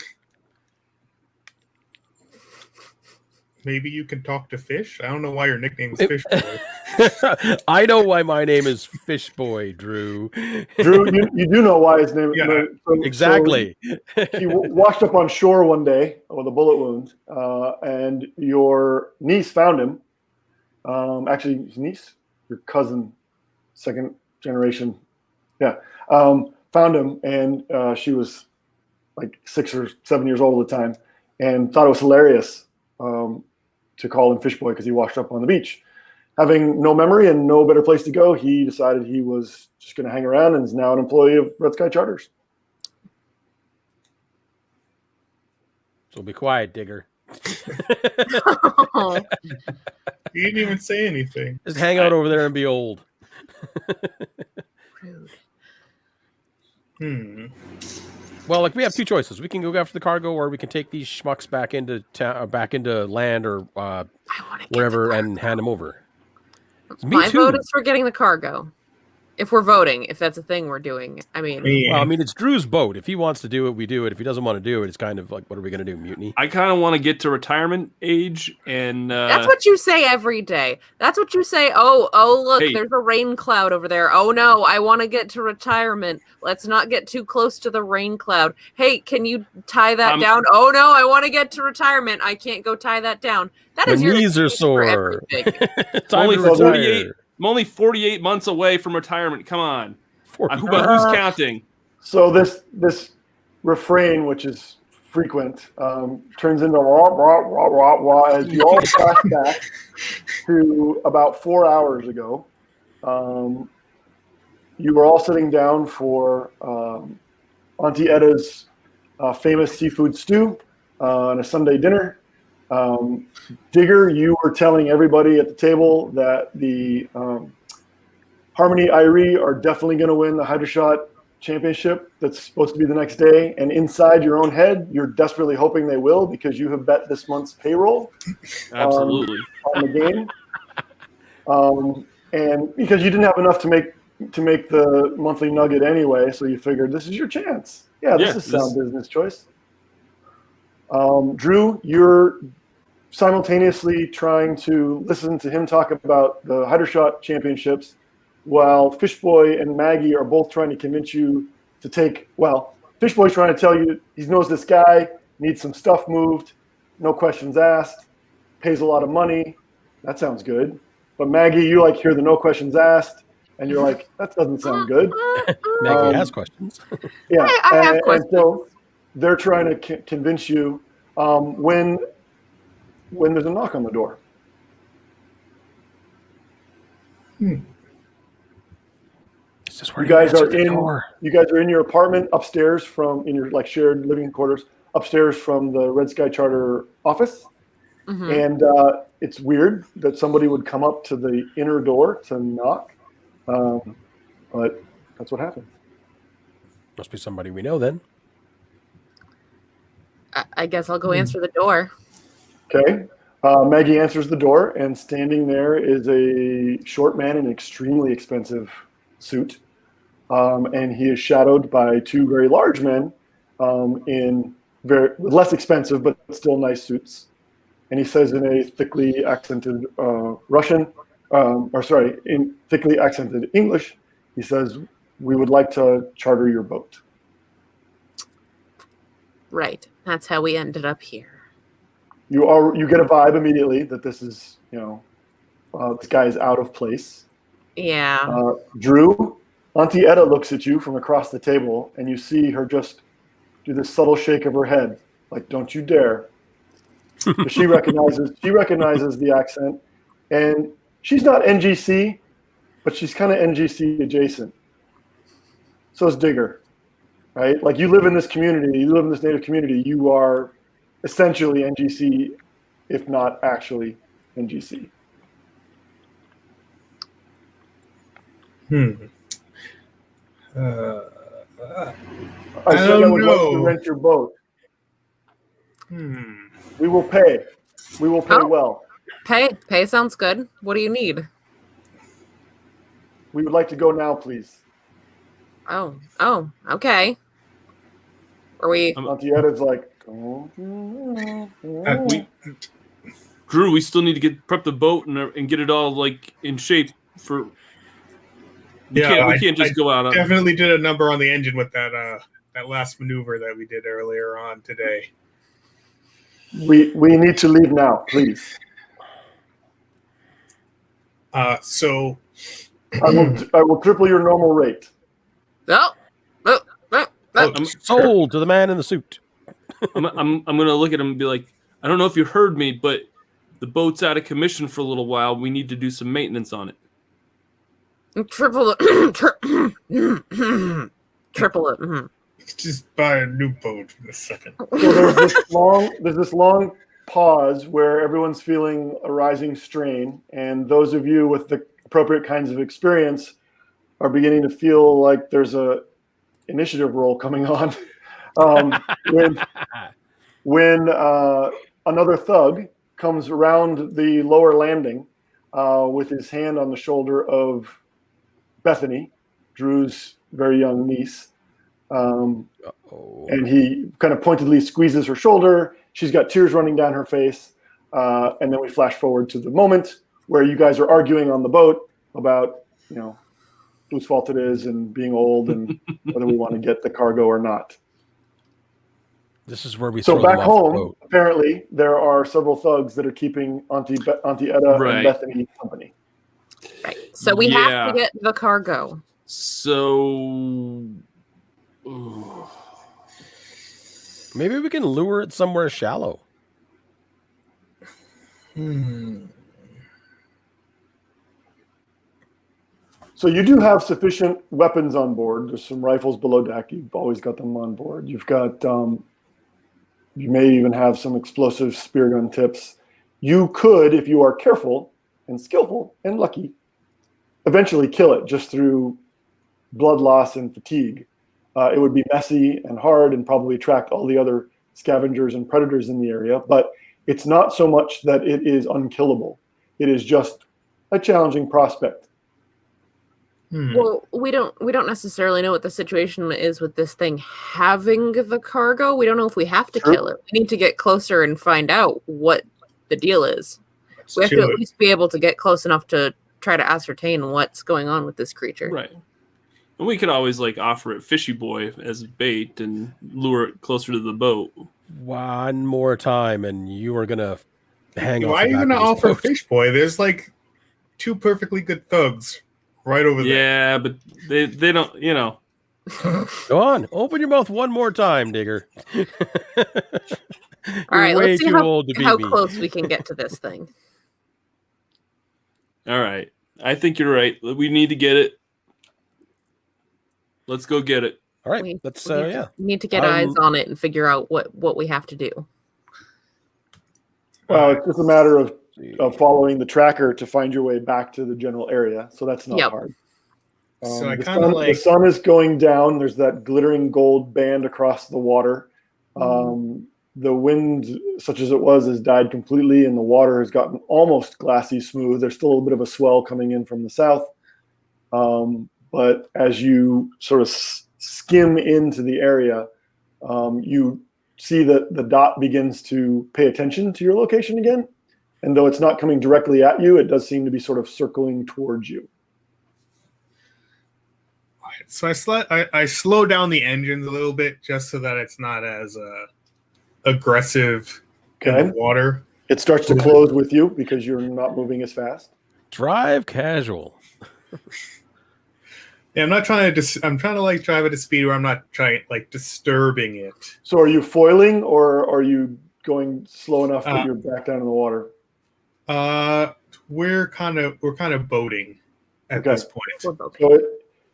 maybe you can talk to fish. I don't know why your nickname is Fish Boy. I know why my name is Fish Boy, Drew. Drew, you do know why his name. Yeah, exactly. So he washed up on shore one day with a bullet wound, and your niece found him. Actually, his niece, your cousin, second generation, found him, and she was like 6 or 7 years old at the time, and thought it was hilarious to call him Fish Boy because he washed up on the beach. Having no memory and no better place to go, he decided he was just going to hang around and is now an employee of Red Sky Charters. So be quiet, Digger. Oh, You didn't even say anything. Just hang out over there and be old. rude. Well, like we have two choices. We can go after the cargo, or we can take these schmucks back into back into land or wherever and hand them over. My vote is for getting the cargo. If we're voting, if that's a thing we're doing. I mean, it's Drew's boat. If he wants to do it, we do it. If he doesn't want to do it, it's kind of like, what are we going to do? Mutiny? I kind of want to get to retirement age, and that's what you say every day. That's what you say. Oh, look, hey. There's a rain cloud over there. Oh no, I want to get to retirement. Let's not get too close to the rain cloud. Hey, can you tie that down? Oh no, I want to get to retirement. I can't go tie that down. That is your knees are sore. Time to retire. I'm only 48 months away from retirement. Come on. Who's counting? So this refrain, which is frequent, turns into wah, wah, wah, wah, wah, as you all flash back to about 4 hours ago. You were all sitting down for Auntie Etta's famous seafood stew and a Sunday dinner. Digger, you were telling everybody at the table that the Harmony Irie are definitely going to win the Hydra-Shot championship that's supposed to be the next day. And inside your own head, you're desperately hoping they will because you have bet this month's payroll Absolutely. On the game. And because you didn't have enough to make the monthly nugget anyway, so you figured this is your chance. Yeah, this is sound business choice. Drew, you're simultaneously trying to listen to him talk about the Hydra-Shot championships while Fishboy and Maggie are both trying to convince you to take, Fishboy's trying to tell you he knows this guy, needs some stuff moved, no questions asked, pays a lot of money. That sounds good. But Maggie, you hear the no questions asked, and you're like, that doesn't sound good. Maggie has questions. Yeah, I have questions. And so they're trying to convince you when there's a knock on the door. You guys are in your apartment upstairs in your shared living quarters upstairs from the Red Sky Charter office. Mm-hmm. And it's weird that somebody would come up to the inner door to knock. But that's what happened. Must be somebody we know then. I guess I'll go answer the door. Okay. Maggie answers the door, and standing there is a short man in an extremely expensive suit. And he is shadowed by two very large men in very less expensive but still nice suits. And he says in a thickly accented in thickly accented English, he says, "We would like to charter your boat." Right. That's how we ended up here. You get a vibe immediately that this is, this guy is out of place. Yeah. Drew, Auntie Etta looks at you from across the table, and you see her just do this subtle shake of her head, like, don't you dare. But she recognizes the accent, and she's not NGC, but she's kind of NGC adjacent. So is Digger, right? Like, you live in this community, you live in this native community, you are essentially NGC, if not actually NGC. I said I would like to rent your boat. We will pay. We will pay well. Pay sounds good. What do you need? We would like to go now, please. Oh, okay. Are we? Auntie Etta's like, Drew, we still need to prep the boat and get it all in shape for. We can't just go out. Definitely did a number on the engine with that last maneuver that we did earlier on today. We need to leave now, please. So I will triple your normal rate. Sold to the man in the suit. I'm gonna look at him and be like, I don't know if you heard me, but the boat's out of commission for a little while. We need to do some maintenance on it. Triple it. Triple it. Just buy a new boat in a second. So there's this long pause where everyone's feeling a rising strain, and those of you with the appropriate kinds of experience are beginning to feel like there's a initiative roll coming on. When another thug comes around the lower landing with his hand on the shoulder of Bethany, Drew's very young niece. And he kind of pointedly squeezes her shoulder. She's got tears running down her face. And then we flash forward to the moment where you guys are arguing on the boat about, whose fault it is and being old and whether we want to get the cargo or not. This is where we So throw back them off the home, boat. apparently, there are several thugs that are keeping Auntie Etta and Bethany company. Right. So we have to get the cargo. So maybe we can lure it somewhere shallow. So you do have sufficient weapons on board. There's some rifles below deck. You've always got them on board. You've got, you may even have some explosive spear gun tips. You could, if you are careful and skillful and lucky, eventually kill it just through blood loss and fatigue. It would be messy and hard and probably attract all the other scavengers and predators in the area, but it's not so much that it is unkillable. It is just a challenging prospect. Well, we don't necessarily know what the situation is with this thing having the cargo. We don't know if we have to kill it. We need to get closer and find out what the deal is. We have to at least be able to get close enough to try to ascertain what's going on with this creature. Right. And we could always offer it Fishy Boy as bait and lure it closer to the boat. One more time, and you are gonna hang. Why are you gonna offer Fish Boy? There's two perfectly good thugs right over there. Yeah, but they don't, Go on, open your mouth one more time, Digger. All right, let's see how close we can get to this thing. All right. I think you're right. We need to get it. Let's go get it. All right. We need to get eyes on it and figure out what we have to do. Well, it's just a matter of following the tracker to find your way back to the general area. So that's not hard. So I kind of the sun is going down. There's that glittering gold band across the water. The wind, such as it was, has died completely, and the water has gotten almost glassy smooth. There's still a little bit of a swell coming in from the south. But as you sort of skim into the area, you see that the dot begins to pay attention to your location again. And though it's not coming directly at you, it does seem to be sort of circling towards you. So I slow down the engines a little bit just so that it's not as aggressive in the water. It starts to close with you because you're not moving as fast. Drive casual. Yeah, I'm not trying to. I'm trying to drive at a speed where I'm not trying disturbing it. So are you foiling or are you going slow enough that you're back down in the water? We're kind of boating at this point. So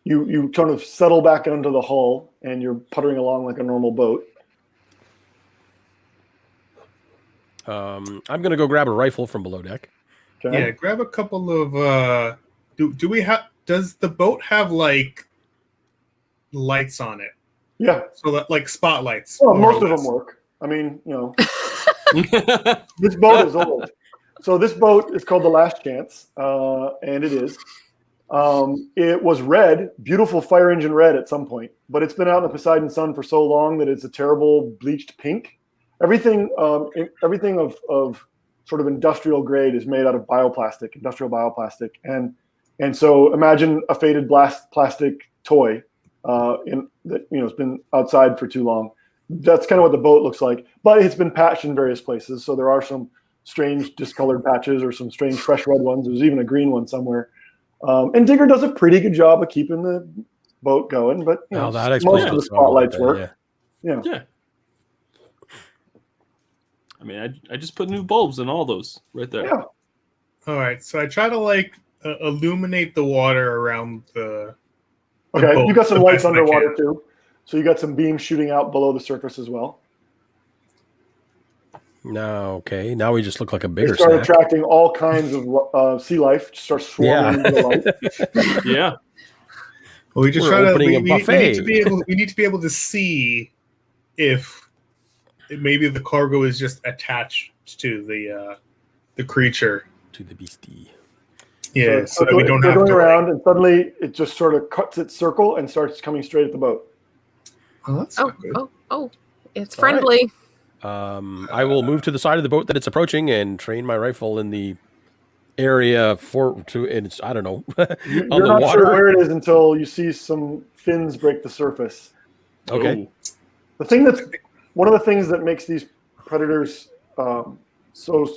you kind of settle back onto the hull and you're puttering along like a normal boat. I'm going to go grab a rifle from below deck. Okay. Yeah, grab a couple of. Do we have? Does the boat have lights on it? Yeah. So that spotlights. Well, most of them work. I mean, this boat is old. So this boat is called the Last Chance, and it is. It was red, beautiful fire engine red at some point, but it's been out in the Poseidon sun for so long that it's a terrible bleached pink. Everything of sort of industrial grade is made out of industrial bioplastic, and so imagine a faded plastic toy it's been outside for too long. That's kind of what the boat looks like, but it's been patched in various places. So there are some strange discolored patches or some strange fresh red ones. There's even a green one somewhere. And Digger does a pretty good job of keeping the boat going, but that most of the spotlights work. Yeah. I mean, I just put new bulbs in all those right there. Yeah. All right, so I try to illuminate the water around the. Okay, you got some lights underwater too. So you got some beams shooting out below the surface as well. No, okay. Now we just look like a They bigger start snack. attracting all kinds of sea life. Just start swarming into the light. Yeah. Well, we just We're try to. opening a We need buffet. to be able. We need to be able to see if maybe the cargo is just attached to the creature. To the beastie. Yeah, so that we don't they're have going to. around, and suddenly it just sort of cuts its circle and starts coming straight at the boat. Oh, that's not good. Oh! It's All right. friendly. I will move to the side of the boat that it's approaching and train my rifle in the area it's I don't know You're on the not water. sure where it is until you see some fins break the surface. Okay. The one of the things that makes these predators so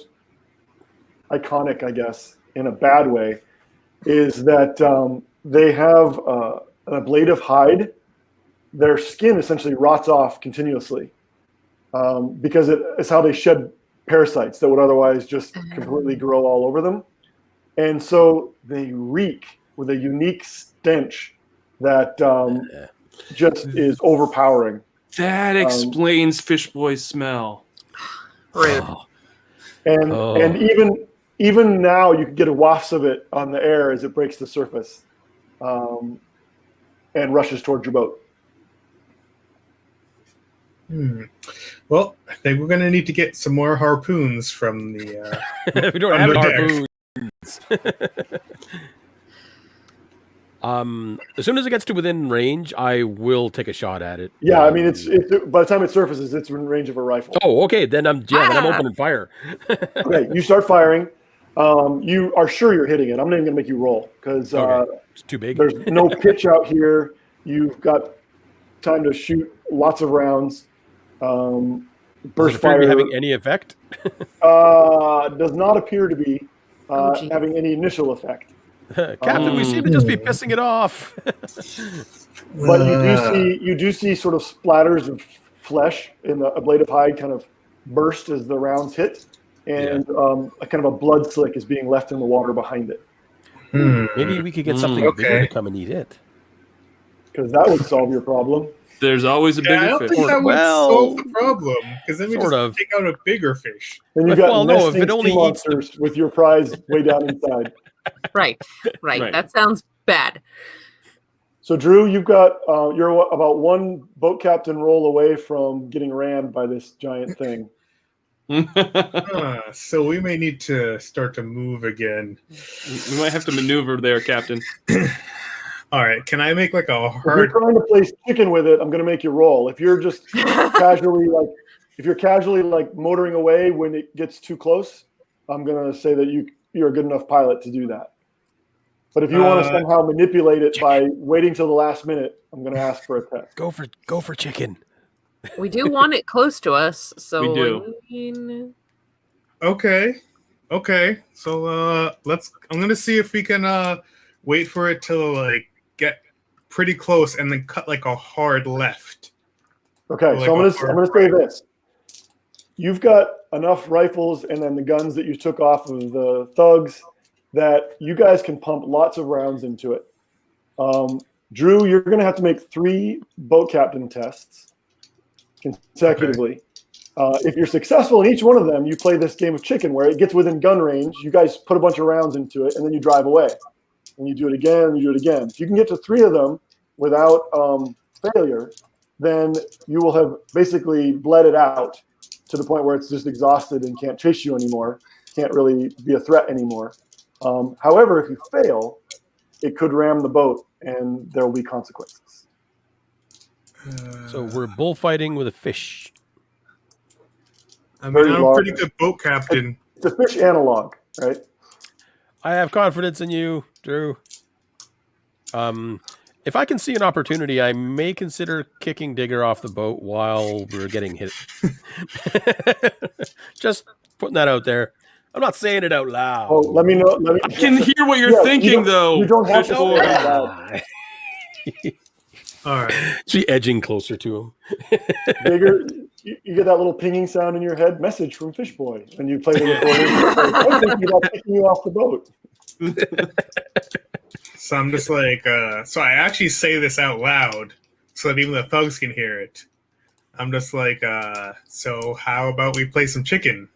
iconic, I guess, in a bad way, is that they have an ablative hide. Their skin essentially rots off continuously because it's how they shed parasites that would otherwise just completely grow all over them. And so they reek with a unique stench that just is overpowering. That explains Fish Boy's smell. Rude. And even now you can get a wafts of it on the air as it breaks the surface and rushes towards your boat. Well, I think we're going to need to get some more harpoons from the. We don't have harpoons. As soon as it gets to within range, I will take a shot at it. Yeah, I mean, it's by the time it surfaces, it's in range of a rifle. Oh, okay. Then I'm opening fire. Okay, you start firing. You are sure you're hitting it. I'm not even going to make you roll because it's too big. There's no pitch out here. You've got time to shoot lots of rounds. Burst fire having any effect? does not appear to be having any initial effect. Captain, we seem to just be pissing it off. But you do see sort of splatters of flesh in the ablative hide kind of burst as the rounds hit, and a kind of a blood slick is being left in the water behind it. Maybe we could get something bigger to come and eat it. Because that would solve your problem. There's always a bigger I don't fish. think that would solve the problem because then we just take out a bigger fish. Then you've got if it nesting only sea monsters with your prize way down inside. Right. That sounds bad. So Drew, you've got you're about one boat captain roll away from getting rammed by this giant thing. So we may need to start to move again. We might have to maneuver there, Captain. All right, can I make like a hard? If you're trying to play chicken with it, I'm going to make you roll. If you're just casually motoring away when it gets too close, I'm going to say that you're a good enough pilot to do that. But if you want to somehow manipulate it by waiting till the last minute, I'm going to ask for a test. Go for chicken. We do want it close to us, so we do. I mean... Okay. So I'm going to see if we can wait for it to get pretty close and then cut like a hard left. Okay, so I'm gonna say this. You've got enough rifles and then the guns that you took off of the thugs that you guys can pump lots of rounds into it. Drew, you're gonna have to make 3 boat captain tests consecutively. Okay. If you're successful in each one of them, you play this game of chicken where it gets within gun range, you guys put a bunch of rounds into it, and then you drive away. And you do it again, and you do it again. If you can get to 3 of them without failure, then you will have basically bled it out to the point where it's just exhausted and can't chase you anymore, can't really be a threat anymore. However, if you fail, it could ram the boat, and there will be consequences. So we're bullfighting with a fish. I mean, I'm a pretty good boat captain. It's a fish analog, right? I have confidence in you, Drew. If I can see an opportunity, I may consider kicking Digger off the boat while we're getting hit. Just putting that out there. I'm not saying it out loud. Oh, let me know. I can hear what you're thinking, though. You don't have to Boy. say it out loud. All right. She edging closer to him. Digger, you get that little pinging sound in your head, message from Fish Boy, and you play the recording. I'm thinking about kicking you off the boat. So I'm just so I actually say this out loud. so that even the thugs can hear it. I'm just like, so how about we play some chicken?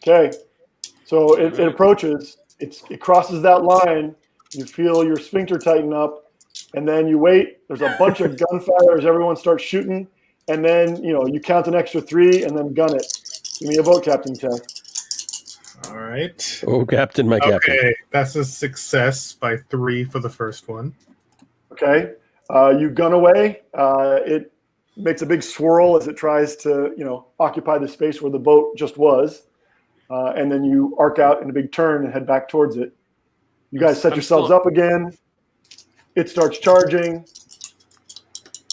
Okay. So it approaches. It crosses that line. You feel your sphincter tighten up, and then you wait. There's a bunch of gunfire as everyone starts shooting, and then you count an extra 3 and then gun it. Give me a vote, Captain Tech. All right. Oh, Captain, my captain. Okay, that's a success by 3 for the first one. Okay. You gun away. It makes a big swirl as it tries to, occupy the space where the boat just was. And then you arc out in a big turn and head back towards it. You guys set yourselves up again. It starts charging.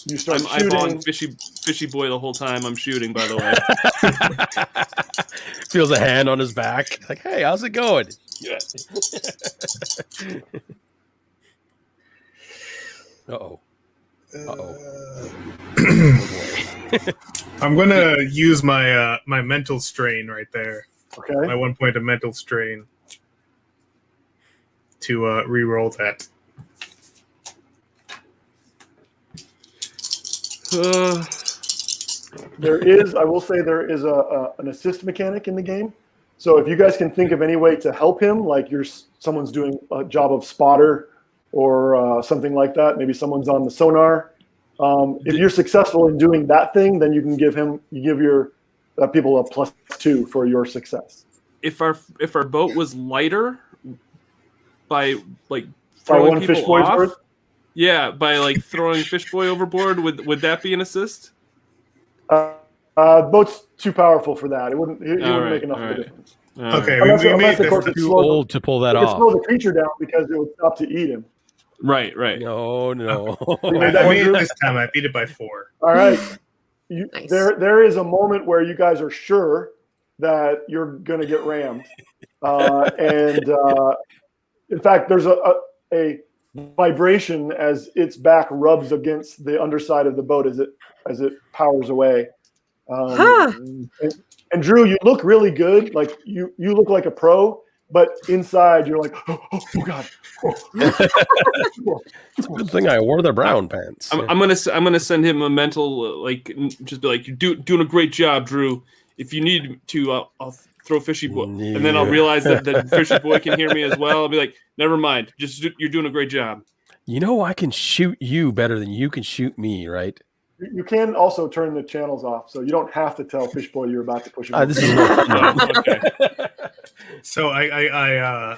You start shooting. I'm eyeballing fishy boy the whole time I'm shooting, by the way. Feels a hand on his back. Like, hey, how's it going? Yeah. Uh-oh. I'm going to use my my mental strain right there. Okay. My 1 point of mental strain to re-roll that. I will say there is an assist mechanic in the game. So if you guys can think of any way to help him, like someone's doing a job of spotter or something like that, maybe someone's on the sonar. If you're successful in doing that thing, then you give your people a +2 for your success. If our boat was lighter by by throwing one people fish boy's off, worth? yeah, by like throwing fish boy overboard, would that be an assist? Boat's too powerful for that. It wouldn't make enough of a difference. Okay, unless of course too it's slow old to pull that off. Slow the creature down because it would stop to eat him. Right. No. You made that I one, made it Drew? this time. I beat it by 4. All right. Nice. There is a moment where you guys are sure that you're going to get rammed. In fact, there's a vibration as its back rubs against the underside of the boat as it powers away. And Drew, you look really good. Like you look like a pro, but inside you're like, oh God. It's a good thing I wore the brown pants. I'm gonna send him a mental just be like, you're doing a great job, Drew. If you need to, I'll throw fishy boy, and then I'll realize that fishy boy can hear me as well. I'll be like, never mind, you're doing a great job. I can shoot you better than you can shoot me, right? You can also turn the channels off, so you don't have to tell Fishboy you're about to push him. This is Okay. So I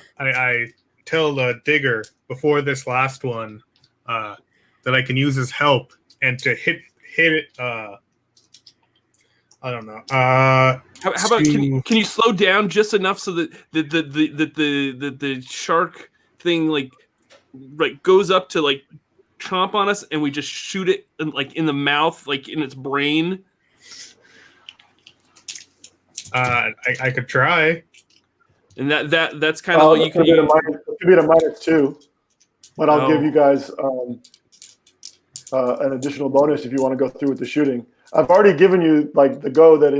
tell the digger before this last one that I can use his help and to hit it. I don't know. How about can you slow down just enough so that the shark thing like goes up to like chomp on us and we just shoot it in the mouth, like in its brain? I could try. And that's kind of what you can use. It could be at a -2, but I'll give you guys an additional bonus if you want to go through with the shooting. I've already given you like the go that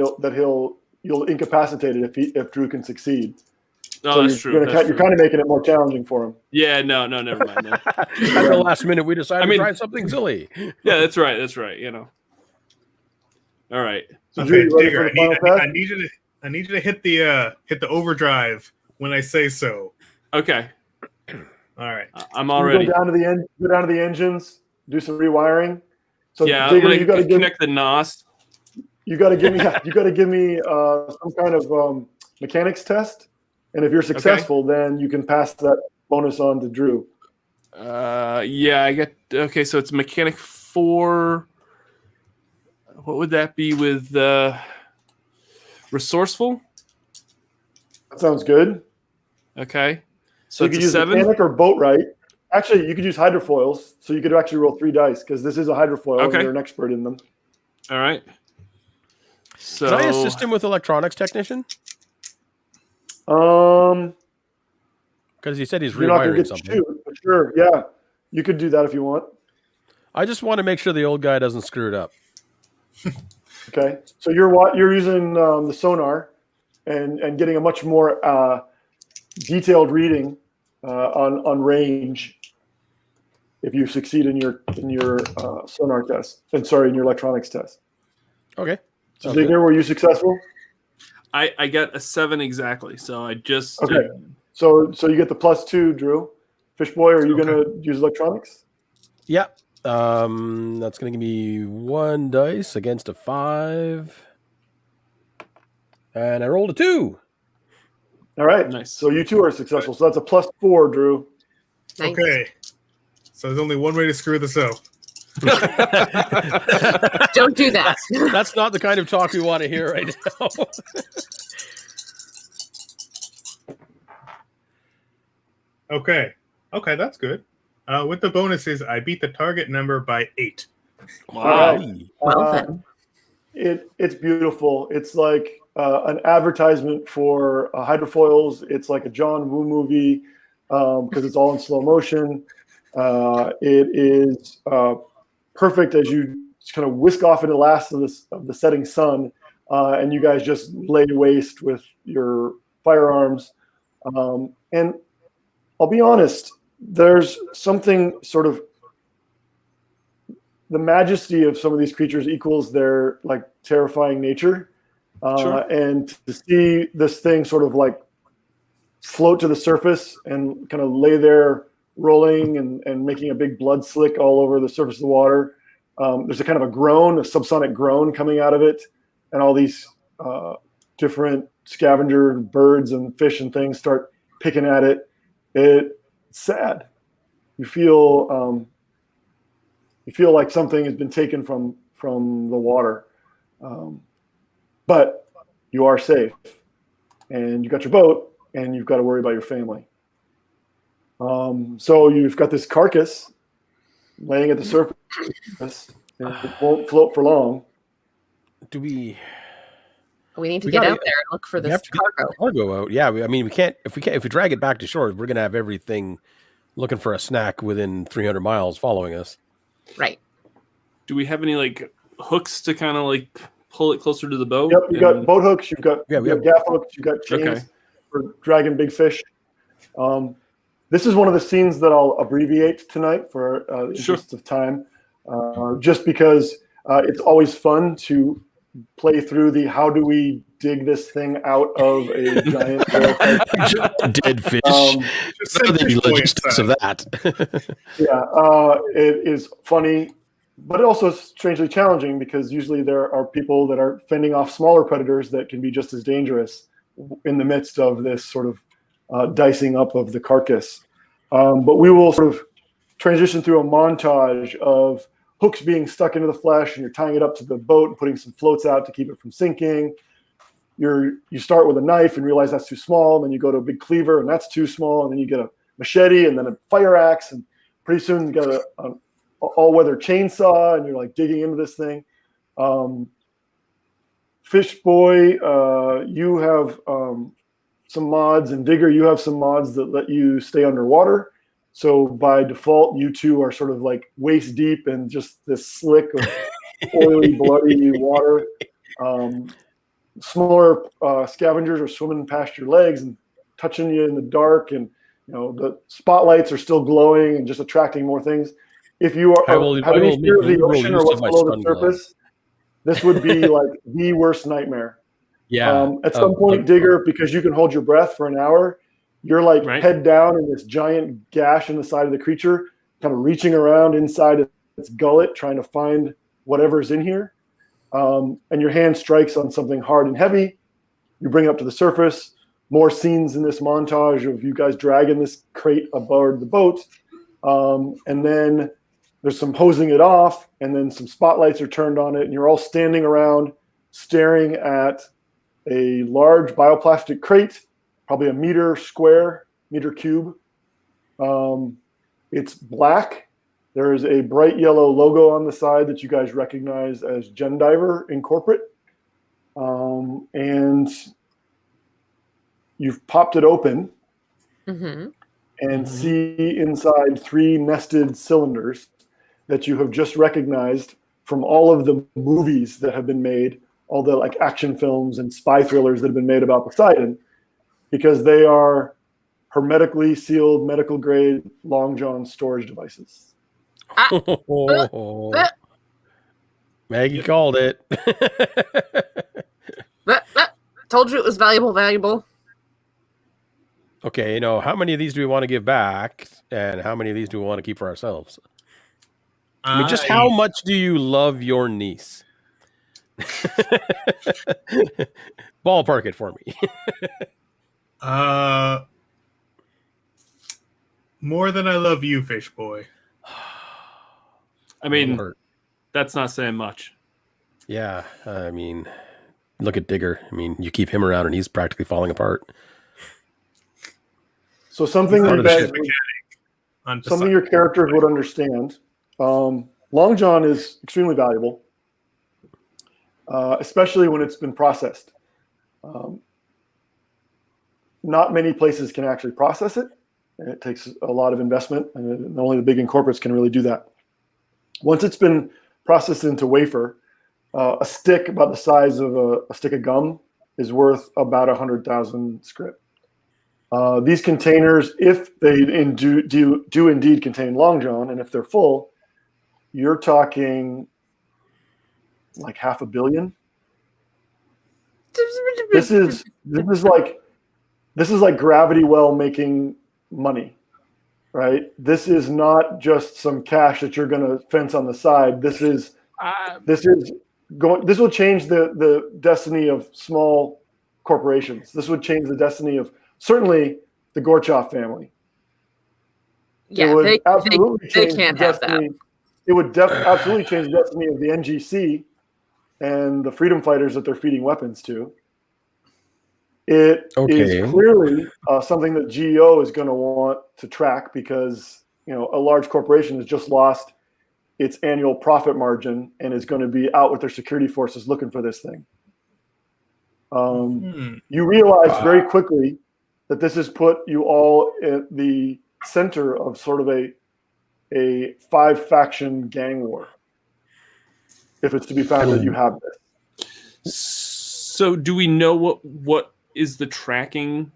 you'll incapacitate it if Drew can succeed. No, so that's true. You're kind of making it more challenging for him. Yeah, no, never mind. No. At the last minute, we decided to try something silly. Yeah, that's right. All right. So Okay, Drew, Digger, I need you to hit the overdrive when I say so. Okay. All right. I'm all ready. Go down to the engines. Do some rewiring. So yeah, Digger, you got to connect the NOS. You got to give me some kind of mechanics test, and if you're successful, then you can pass that bonus on to Drew. Yeah, I get. Okay, so it's mechanic 4. What would that be with resourceful? That sounds good. Okay, so you could use 7 mechanic or boat right. Actually, you could use hydrofoils, so you could actually roll 3 dice because this is a hydrofoil and you're an expert in them. All right. So can I assist him with electronics technician? Because he said he's you're not rewiring get something. Shoot, but sure, yeah, you could do that if you want. I just want to make sure the old guy doesn't screw it up. Okay, so you're using the sonar and getting a much more detailed reading on range. if you succeed in your sonar test. And sorry, in your electronics test. Okay. So Digger, were you successful? I got a 7 exactly. So I just okay. So you get the +2, Drew. Fishboy, are you going to use electronics? Yeah. That's going to give me 1 dice against a 5. And I rolled a 2. All right. Nice. So you two are successful. So that's a +4, Drew. Nice. Okay. So there's only one way to screw this up. Don't do that. That's not the kind of talk we want to hear right now. Okay, that's good. With the bonuses, I beat the target number by 8. Wow. Well then. It's beautiful. It's like an advertisement for hydrofoils. It's like a John Woo movie because it's all in slow motion. It is perfect as you kind of whisk off into the last of the setting sun, and you guys just lay waste with your firearms. And I'll be honest, there's something sort of the majesty of some of these creatures equals their like terrifying nature. Sure. And to see this thing sort of like float to the surface and kind of lay there rolling and making a big blood slick all over the surface of the water. There's a kind of a groan, a subsonic groan coming out of it, and all these different scavenger birds and fish and things start picking at it. It's sad. You feel like something has been taken from the water, but you are safe, and you got your boat, and you've got to worry about your family. So you've got this carcass laying at the surface, and it won't float for long. Do we? We need to get out there and look for this cargo out. Yeah, I mean, we can't. If we drag it back to shore, we're gonna have everything looking for a snack within 300 miles following us. Right. Do we have any like hooks to kind of like pull it closer to the boat? Yep, you've got boat hooks. You've got gaff hooks. You've got chains for dragging big fish. This is one of the scenes that I'll abbreviate tonight for the interest of time, just because it's always fun to play through the how do we dig this thing out of a giant dead fish. The logistics of that. It is funny, but it also strangely challenging because usually there are people that are fending off smaller predators that can be just as dangerous in the midst of this sort of dicing up of the carcass. But we will sort of transition through a montage of hooks being stuck into the flesh, and you're tying it up to the boat and putting some floats out to keep it from sinking. You start with a knife and realize that's too small, and then you go to a big cleaver and that's too small, and then you get a machete and then a fire axe, and pretty soon you got a all-weather chainsaw, and you're like digging into this thing. Fish Boy, you have some mods, and Digger, you have some mods that let you stay underwater. So by default, you two are sort of like waist deep in just this slick of oily, bloody water. Smaller scavengers are swimming past your legs and touching you in the dark, and the spotlights are still glowing and just attracting more things. If you have any fear of the ocean or what's below the surface, this would be like the worst nightmare. Yeah. At some point, Digger, because you can hold your breath for an hour, you're like head down in this giant gash in the side of the creature, kind of reaching around inside its gullet, trying to find whatever's in here. And your hand strikes on something hard and heavy. You bring it up to the surface. More scenes in this montage of you guys dragging this crate aboard the boat. And then there's some hosing it off, and then some spotlights are turned on it, and you're all standing around staring at a large bioplastic crate, probably a meter cube. It's black. There is a bright yellow logo on the side that you guys recognize as Gendiver in corporate. And you've popped it open and see inside 3 nested cylinders that you have just recognized from all of the movies that have been made, all the like action films and spy thrillers that have been made about Poseidon, because they are hermetically sealed medical grade long john storage devices. Maggie called it. Told you it was valuable. Okay, how many of these do we want to give back, and how many of these do we want to keep for ourselves? I mean, just how much do you love your niece? Ballpark it for me. More than I love you, Fish Boy. I mean, that's not saying much. Yeah, I mean, look at Digger. I mean, you keep him around and he's practically falling apart. So something your characters would understand. Long John is extremely valuable, especially when it's been processed. Not many places can actually process it. And it takes a lot of investment, and only the big corporates can really do that. Once it's been processed into wafer, a stick about the size of a stick of gum is worth about 100,000 script. These containers, if they do indeed contain Long John, and if they're full, you're talking like $500 million. This is like gravity well making money, right? This is not just some cash that you're going to fence on the side. This will change the destiny of small corporations. This would change the destiny of certainly the Gorchov family. Yeah, they can't have that. It would absolutely change the destiny of the NGC and the freedom fighters that they're feeding weapons to. It is clearly something that GEO is going to want to track because a large corporation has just lost its annual profit margin and is going to be out with their security forces looking for this thing. You realize very quickly that this has put you all at the center of sort of a 5-faction gang war. If it's to be found that you have this. So do we know what is the tracking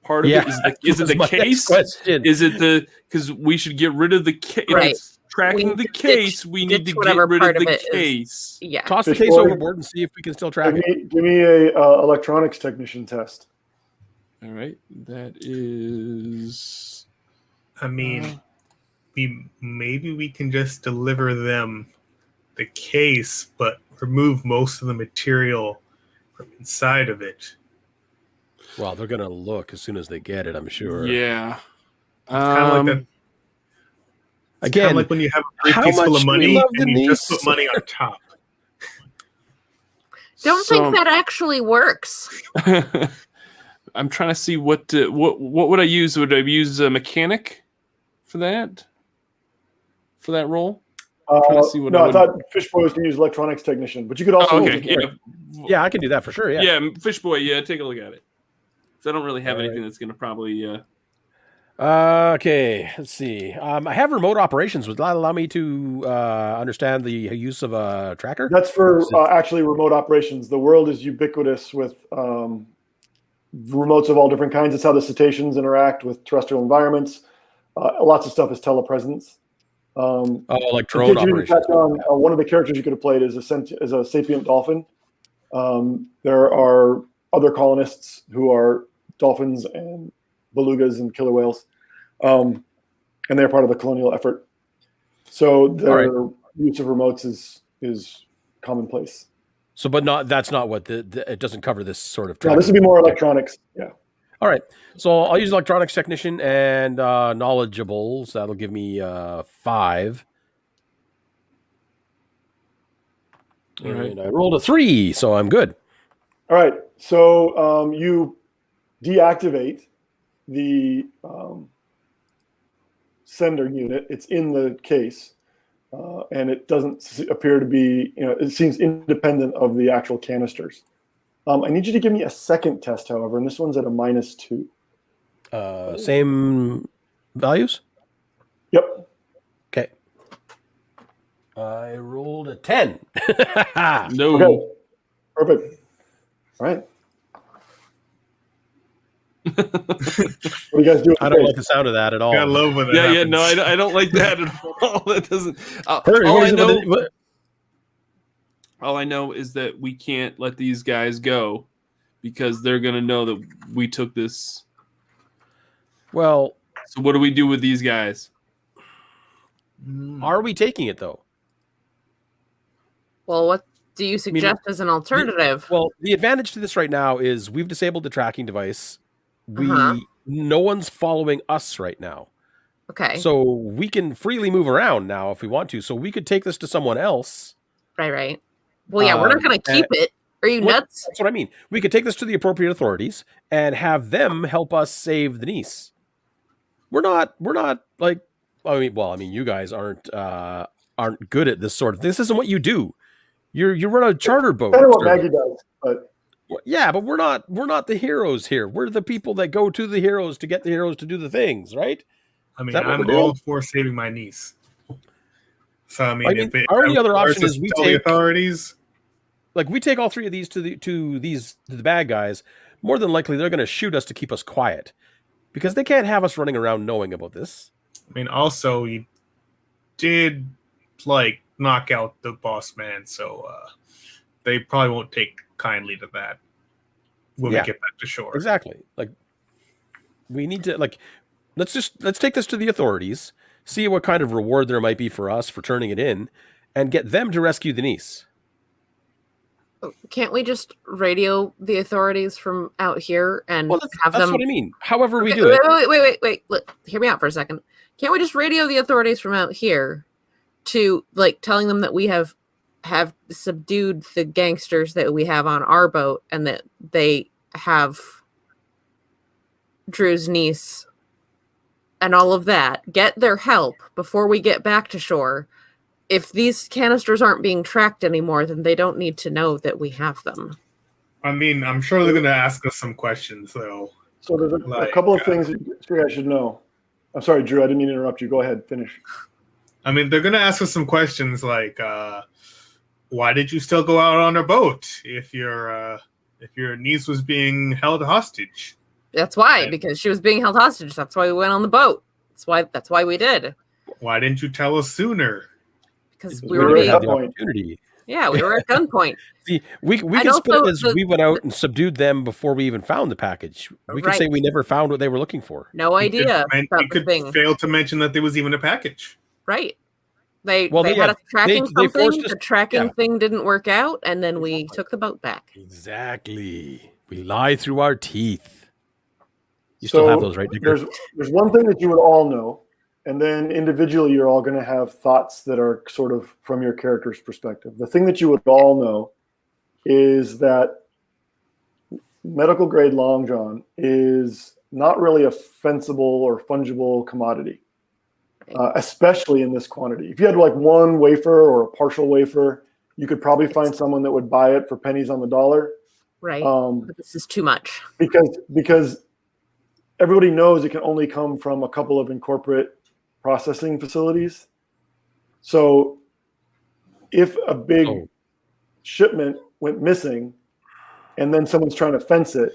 part of it? Is it the case? Is it because we should get rid of the case? Right. If it's tracking the case, we need to get rid of the case. Yeah. Toss the case overboard and see if we can still track it. Give me a electronics technician test. All right. That is... I mean, maybe we can just deliver them the case, but remove most of the material from inside of it. Well, they're going to look as soon as they get it, I'm sure. Yeah. It's kind of like that. Again, kind of like when you have a briefcase full of money and you just put money on top. Don't think that actually works. I'm trying to see what would I use? Would I use a mechanic for that role? I thought Fishboy was going to use electronics technician, but you could also. Yeah, I can do that for sure. Yeah, Fishboy. Yeah, take a look at it. So I don't really have anything that's going to probably. Okay, let's see. I have remote operations. Would that allow me to understand the use of a tracker? That's for actually remote operations. The world is ubiquitous with remotes of all different kinds. It's how the cetaceans interact with terrestrial environments. Lots of stuff is telepresence. Like drone operations. One of the characters you could have played is a sapient dolphin. There are other colonists who are dolphins and belugas and killer whales, and they're part of the colonial effort. So their use of remotes is commonplace. So, but that's not what it doesn't cover this sort of. No, this would be more electronics. Yeah. All right. So I'll use electronics technician and knowledgeable. So that'll give me 5. All right. And I rolled a 3, so I'm good. All right. So you deactivate the sender unit. It's in the case, and it doesn't appear to be, it seems independent of the actual canisters. I need you to give me a second test, however, and this one's at a -2. Same values? Yep. Okay. I rolled a 10. No. Okay. Perfect. All right. What do you guys do? I don't like the sound of that at all. I love when that happens. No, I don't like that at all. That doesn't. All I know is that we can't let these guys go because they're gonna know that we took this. Well, so what do we do with these guys? Are we taking it though? Well, what do you suggest as an alternative? The advantage to this right now is we've disabled the tracking device. No one's following us right now. Okay. So we can freely move around now if we want to. So we could take this to someone else. Right. Well, yeah, we're not going to keep it. Are you nuts? That's what I mean. We could take this to the appropriate authorities and have them help us save the niece. We're not like, you guys aren't good at this sort of thing. This isn't what you do. You run a charter boat. Kind of what Maggie does, but yeah, but we're not the heroes here. We're the people that go to the heroes to get the heroes to do the things, right? I mean, I'm all for saving my niece. So our only other option is we take the authorities. Like we take all three of these to the bad guys. More than likely, they're going to shoot us to keep us quiet because they can't have us running around knowing about this. I mean, also you did knock out the boss man, so they probably won't take kindly to that when we get back to shore. Exactly. Like we need to let's take this to the authorities, see what kind of reward there might be for us for turning it in, and get them to rescue the niece. Can't we just radio the authorities from out here and have them? That's what I mean. However we do it. Wait. Look, hear me out for a second. Can't we just radio the authorities from out here to telling them that we have subdued the gangsters that we have on our boat and that they have Drew's niece and all of that? Get their help before we get back to shore. If these canisters aren't being tracked anymore, then they don't need to know that we have them. I mean, I'm sure they're going to ask us some questions, though. So there's a couple of things that I should know. I'm sorry, Drew, I didn't mean to interrupt you. Go ahead, finish. I mean, they're going to ask us some questions like, why did you still go out on a boat if your niece was being held hostage? That's why, because she was being held hostage. That's why we went on the boat. That's why we did. Why didn't you tell us sooner? Because we were being... the opportunity. Yeah, we were at gunpoint. See, we can split it as we went out and subdued them before we even found the package. We can say we never found what they were looking for. No idea. You could fail to mention that there was even a package. Right. They had us tracking something. The tracking thing didn't work out, and then we took the boat back. Exactly. We lie through our teeth. You still have those, right, Dicker? There's one thing that you would all know, and then individually you're all going to have thoughts that are sort of from your character's perspective. The thing that you would all know is that medical grade long john is not really a fensible or fungible commodity, especially in this quantity. If you had one wafer or a partial wafer, you could probably find someone that would buy it for pennies on the dollar. Right. But this is too much. Because everybody knows it can only come from a couple of incorporate processing facilities. So if a big shipment went missing and then someone's trying to fence it,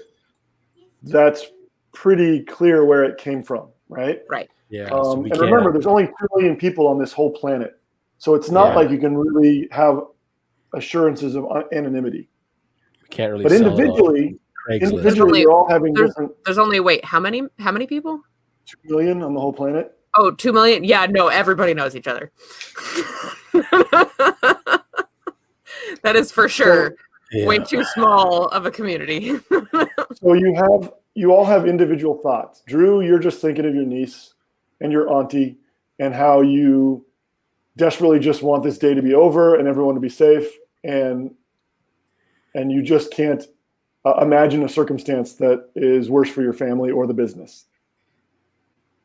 that's pretty clear where it came from, right? Right. Yeah. And remember, there's only 2 million people on this whole planet. So it's not like you can really have assurances of anonymity. We can't really. But individually, you're all having different. There's only how many people? 2 million on the whole planet. Oh, 2 million? Yeah, no, everybody knows each other. That is for sure. Way too small of a community. So you all have individual thoughts. Drew, you're just thinking of your niece and your auntie and how you desperately just want this day to be over and everyone to be safe, and you just can't imagine a circumstance that is worse for your family or the business.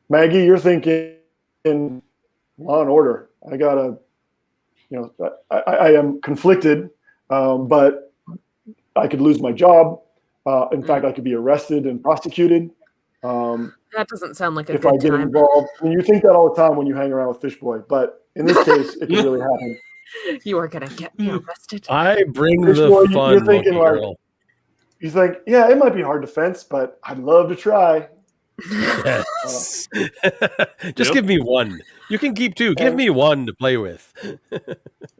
Maggie, you're thinking in law and order. I gotta, I am conflicted, but I could lose my job. In fact, I could be arrested and prosecuted. That doesn't sound like a if good I get time. involved. I mean, you think that all the time when you hang around with Fish Boy, but in this case, it can really happen. You are gonna get me arrested. I bring Fish the Boy, fun, you're thinking girl. you think, yeah, it might be hard to fence, but I'd love to try. Yes. Just give me one. You can keep two. Give me one to play with.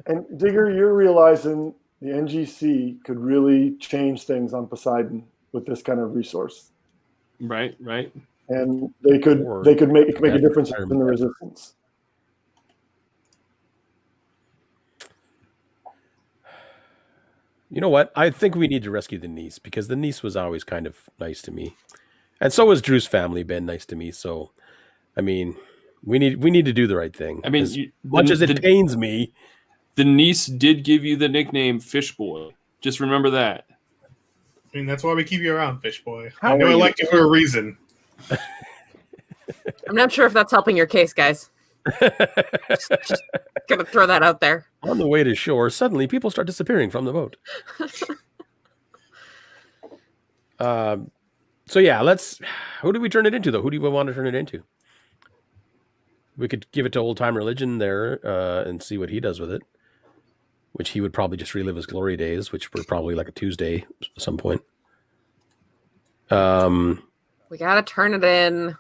And Digger, you're realizing the NGC could really change things on Poseidon with this kind of resource. Right. And they could make a difference in the resistance. You know what? I think we need to rescue the niece, because the niece was always kind of nice to me. And so has Drew's family been nice to me. So, I mean, we need to do the right thing. I mean, as much as it pains me. The niece did give you the nickname Fish Boy. Just remember that. I mean, that's why we keep you around, Fish Boy. I know I like you for a reason. I'm not sure if that's helping your case, guys. just gonna throw that out there. On the way to shore, suddenly people start disappearing from the boat. So yeah, who do we turn it into, though? Who do we want to turn it into? We could give it to Old Time Religion there and see what he does with it, which he would probably just relive his glory days, which were probably like a Tuesday at some point. We gotta turn it in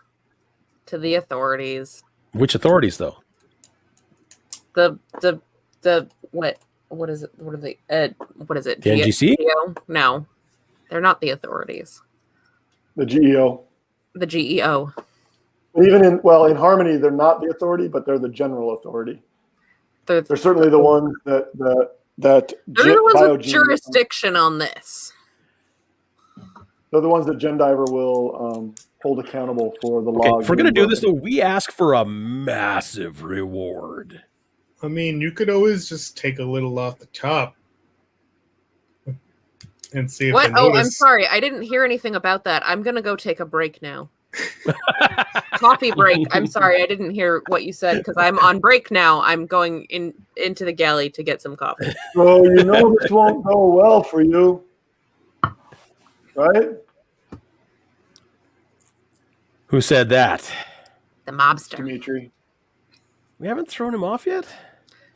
to the authorities. Which authorities, though? The what is it? What are they? What is it? The NGC? No, they're not the authorities. The GEO. The GEO. Even in Harmony, they're not the authority, but they're the general authority. They're certainly the ones that they're the ones with jurisdiction on this. They're the ones that Gendiver will hold accountable for the logs. If we're going to do this, though, we ask for a massive reward. I mean, you could always just take a little off the top and see if what? Oh, I'm sorry. I didn't hear anything about that. I'm going to go take a break now. Coffee break. I'm sorry. I didn't hear what you said because I'm on break now. I'm going into the galley to get some coffee. So you know this won't go well for you. Right? Who said that? The mobster. Dimitri. We haven't thrown him off yet?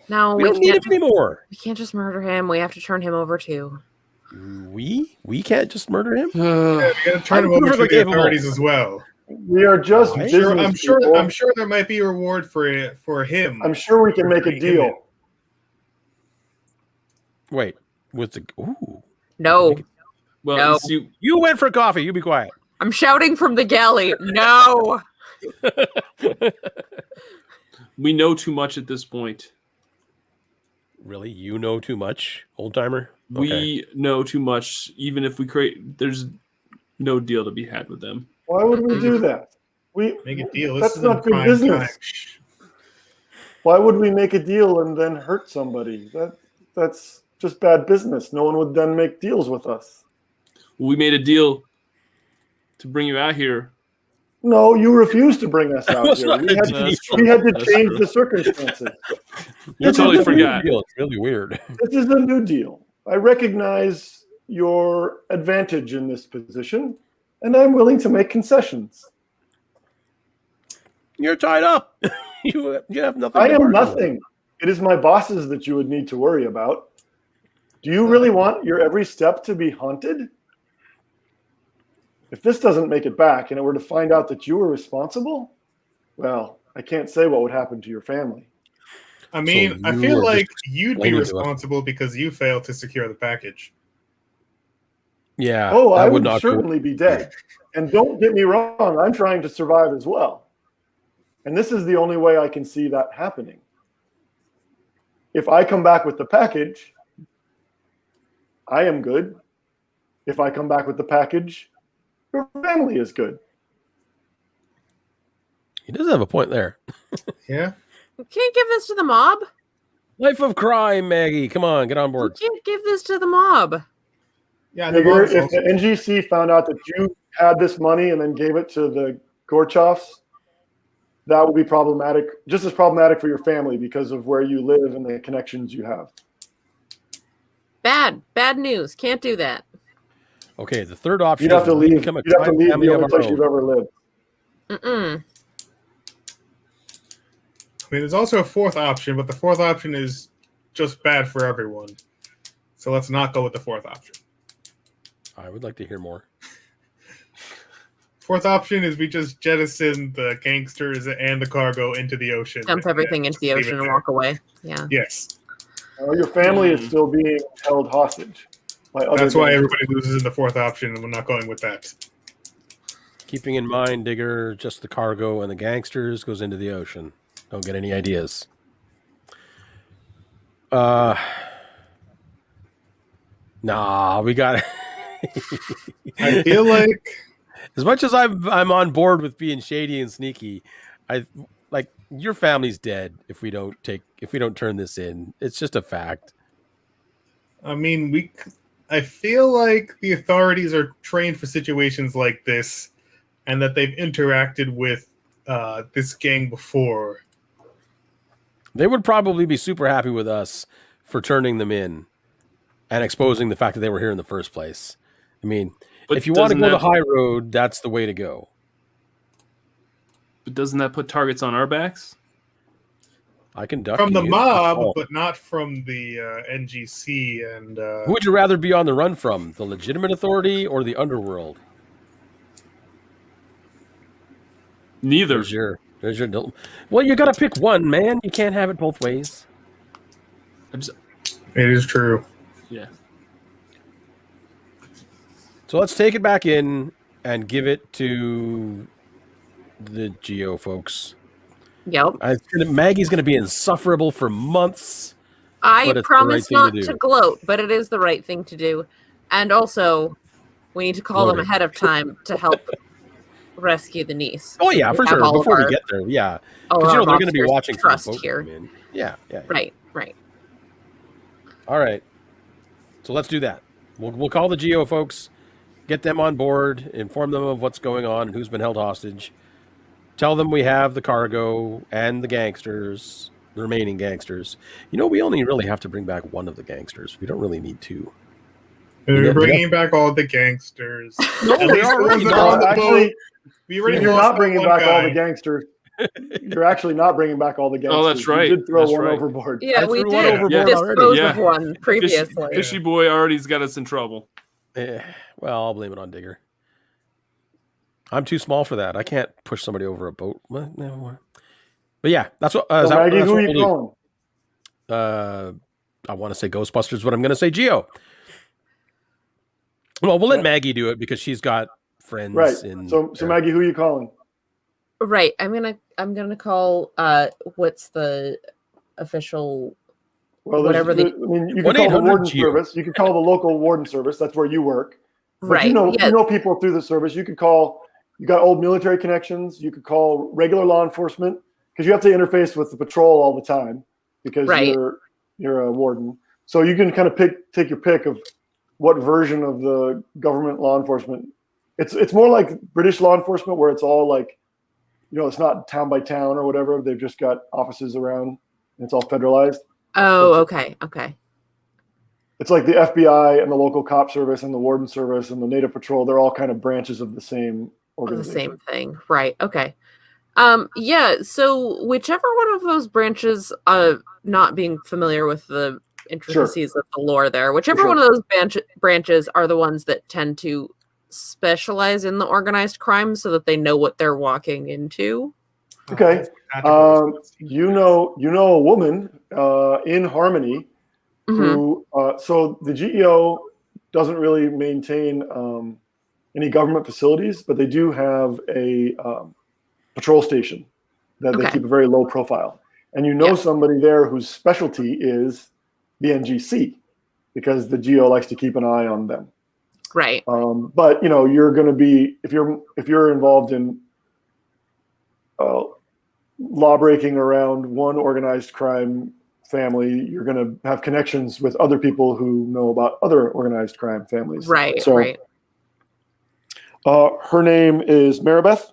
No, we don't need him anymore. We can't just murder him. We have to turn him over too. We can't just murder him? We gotta turn him over to the authorities as well. We are just I'm sure there might be a reward for him. I'm sure we can make a deal. Wait, with the No. Well, no. See, you went for coffee. You be quiet. I'm shouting from the galley. No. we know too much at this point. Really? You know too much, old timer? We know too much. Even if we there's no deal to be had with them. Why would we do that? Make a deal. That's not good business. Why would we make a deal and then hurt somebody? That's just bad business. No one would then make deals with us. We made a deal to bring you out here. No, you refused to bring us out here. We had to change the circumstances. You totally forgot. It's really weird. This is a new deal. I recognize your advantage in this position, and I'm willing to make concessions. You're tied up. You have nothing. I am nothing. It is my bosses that you would need to worry about. Do you really want your every step to be haunted? If this doesn't make it back and it were to find out that you were responsible, well, I can't say what would happen to your family. I mean, I feel like you'd be responsible because you failed to secure the package. Yeah. Oh, I would certainly be dead. And don't get me wrong, I'm trying to survive as well. And this is the only way I can see that happening. If I come back with the package, I am good. If I come back with the package, your family is good. He does have a point there. Yeah. You can't give this to the mob. Life of crime, Maggie. Come on, get on board. You can't give this to the mob. Yeah. If the NGC found out that you had this money and then gave it to the Gorchofs, that would be problematic, just as problematic for your family because of where you live and the connections you have. Bad news. Can't do that. Okay, the third option. You'd have to leave. You'd have to leave the only place you've ever lived. I mean, there's also a fourth option, but the fourth option is just bad for everyone. So let's not go with the fourth option. I would like to hear more. Fourth option is we just jettison the gangsters and the cargo into the ocean. Dump everything into the ocean and walk away. Yeah. Yes. Your family is still being held hostage. That's why everybody loses in the fourth option, and we're not going with that. Keeping in mind, Digger, just the cargo and the gangsters goes into the ocean. Don't get any ideas. Nah, we got it. I feel like, as much as I'm on board with being shady and sneaky, I like your family's dead if we don't turn this in. It's just a fact. I mean, I feel like the authorities are trained for situations like this, and that they've interacted with this gang before. They would probably be super happy with us for turning them in and exposing the fact that they were here in the first place. I mean, but if you want to go the high road, that's the way to go. But doesn't that put targets on our backs? I can duck from the mob, but not from the NGC. And who would you rather be on the run from, the legitimate authority or the underworld? Neither. There's your. Well, you got to pick one, man. You can't have it both ways. It is true. Yeah. So let's take it back in and give it to the Geo folks. Yep. Maggie's going to be insufferable for months. I promise not to gloat, but it is the right thing to do. And also, we need to call them ahead of time to help rescue the niece. Oh, yeah, for sure. Before we get there, yeah. Because, they're going to be watching trust here. Yeah. Right. All right. So let's do that. We'll call the Geo folks, get them on board, inform them of what's going on and who's been held hostage. Tell them we have the cargo and the gangsters, the remaining gangsters. We only really have to bring back one of the gangsters. We don't really need two. We're bringing back all the gangsters. No, actually, you're not bringing back all the gangsters. You're actually not bringing back all the gangsters. Oh, that's right. You did throw one overboard. Yeah, we did. Dispose of one previously. Fishy boy already's got us in trouble. Well, I'll blame it on Digger. I'm too small for that. I can't push somebody over a boat. But yeah, that's what. Maggie, who are you calling? I want to say Ghostbusters, but I'm going to say Geo. Well, we'll let Maggie do it because she's got friends. Right. So Maggie, who are you calling? Right. I'm gonna call. What's the official? Well, whatever you can call the warden service. You can call the local warden service. That's where you work. But right. You know people through the service. You could call. You got old military connections. You could call regular law enforcement because you have to interface with the patrol all the time because you're a warden. So you can kind of take your pick of what version of the government law enforcement. It's more like British law enforcement where it's all like, it's not town by town or whatever. They've just got offices around and it's all federalized. Oh, okay. It's like the FBI and the local cop service and the warden service and the native patrol. They're all kind of branches of the same organization. The same thing. Right. Okay. Yeah. So whichever one of those branches, not being familiar with the intricacies of the lore there, whichever one of those branches are the ones that tend to specialize in the organized crime so that they know what they're walking into. Okay. You know a woman in Harmony who so the GEO doesn't really maintain any government facilities, but they do have a patrol station that they keep a very low profile. And somebody there whose specialty is the NGC because the GEO likes to keep an eye on them. Right. But you're going to be if you're involved in law breaking around one organized crime family, you're going to have connections with other people who know about other organized crime families. Right. So, her name is Maribeth,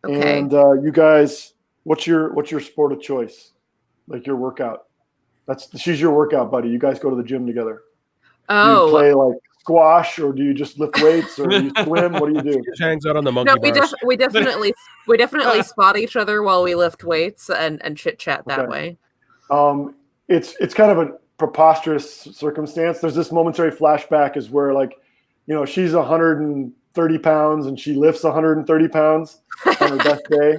and you guys, what's your sport of choice? Like your workout? She's your workout buddy. You guys go to the gym together. Oh, do you play like squash, or do you just lift weights, or do you swim? What do you do? She hangs out on the monkey bars. we definitely spot each other while we lift weights and chit chat that way. It's kind of a preposterous circumstance. There's this momentary flashback is where like she's 130 pounds and she lifts 130 pounds on her best day.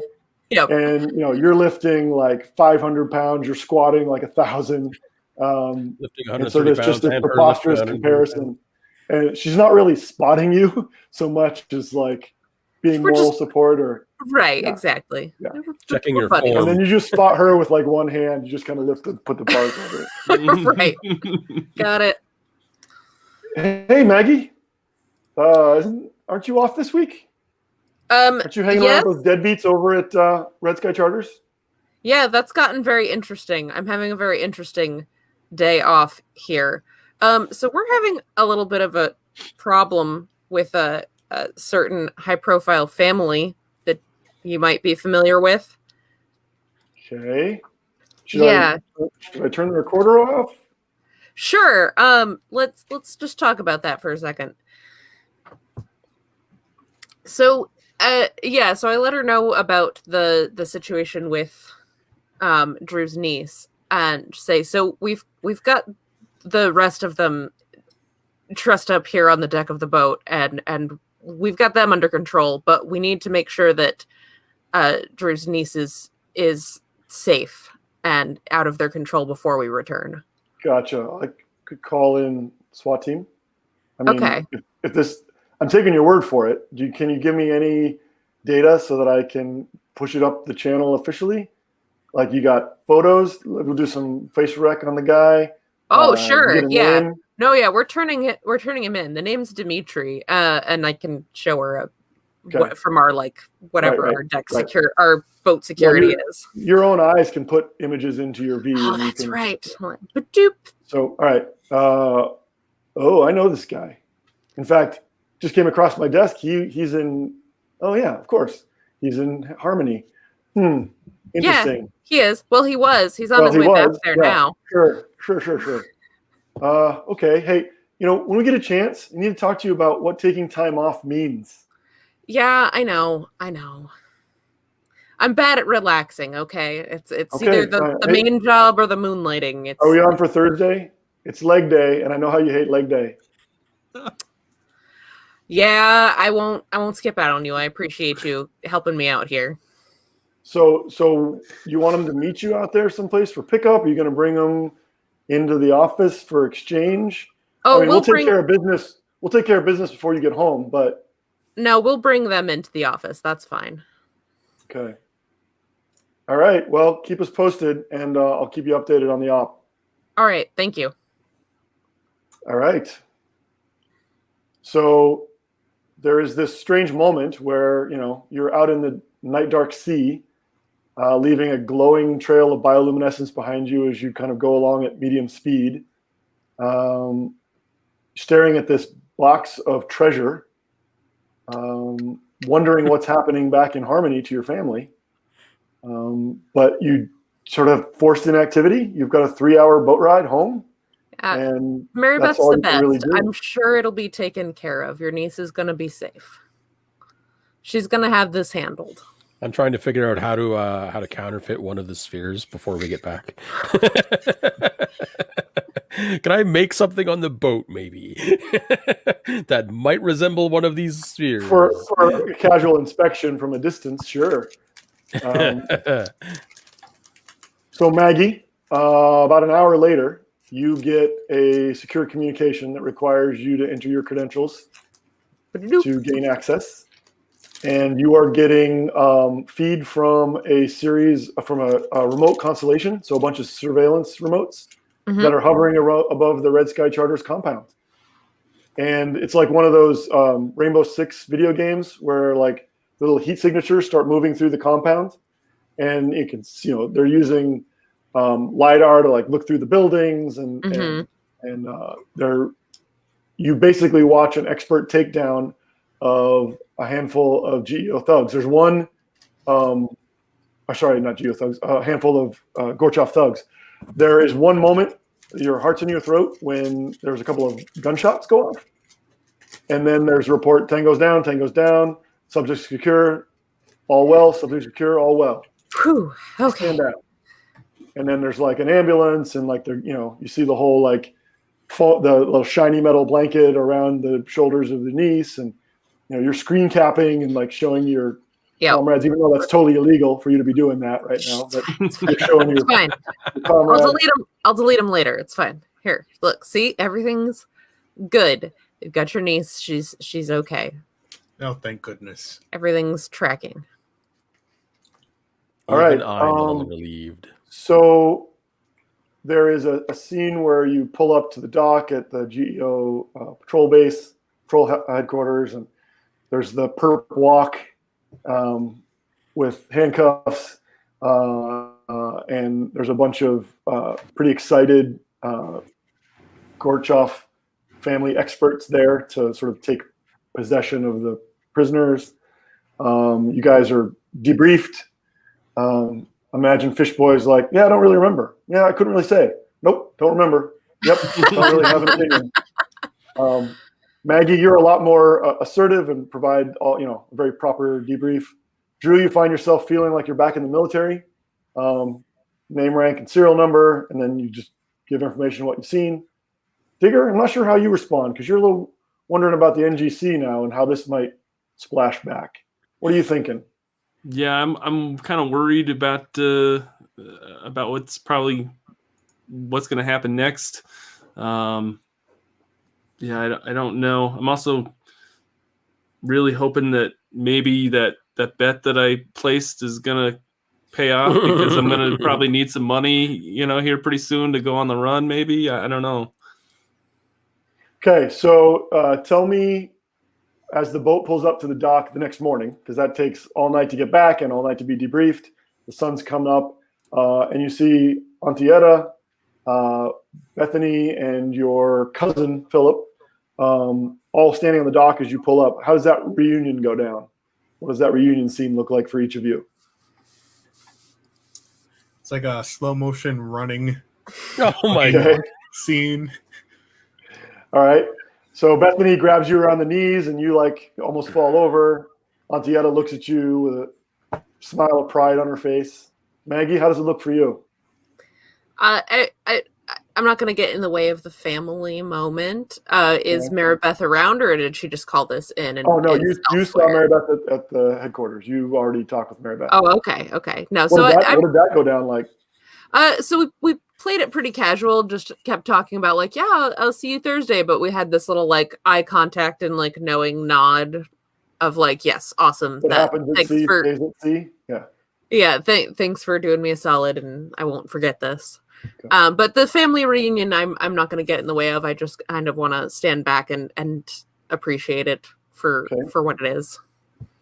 Yep. And, you're lifting like 500 pounds, you're squatting like 1,000. Lifting 130 and so there's pounds just this and her preposterous lifting 130 comparison. And she's not really spotting you so much as like being moral support or. Right, yeah. exactly. Yeah. Checking your buddies. form. And then you just spot her with like one hand. You just kind of put the bars over it. Right. Got it. Hey, Maggie. Aren't you off this week? Aren't you hanging around with those deadbeats over at Red Sky Charters? Yeah, that's gotten very interesting. I'm having a very interesting day off here. So we're having a little bit of a problem with a certain high-profile family that you might be familiar with. Okay. Should I turn the recorder off? Sure. Let's just talk about that for a second. So, so I let her know about the situation with Drew's niece and say, so we've got the rest of them trussed up here on the deck of the boat and we've got them under control, but we need to make sure that Drew's niece is safe and out of their control before we return. Gotcha. I could call in SWAT team. I mean, okay. If this, I'm taking your word for it. Can you give me any data so that I can push it up the channel officially? Like you got photos? We'll do some face rec on the guy. Oh, sure. Yeah. Name. No, yeah. We're turning him in. The name's Dimitri. And I can show her from our our deck our boat security is. Your own eyes can put images into your V. Oh, that's right. Ba-doop. So, all right. I know this guy. In fact, just came across my desk. He's in. Oh yeah, of course. He's in Harmony. Interesting. Yeah, he is. Well, he was. He's on his way back there now. Sure. Okay. Hey, when we get a chance, I need to talk to you about what taking time off means. Yeah, I know. I'm bad at relaxing, okay? It's either the main job or the moonlighting. Are we on for Thursday? It's leg day, and I know how you hate leg day. Yeah, I won't skip out on you. I appreciate you helping me out here. So you want them to meet you out there someplace for pickup? Are you going to bring them into the office for exchange? Oh, we'll take care of business. We'll take care of business before you get home, but no, we'll bring them into the office. That's fine. Okay. All right. Well, keep us posted, and I'll keep you updated on the op. All right. Thank you. All right. So there is this strange moment where, you're out in the night dark sea, leaving a glowing trail of bioluminescence behind you as you kind of go along at medium speed, staring at this box of treasure, wondering what's happening back in Harmony to your family. But you sort of forced in activity. You've got a 3-hour boat ride home. And Mary Beth's the best. Really I'm sure it'll be taken care of. Your niece is going to be safe. She's going to have this handled. I'm trying to figure out how to counterfeit one of the spheres before we get back. Can I make something on the boat, maybe, that might resemble one of these spheres? For a casual inspection from a distance, sure. So, Maggie, about an hour later, you get a secure communication that requires you to enter your credentials to gain access. And you are getting feed from a remote constellation, so a bunch of surveillance remotes that are hovering above the Red Sky Charter's compound. And it's like one of those Rainbow Six video games where like little heat signatures start moving through the compound, and you can they're using LiDAR to like look through the buildings and you basically watch an expert takedown of a handful of GEO thugs. There's one, sorry, not GEO thugs, a handful of Gorchov thugs. There is one moment, your heart's in your throat, when there's a couple of gunshots go off. And then there's a report, Tango's down, subject secure, all well, subject secure, all well. Whew, okay. Stand out. And then there's like an ambulance and like you see the whole like little shiny metal blanket around the shoulders of the niece, and you're screen capping and like showing your comrades, even though that's totally illegal for you to be doing that right now. But you're showing your, fine. Your comrades. I'll delete them later. It's fine. Here, look, see, everything's good. You've got your niece. She's okay. Oh, thank goodness. Everything's tracking. All right. I'm a little relieved. So there is a scene where you pull up to the dock at the GEO patrol headquarters, and there's the perp walk with handcuffs, and there's a bunch of pretty excited Gorchov family experts there to sort of take possession of the prisoners. You guys are debriefed. Imagine Fishboy's like, yeah, I don't really remember. Yeah, I couldn't really say. Nope, don't remember. Yep, don't really have an opinion. Maggie, you're a lot more assertive and provide a very proper debrief. Drew, you find yourself feeling like you're back in the military. Name, rank, and serial number, and then you just give information on what you've seen. Digger, I'm not sure how you respond because you're a little wondering about the NGC now and how this might splash back. What are you thinking? Yeah, I'm kind of worried about what's going to happen next. I don't know. I'm also really hoping that maybe that bet that I placed is going to pay off because I'm going to probably need some money, here pretty soon to go on the run. Maybe I don't know. Okay, so tell me, as the boat pulls up to the dock the next morning, because that takes all night to get back and all night to be debriefed. The sun's coming up, and you see Antietta, Bethany, and your cousin, Philip, all standing on the dock as you pull up. How does that reunion go down? What does that reunion scene look like for each of you? It's like a slow motion running God. scene. All right. So Bethany grabs you around the knees and you almost fall over. Antietta looks at you with a smile of pride on her face. Maggie, how does it look for you? I'm not going to get in the way of the family moment. Is Maribeth around, or did she just call this in? And, no, you saw Maribeth at the headquarters. You already talked with Maribeth. Oh, okay. No, what did that go down like? So we played it pretty casual, just kept talking about I'll see you Thursday, but we had this little eye contact and knowing nod of yes, awesome. What happens at sea stays at sea? Yeah. Thanks for doing me a solid, and I won't forget this. Okay. But the family reunion, I'm not going to get in the way of. I just kind of want to stand back and appreciate it for what it is.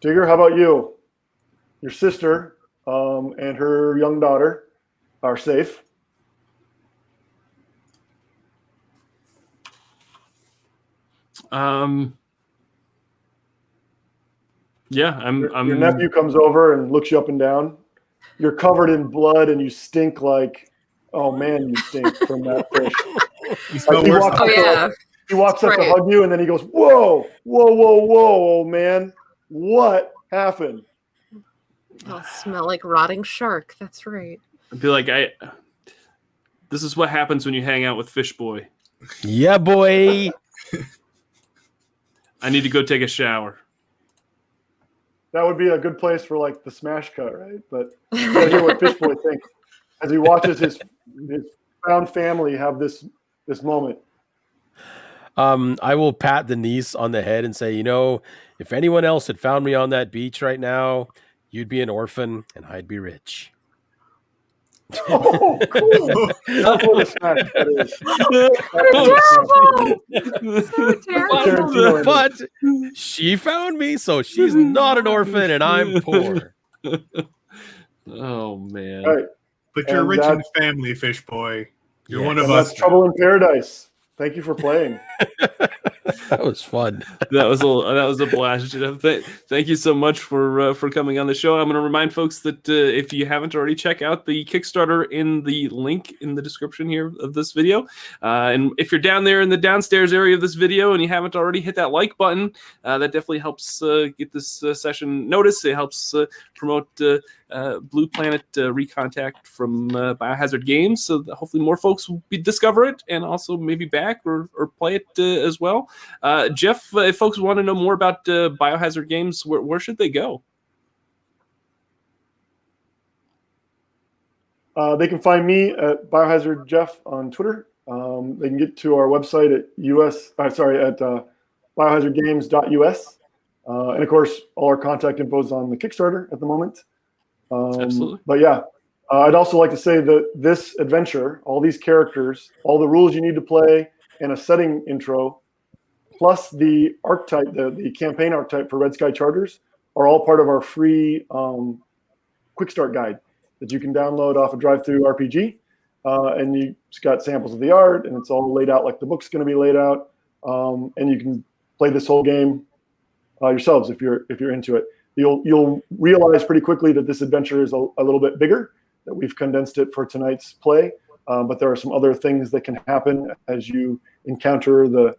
Digger, how about you? Your sister and her young daughter are safe. Your nephew comes over and looks you up and down. You're covered in blood and you stink oh man, you stink from that fish. You smell worse. He walks up to hug you and then he goes, whoa, man. What happened? I'll smell like rotting shark. That's right. I'd be like, this is what happens when you hang out with Fishboy. Yeah, boy. I need to go take a shower. That would be a good place for the smash cut, right? But you gotta hear what Fishboy thinks as he watches his found family have this moment. I will pat the niece on the head and say, if anyone else had found me on that beach right now, you'd be an orphan and I'd be rich. Oh, cool. That's what a smash cut is. So terrible. But she found me, so she's not an orphan and I'm poor. Oh, man. All right. But you're rich in family, Fishboy. You're one of us. That's Trouble in Paradise. Thank you for playing. That was fun. That was a blast. Thank you so much for coming on the show. I'm going to remind folks that if you haven't already, check out the Kickstarter in the link in the description here of this video. And if you're down there in the downstairs area of this video and you haven't already, hit that like button. That definitely helps get this session noticed. It helps promote Blue Planet Recontact from Biohazard Games, so that hopefully more folks will discover it and also maybe back back or play it as well. Jeff, if folks want to know more about Biohazard Games, where should they go? They can find me at Biohazard Jeff on Twitter. They can get to our website at biohazardgames.us. And of course, all our contact info is on the Kickstarter at the moment. Absolutely. But yeah, I'd also like to say that this adventure, all these characters, all the rules you need to play, and a setting intro, plus the archetype, the campaign archetype for Red Sky Charters, are all part of our free quick start guide that you can download off of DriveThru RPG. And it's got samples of the art, and it's all laid out like the book's going to be laid out. And you can play this whole game yourselves if you're into it. You'll realize pretty quickly that this adventure is a little bit bigger, that we've condensed it for tonight's play. But there are some other things that can happen as you encounter the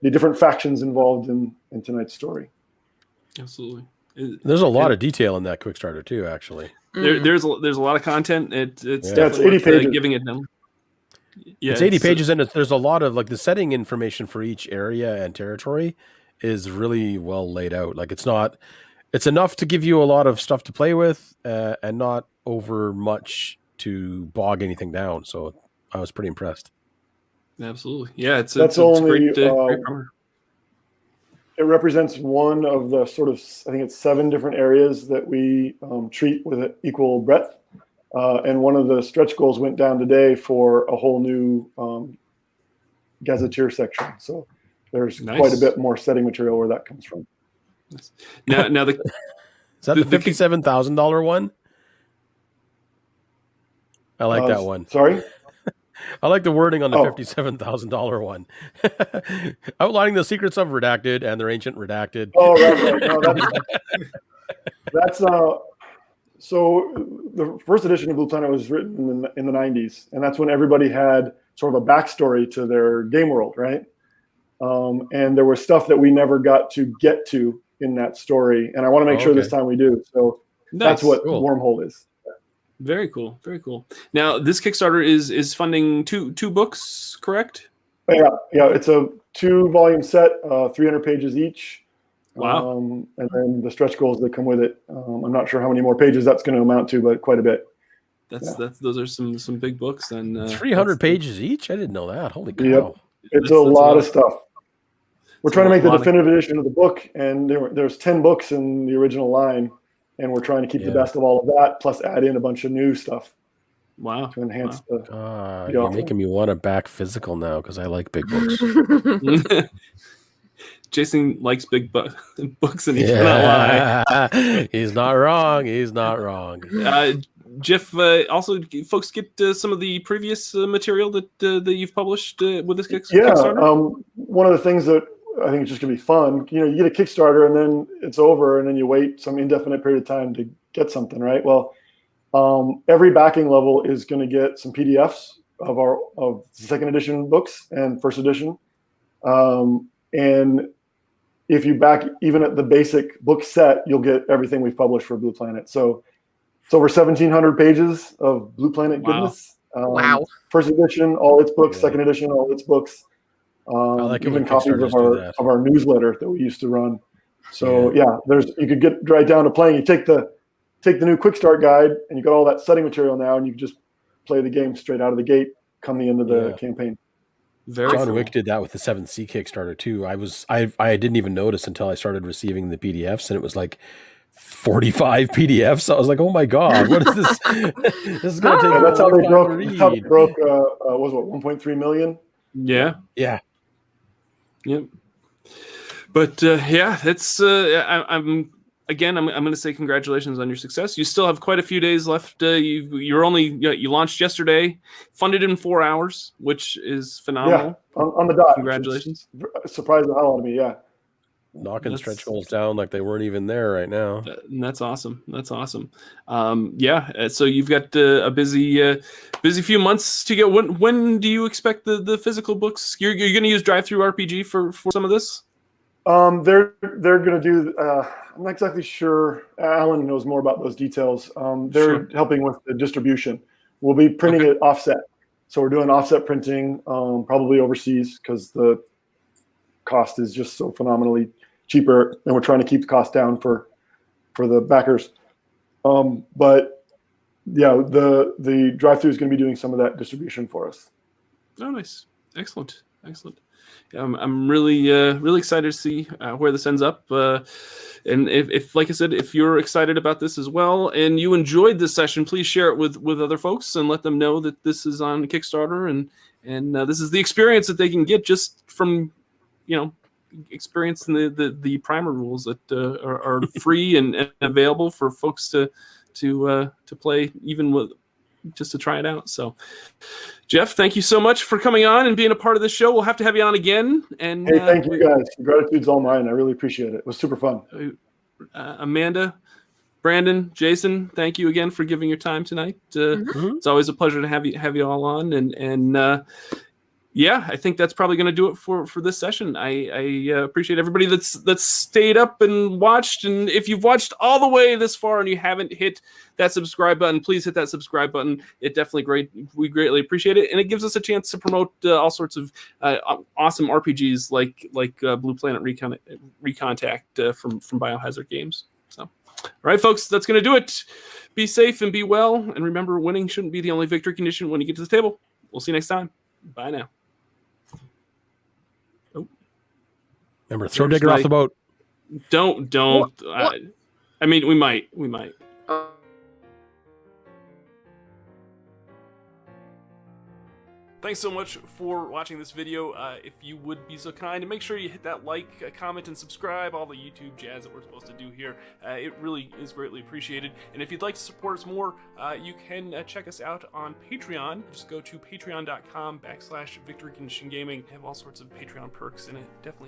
different factions involved in tonight's story. Absolutely. There's a lot of detail in that Quickstarter too, actually. There's a lot of content. It's definitely 80 pages. Giving it them. Yeah, it's 80 pages, and there's a lot of like the setting information for each area and territory is really well laid out. Like it's enough to give you a lot of stuff to play with, and not over much to bog anything down. So I was pretty impressed. Absolutely, yeah. It's great. Cover. It represents one of the sort of, I think it's 7 different areas that we treat with equal breadth. And one of the stretch goals went down today for a whole new gazetteer section. So there's quite a bit more setting material where that comes from. Now is that the $57,000 one? I like that one. Sorry? I like the wording on the $57,000 one. Outlining the secrets of Redacted and their ancient redacted. Oh, right. No, that's so the first edition of Blue Planet was written in the 90s, and that's when everybody had sort of a backstory to their game world, right? And there was stuff that we never got to get to in that story, and I want to make sure this time we do. So that's what Wormhole is. Very cool. Very cool. Now, this Kickstarter is funding two books, correct? Yeah. It's a 2-volume set, 300 pages each. Wow. And then the stretch goals that come with it. I'm not sure how many more pages that's going to amount to, but quite a bit. Those are some big books. And 300 pages each? I didn't know that. Holy cow. Yep. It's a lot of stuff. We're trying to make the definitive edition of the book, and there's 10 books in the original line. And we're trying to keep the best of all of that, plus add in a bunch of new stuff. Wow! To enhance the. You're making me want to back physical now because I like big books. Jason likes big books, and he cannot lie. He's not wrong. He's not wrong. Jeff, also, folks get some of the previous material that you've published with this Kickstarter. Yeah, one of the things that I think it's just going to be fun. You get a Kickstarter and then it's over, and then you wait some indefinite period of time to get something, right? Well, every backing level is going to get some PDFs of second edition books and first edition. And if you back even at the basic book set, you'll get everything we've published for Blue Planet. So it's over 1,700 pages of Blue Planet goodness. Wow. First edition, all its books. Second edition, all its books. Even copies of our newsletter that we used to run. So you could get right down to playing. You take the new Quick Start guide, and you got all that setting material now, and you can just play the game straight out of the gate come the end of the campaign. John Wick did that with the 7th Sea Kickstarter too. I didn't even notice until I started receiving the PDFs, and it was like 45 PDFs. I was like, oh my god, what is this? This is going to take. That's how they broke. Was what 1.3 million? Yeah. Yep. But that's I'm going to say congratulations on your success. You still have quite a few days left. You launched yesterday, funded in 4 hours, which is phenomenal. Yeah, on the dot. Congratulations. Surprised the hell out of me. Yeah. Knocking stretch goals down like they weren't even there right now. That's awesome. So you've got a busy few months to get. When do you expect the physical books? You're going to use DriveThru RPG for some of this? They're going to do. I'm not exactly sure. Alan knows more about those details. They're helping with the distribution. We'll be printing it offset. So we're doing offset printing, probably overseas, because the cost is just so phenomenally cheaper, and we're trying to keep the cost down for the backers. But yeah, the drive-thru is going to be doing some of that distribution for us. Oh, nice, excellent. Yeah, I'm really really excited to see where this ends up. And if, like I said, if you're excited about this as well and you enjoyed this session, please share it with other folks and let them know that this is on Kickstarter and this is the experience that they can get just from, experiencing the primer rules that are free and available for folks to play, even with just to try it out. So, Jeff, thank you so much for coming on and being a part of this show. We'll have to have you on again. And hey, thank you guys. Gratitude's all mine. I really appreciate it. It was super fun. Amanda, Brandon, Jason, thank you again for giving your time tonight. It's always a pleasure to have you all on. And yeah, I think that's probably going to do it for this session. I appreciate everybody that's stayed up and watched. And if you've watched all the way this far and you haven't hit that subscribe button, please hit that subscribe button. It definitely we greatly appreciate it, and it gives us a chance to promote all sorts of awesome RPGs like Blue Planet Recontact from Biohazard Games. So, all right, folks, that's going to do it. Be safe and be well, and remember, winning shouldn't be the only victory condition when you get to the table. We'll see you next time. Bye now. Remember, throw Digger off the boat. Don't. I mean, we might. Thanks so much for watching this video. If you would be so kind, and make sure you hit that like, comment, and subscribe, all the YouTube jazz that we're supposed to do here. It really is greatly appreciated. And if you'd like to support us more, you can check us out on Patreon. Just go to patreon.com/victoryconditiongaming. Have all sorts of Patreon perks, and it definitely